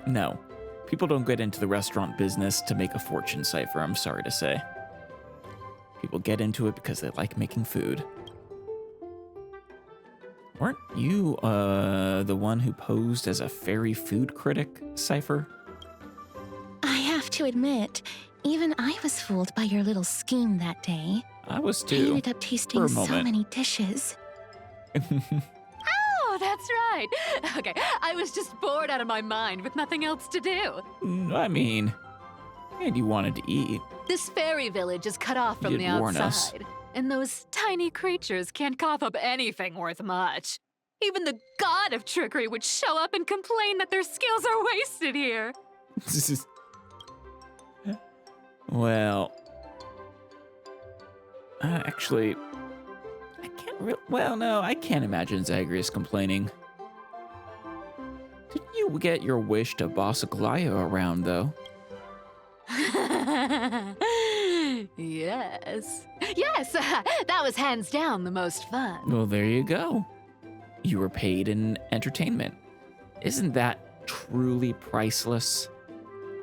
no. People don't get into the restaurant business to make a fortune, Cypher, I'm sorry to say. People get into it because they like making food. Weren't you the one who posed as a fairy food critic, Cypher? I have to admit, even I was fooled by your little scheme that day. I was too. I ended up tasting so moment. many dishes. Oh, that's right. Okay, I was just bored out of my mind with nothing else to do. I mean, and you wanted to eat. This fairy village is cut off from You the did warn us. outside, and those tiny creatures can't cough up anything worth much. Even the god of trickery would show up and complain that their skills are wasted here. Well, actually, I can't well, no, I can't imagine Zagreus complaining. Didn't you get your wish to boss Aglaya around, though? Yes. Yes, that was hands down the most fun. Well, there you go. You were paid in entertainment. Isn't that truly priceless?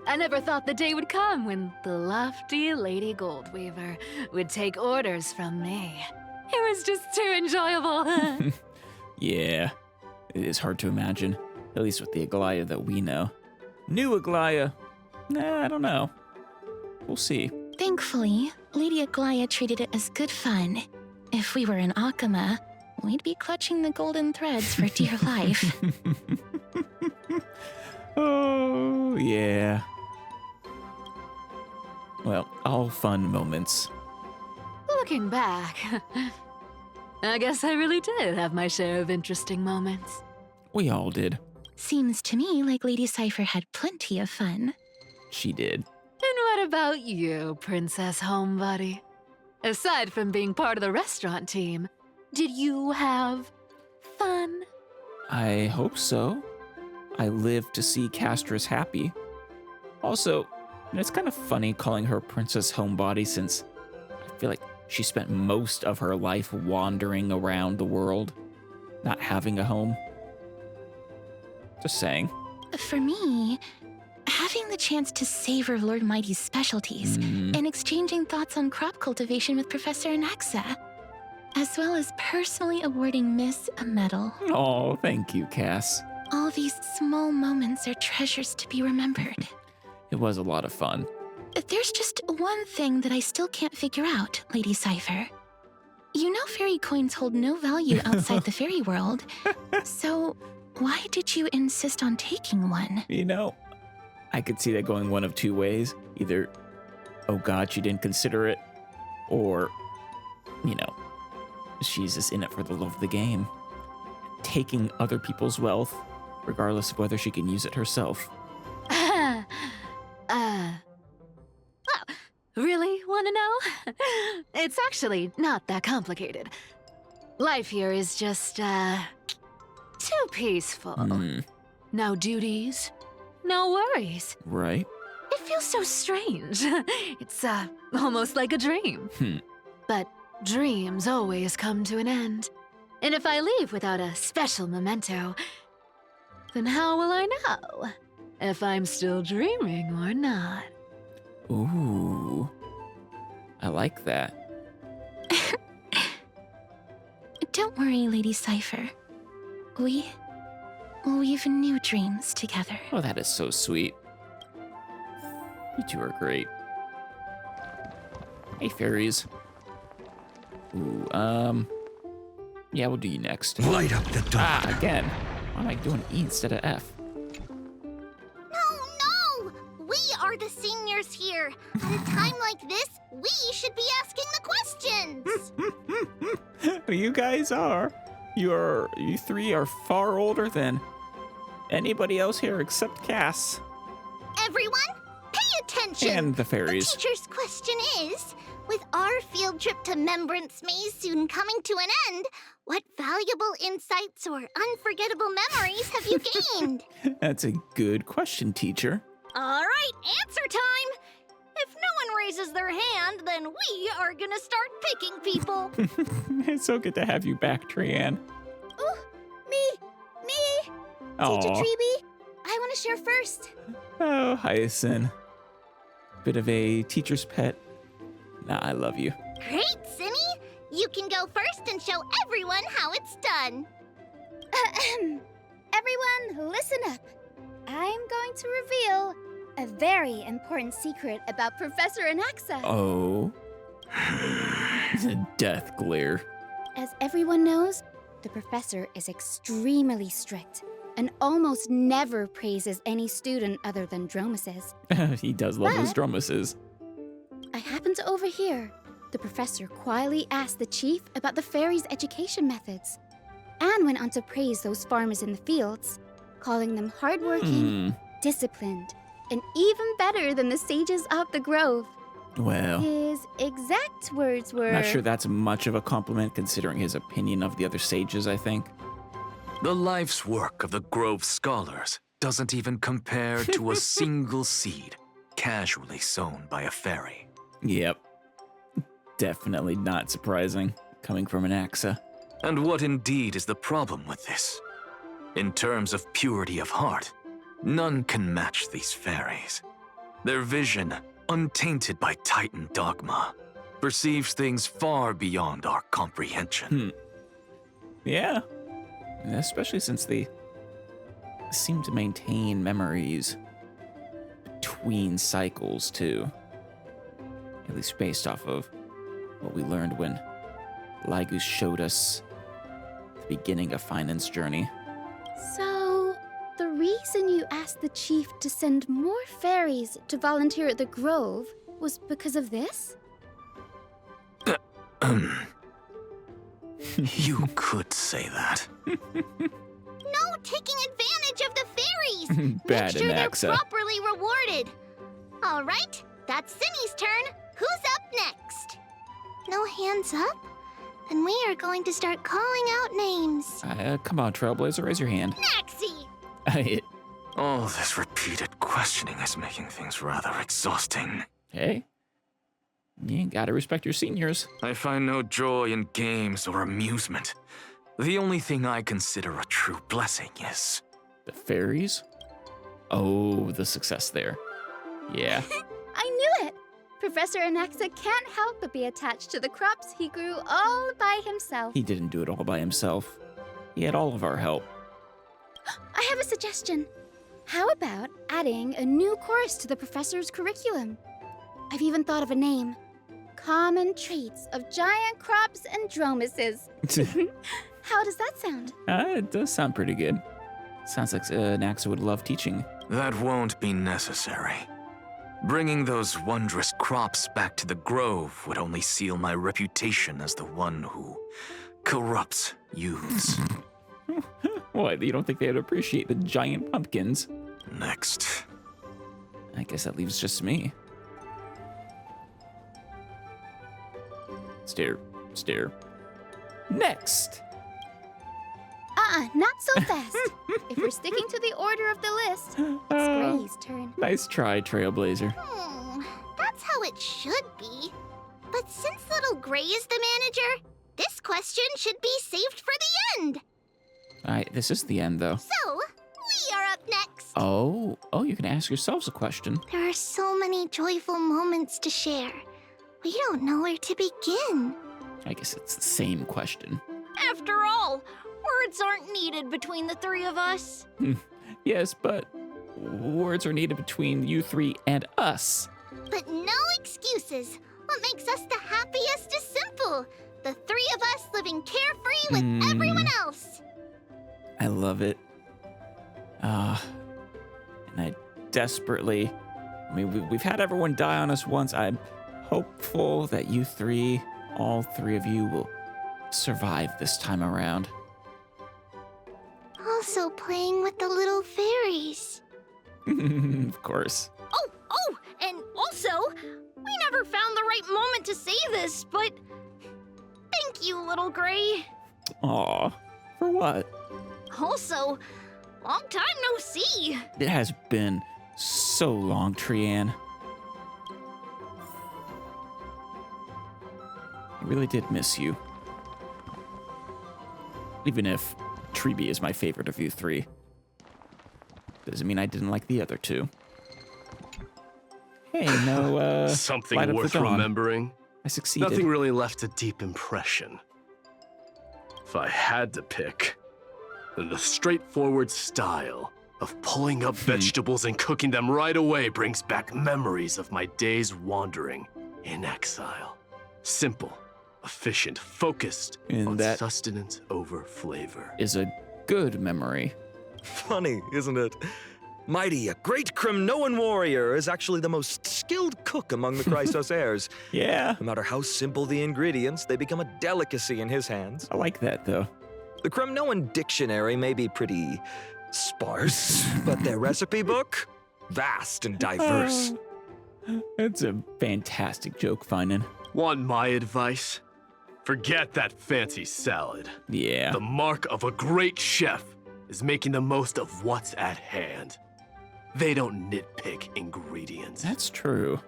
I never thought the day would come when the lofty Lady Goldweaver would take orders from me. It was just too enjoyable. Yeah, it is hard to imagine, at least with the Aglaya that we know. New Aglaya? Nah, I don't know. We'll see. Thankfully, Lady Aglaya treated it as good fun. If we were in Akama, we'd be clutching the golden threads for dear life. Oh, yeah. Well, all fun moments. Looking back, I guess I really did have my share of interesting moments. We all did. Seems to me like Lady Cypher had plenty of fun. She did. And what about you, Princess Homebody? Aside from being part of the restaurant team, did you have fun? I hope so. I live to see Castris happy. Also, And it's kind of funny calling her Princess Homebody since I feel like she spent most of her life wandering around the world, not having a home. Just saying. For me, having the chance to savor Lord Mighty's specialties and exchanging thoughts on crop cultivation with Professor Anaxa, as well as personally awarding Miss a medal. Oh, thank you, Cass. All these small moments are treasures to be remembered. It was a lot of fun. There's just one thing that I still can't figure out, Lady Cypher. You know fairy coins hold no value outside the fairy world, so why did you insist on taking one? You know, I could see that going one of two ways. Either, oh god, she didn't consider it, or, you know, she's just in it for the love of the game. Taking other people's wealth, regardless of whether she can use it herself. Really wanna know? It's actually not that complicated. Life here is just, too peaceful. No duties, no worries. Right. It feels so strange. It's, almost like a dream. But dreams always come to an end. And if I leave without a special memento, then how will I know if I'm still dreaming or not? Ooh. I like that. Don't worry, Lady Cypher. We've new dreams together. Oh, that is so sweet. You two are great. Hey, fairies. Ooh, yeah, we'll do you next. Light up the dark. Again. Why am I doing E instead of F? No! We are the seniors here. At a time like this, we should be asking the questions. You guys are. You three are far older than anybody else here except Cass. Everyone, pay attention. And the fairies. The teacher's question is, with our field trip to Membrance Maze soon coming to an end, what valuable insights or unforgettable memories have you gained? That's a good question, teacher. All right, answer time. If no one raises their hand, then we are gonna start picking people. It's so good to have you back, Trianne. Ooh, me. Aw. Teacher Treeby, I want to share first. Oh, Hysilen. Bit of a teacher's pet. Nah, I love you. Great, Simmy. You can go first and show everyone how it's done. Everyone, listen up. I'm going to reveal a very important secret about Professor Anaxa. Oh. The death glare. As everyone knows, the professor is extremely strict and almost never praises any student other than Dromuses. He does love his But- Dromuses. I happened to overhear the professor quietly asked the chief about the fairies' education methods and went on to praise those farmers in the fields, calling them hardworking, disciplined, and even better than the sages of the grove. Well, His exact words were... I'm not sure that's much of a compliment considering his opinion of the other sages, I think. The life's work of the Grove scholars doesn't even compare to a single seed casually sown by a fairy. Yep. Definitely not surprising, coming from an Axa. And what indeed is the problem with this? In terms of purity of heart, none can match these fairies. Their vision, untainted by Titan dogma, perceives things far beyond our comprehension. Yeah. Especially since they seem to maintain memories between cycles, too. At least based off of what we learned when Lygus showed us the beginning of Finan's journey. So, the reason you asked the chief to send more fairies to volunteer at the Grove was because of this? You could say that. No taking advantage of the fairies. Bad Make sure they're Anaxa. properly rewarded. All right, that's Simmy's turn. Who's up next? No hands up? Then we are going to start calling out names. Come on, Trailblazer, raise your hand. Naxi! All this repeated questioning is making things rather exhausting. Hey, you gotta respect your seniors. I find no joy in games or amusement. The only thing I consider a true blessing is... The fairies? Oh, the success there. Yeah. I knew it! Professor Anaxa can't help but be attached to the crops he grew all by himself. He didn't do it all by himself. He had all of our help. I have a suggestion. How about adding a new course to the professor's curriculum? I've even thought of a name. Common Traits of Giant Crops and Dromeses. How does that sound? It does sound pretty good. Sounds like Naxa would love teaching. That won't be necessary. Bringing those wondrous crops back to the grove would only seal my reputation as the one who corrupts youths. What, you don't think they'd appreciate the giant pumpkins? Next. I guess that leaves just me. Stare. Next! Not so fast. If we're sticking to the order of the list, it's Gray's turn. Nice try, Trailblazer. That's how it should be. But since little Gray is the manager, this question should be saved for the end. Alright, this is the end, though. So, we are up next. Oh, you can ask yourselves a question. There are so many joyful moments to share. We don't know where to begin. I guess it's the same question. After all, words aren't needed between the three of us. Yes, but words are needed between you three and us. But no excuses. What makes us the happiest is simple. The three of us living carefree with everyone else. I love it. And I desperately... I mean, we've had everyone die on us once. I'm hopeful that you three, all three of you, will survive this time around. Also playing with the little fairies. Of course. Oh, and also, we never found the right moment to say this, but thank you, little Gray. Aw, for what? Also, long time no see. It has been so long, Trianne. I really did miss you. Even if Treeby is my favorite of you three. Doesn't mean I didn't like the other two. Hey, no, Something Light Up worth the Dawn. remembering. I succeeded. Nothing really left a deep impression. If I had to pick, then the straightforward style of pulling up vegetables and cooking them right away brings back memories of my days wandering in exile. Simple, efficient, focused And on that sustenance over flavor. is a good memory. Funny, isn't it? Mighty, a great Kremnoan warrior, is actually the most skilled cook among the Chrysos heirs. Yeah. No matter how simple the ingredients, they become a delicacy in his hands. I like that, though. The Kremnoan dictionary may be pretty sparse, but their recipe book, vast and diverse. That's a fantastic joke, Finan. Want my advice? Forget that fancy salad. Yeah. The mark of a great chef is making the most of what's at hand. They don't nitpick ingredients. That's true.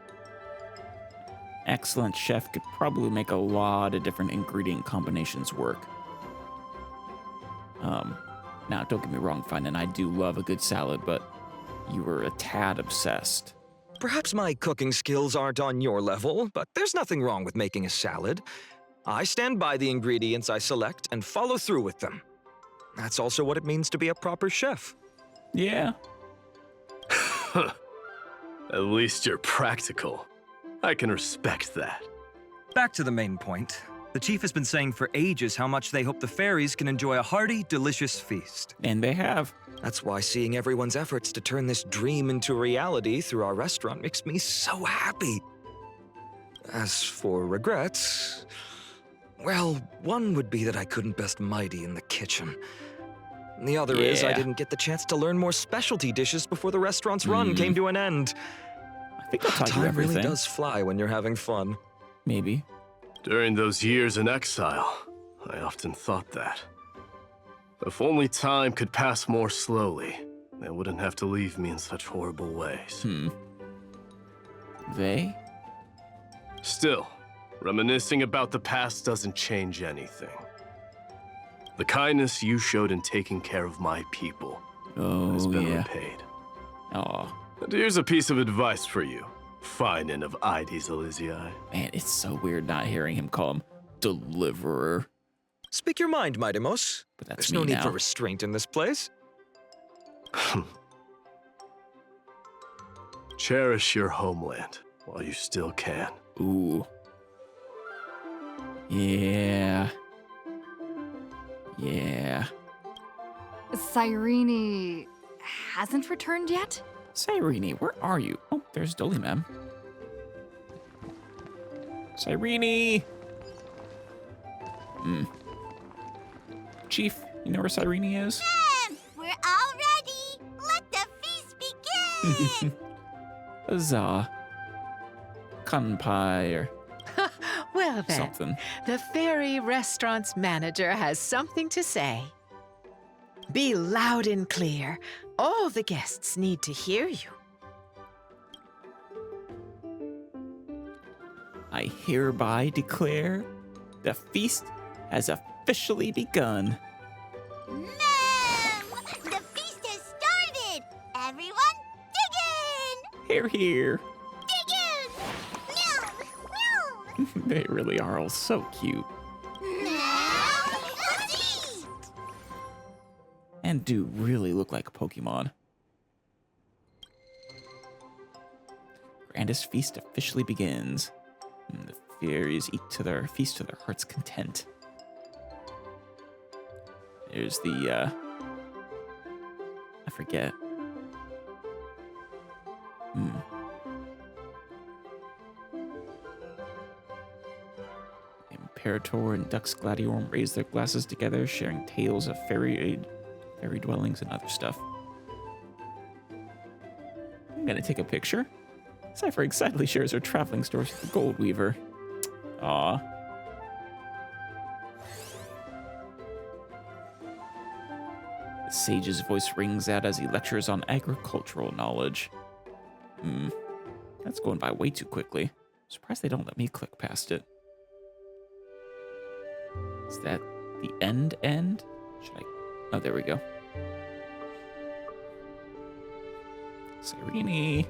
Excellent chef could probably make a lot of different ingredient combinations work. Now, don't get me wrong, Finan, I do love a good salad, but you were a tad obsessed. Perhaps my cooking skills aren't on your level, but there's nothing wrong with making a salad. I stand by the ingredients I select and follow through with them. That's also what it means to be a proper chef. Yeah. At least you're practical. I can respect that. Back to the main point. The chief has been saying for ages how much they hope the fairies can enjoy a hearty, delicious feast. And they have. That's why seeing everyone's efforts to turn this dream into reality through our restaurant makes me so happy. As for regrets, well, one would be that I couldn't best Mighty in the kitchen. The other is I didn't get the chance to learn more specialty dishes before the restaurant's run came to an end. I think I'll taught you Time everything. really does fly when you're having fun. Maybe. During those years in exile, I often thought that. If only time could pass more slowly, they wouldn't have to leave me in such horrible ways. They? Still, reminiscing about the past doesn't change anything. The kindness you showed in taking care of my people has been repaid. Aw. And here's a piece of advice for you, Finen of Ides Elysiae. Man, it's so weird not hearing him call him Deliverer. Speak your mind, my Demos. But that's There's no me need now. for restraint in this place. Cherish your homeland while you still can. Ooh. Yeah. Yeah. Cyrene hasn't returned yet? Cyrene, where are you? Oh, there's Dolimem. Cyrene! Chief, you know where Cyrene is? We're all ready. Let the feast begin. Huzzah. Kanpai or Well then, something. the fairy restaurant's manager has something to say. Be loud and clear. All the guests need to hear you. I hereby declare the feast has officially begun. The feast has started. Everyone, dig in. Hear, hear. Dig in. Meow, meow. They really are all so cute. And do really look like Pokemon. Grandest feast officially begins. And the fairies feast to their heart's content. There's the, I forget. Imperator and Dux Gladiorm raise their glasses together, sharing tales of fairy dwellings and other stuff. I'm gonna take a picture. Cypher excitedly shares her traveling stories with the Gold Weaver. Aww. The sage's voice rings out as he lectures on agricultural knowledge. That's going by way too quickly. Surprised they don't let me click past it. Is that the end? Should I? Oh, there we go. Cyrene.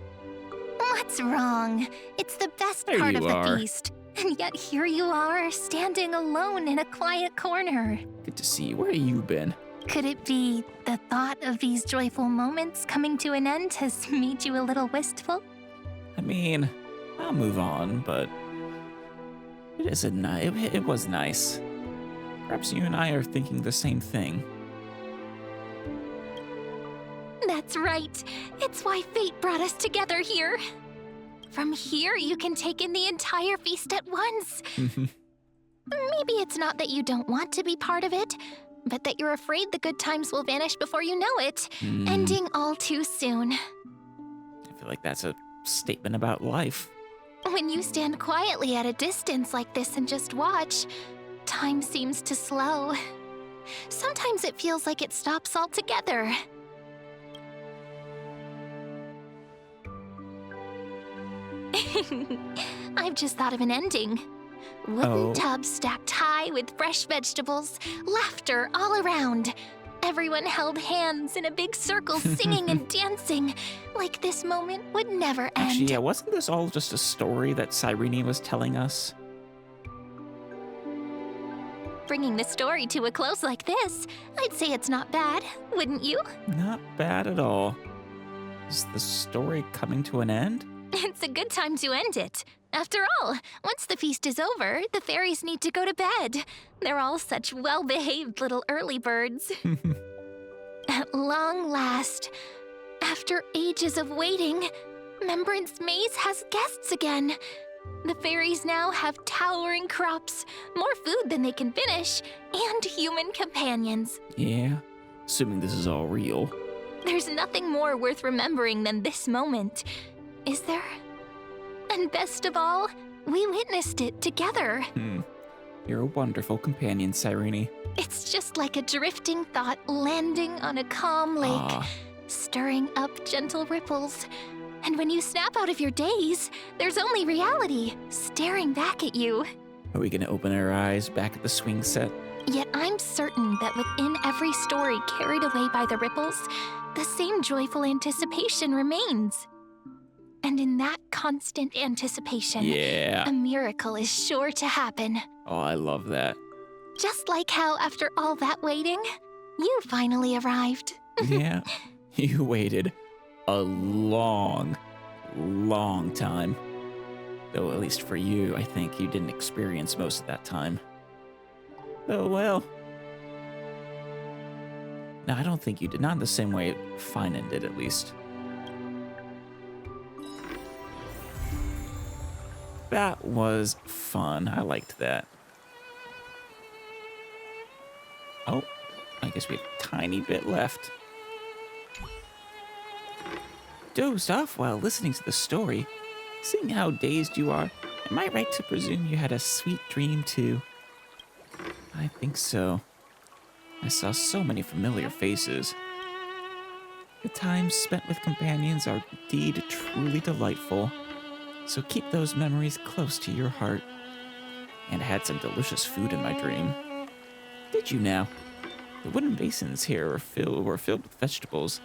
What's wrong? It's the best There part you of the are. feast. And yet here you are, standing alone in a quiet corner. Good to see you. Where have you been? Could it be the thought of these joyful moments coming to an end has made you a little wistful? I mean, I'll move on, but it was nice. Perhaps you and I are thinking the same thing. That's right. It's why fate brought us together here. From here, you can take in the entire feast at once. Maybe it's not that you don't want to be part of it, but that you're afraid the good times will vanish before you know it, ending all too soon. I feel like that's a statement about life. When you stand quietly at a distance like this and just watch, time seems to slow. Sometimes it feels like it stops altogether. I've just thought of an ending. Wooden tubs stacked high with fresh vegetables, laughter all around. Everyone held hands in a big circle singing and dancing, like this moment would never end. Actually, yeah, wasn't this all just a story that Cyrene was telling us? Bringing the story to a close like this, I'd say it's not bad, wouldn't you? Not bad at all. Is the story coming to an end? It's a good time to end it. After all, once the feast is over, the fairies need to go to bed. They're all such well-behaved little early birds. At long last, after ages of waiting, Membrance Maze has guests again. The fairies now have towering crops, more food than they can finish, and human companions. Yeah, assuming this is all real. There's nothing more worth remembering than this moment, is there? And best of all, we witnessed it together. You're a wonderful companion, Cyrene. It's just like a drifting thought landing on a calm lake, stirring up gentle ripples. And when you snap out of your daze, there's only reality staring back at you. Are we gonna open our eyes back at the swing set? Yet I'm certain that within every story carried away by the ripples, the same joyful anticipation remains. And in that constant anticipation, a miracle is sure to happen. Oh, I love that. Just like how after all that waiting, you finally arrived. Yeah, you waited a long, long time. Though at least for you, I think you didn't experience most of that time. Oh, well. No, I don't think you did. Not in the same way Finan did, at least. That was fun. I liked that. Oh, I guess we have a tiny bit left. Dozed off while listening to the story. Seeing how dazed you are, am I right to presume you had a sweet dream too? I think so. I saw so many familiar faces. The times spent with companions are indeed truly delightful, so keep those memories close to your heart. And I had some delicious food in my dream. Did you now? The wooden basins here were filled with vegetables.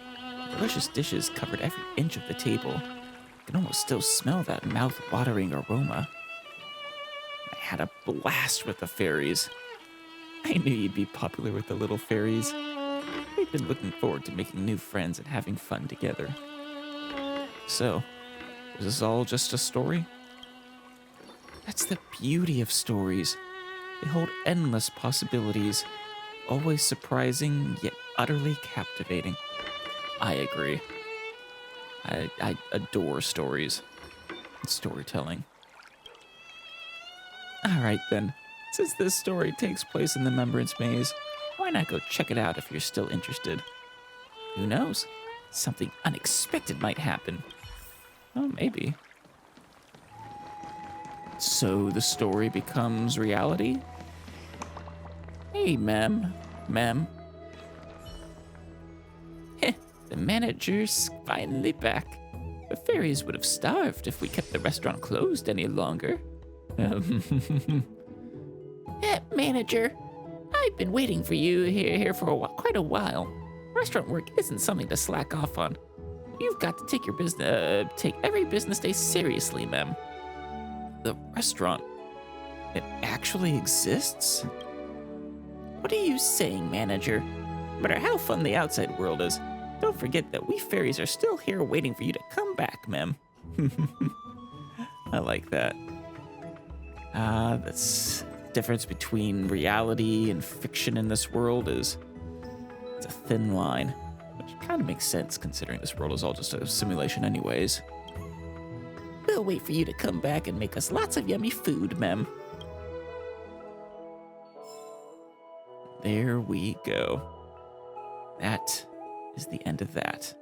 Delicious dishes covered every inch of the table. I can almost still smell that mouth-watering aroma. I had a blast with the fairies. I knew you'd be popular with the little fairies. We've been looking forward to making new friends and having fun together. So, was this all just a story? That's the beauty of stories. They hold endless possibilities, always surprising yet utterly captivating. I agree. I adore stories and storytelling. Alright then, since this story takes place in the Remembrance Maze, why not go check it out if you're still interested? Who knows? Something unexpected might happen. Oh, maybe. So the story becomes reality? Hey, Mem. Heh, the manager's finally back. The fairies would have starved if we kept the restaurant closed any longer. Manager, I've been waiting for you here for quite a while. Restaurant work isn't something to slack off on. You've got to take every business day seriously, Mem. The restaurant, it actually exists? What are you saying, manager? No matter how fun the outside world is, don't forget that we fairies are still here waiting for you to come back, Mem. I like that. That's difference between reality and fiction in this world it's a thin line, which kind of makes sense considering this world is all just a simulation anyways. We'll wait for you to come back and make us lots of yummy food, Mem. There we go. That is the end of that.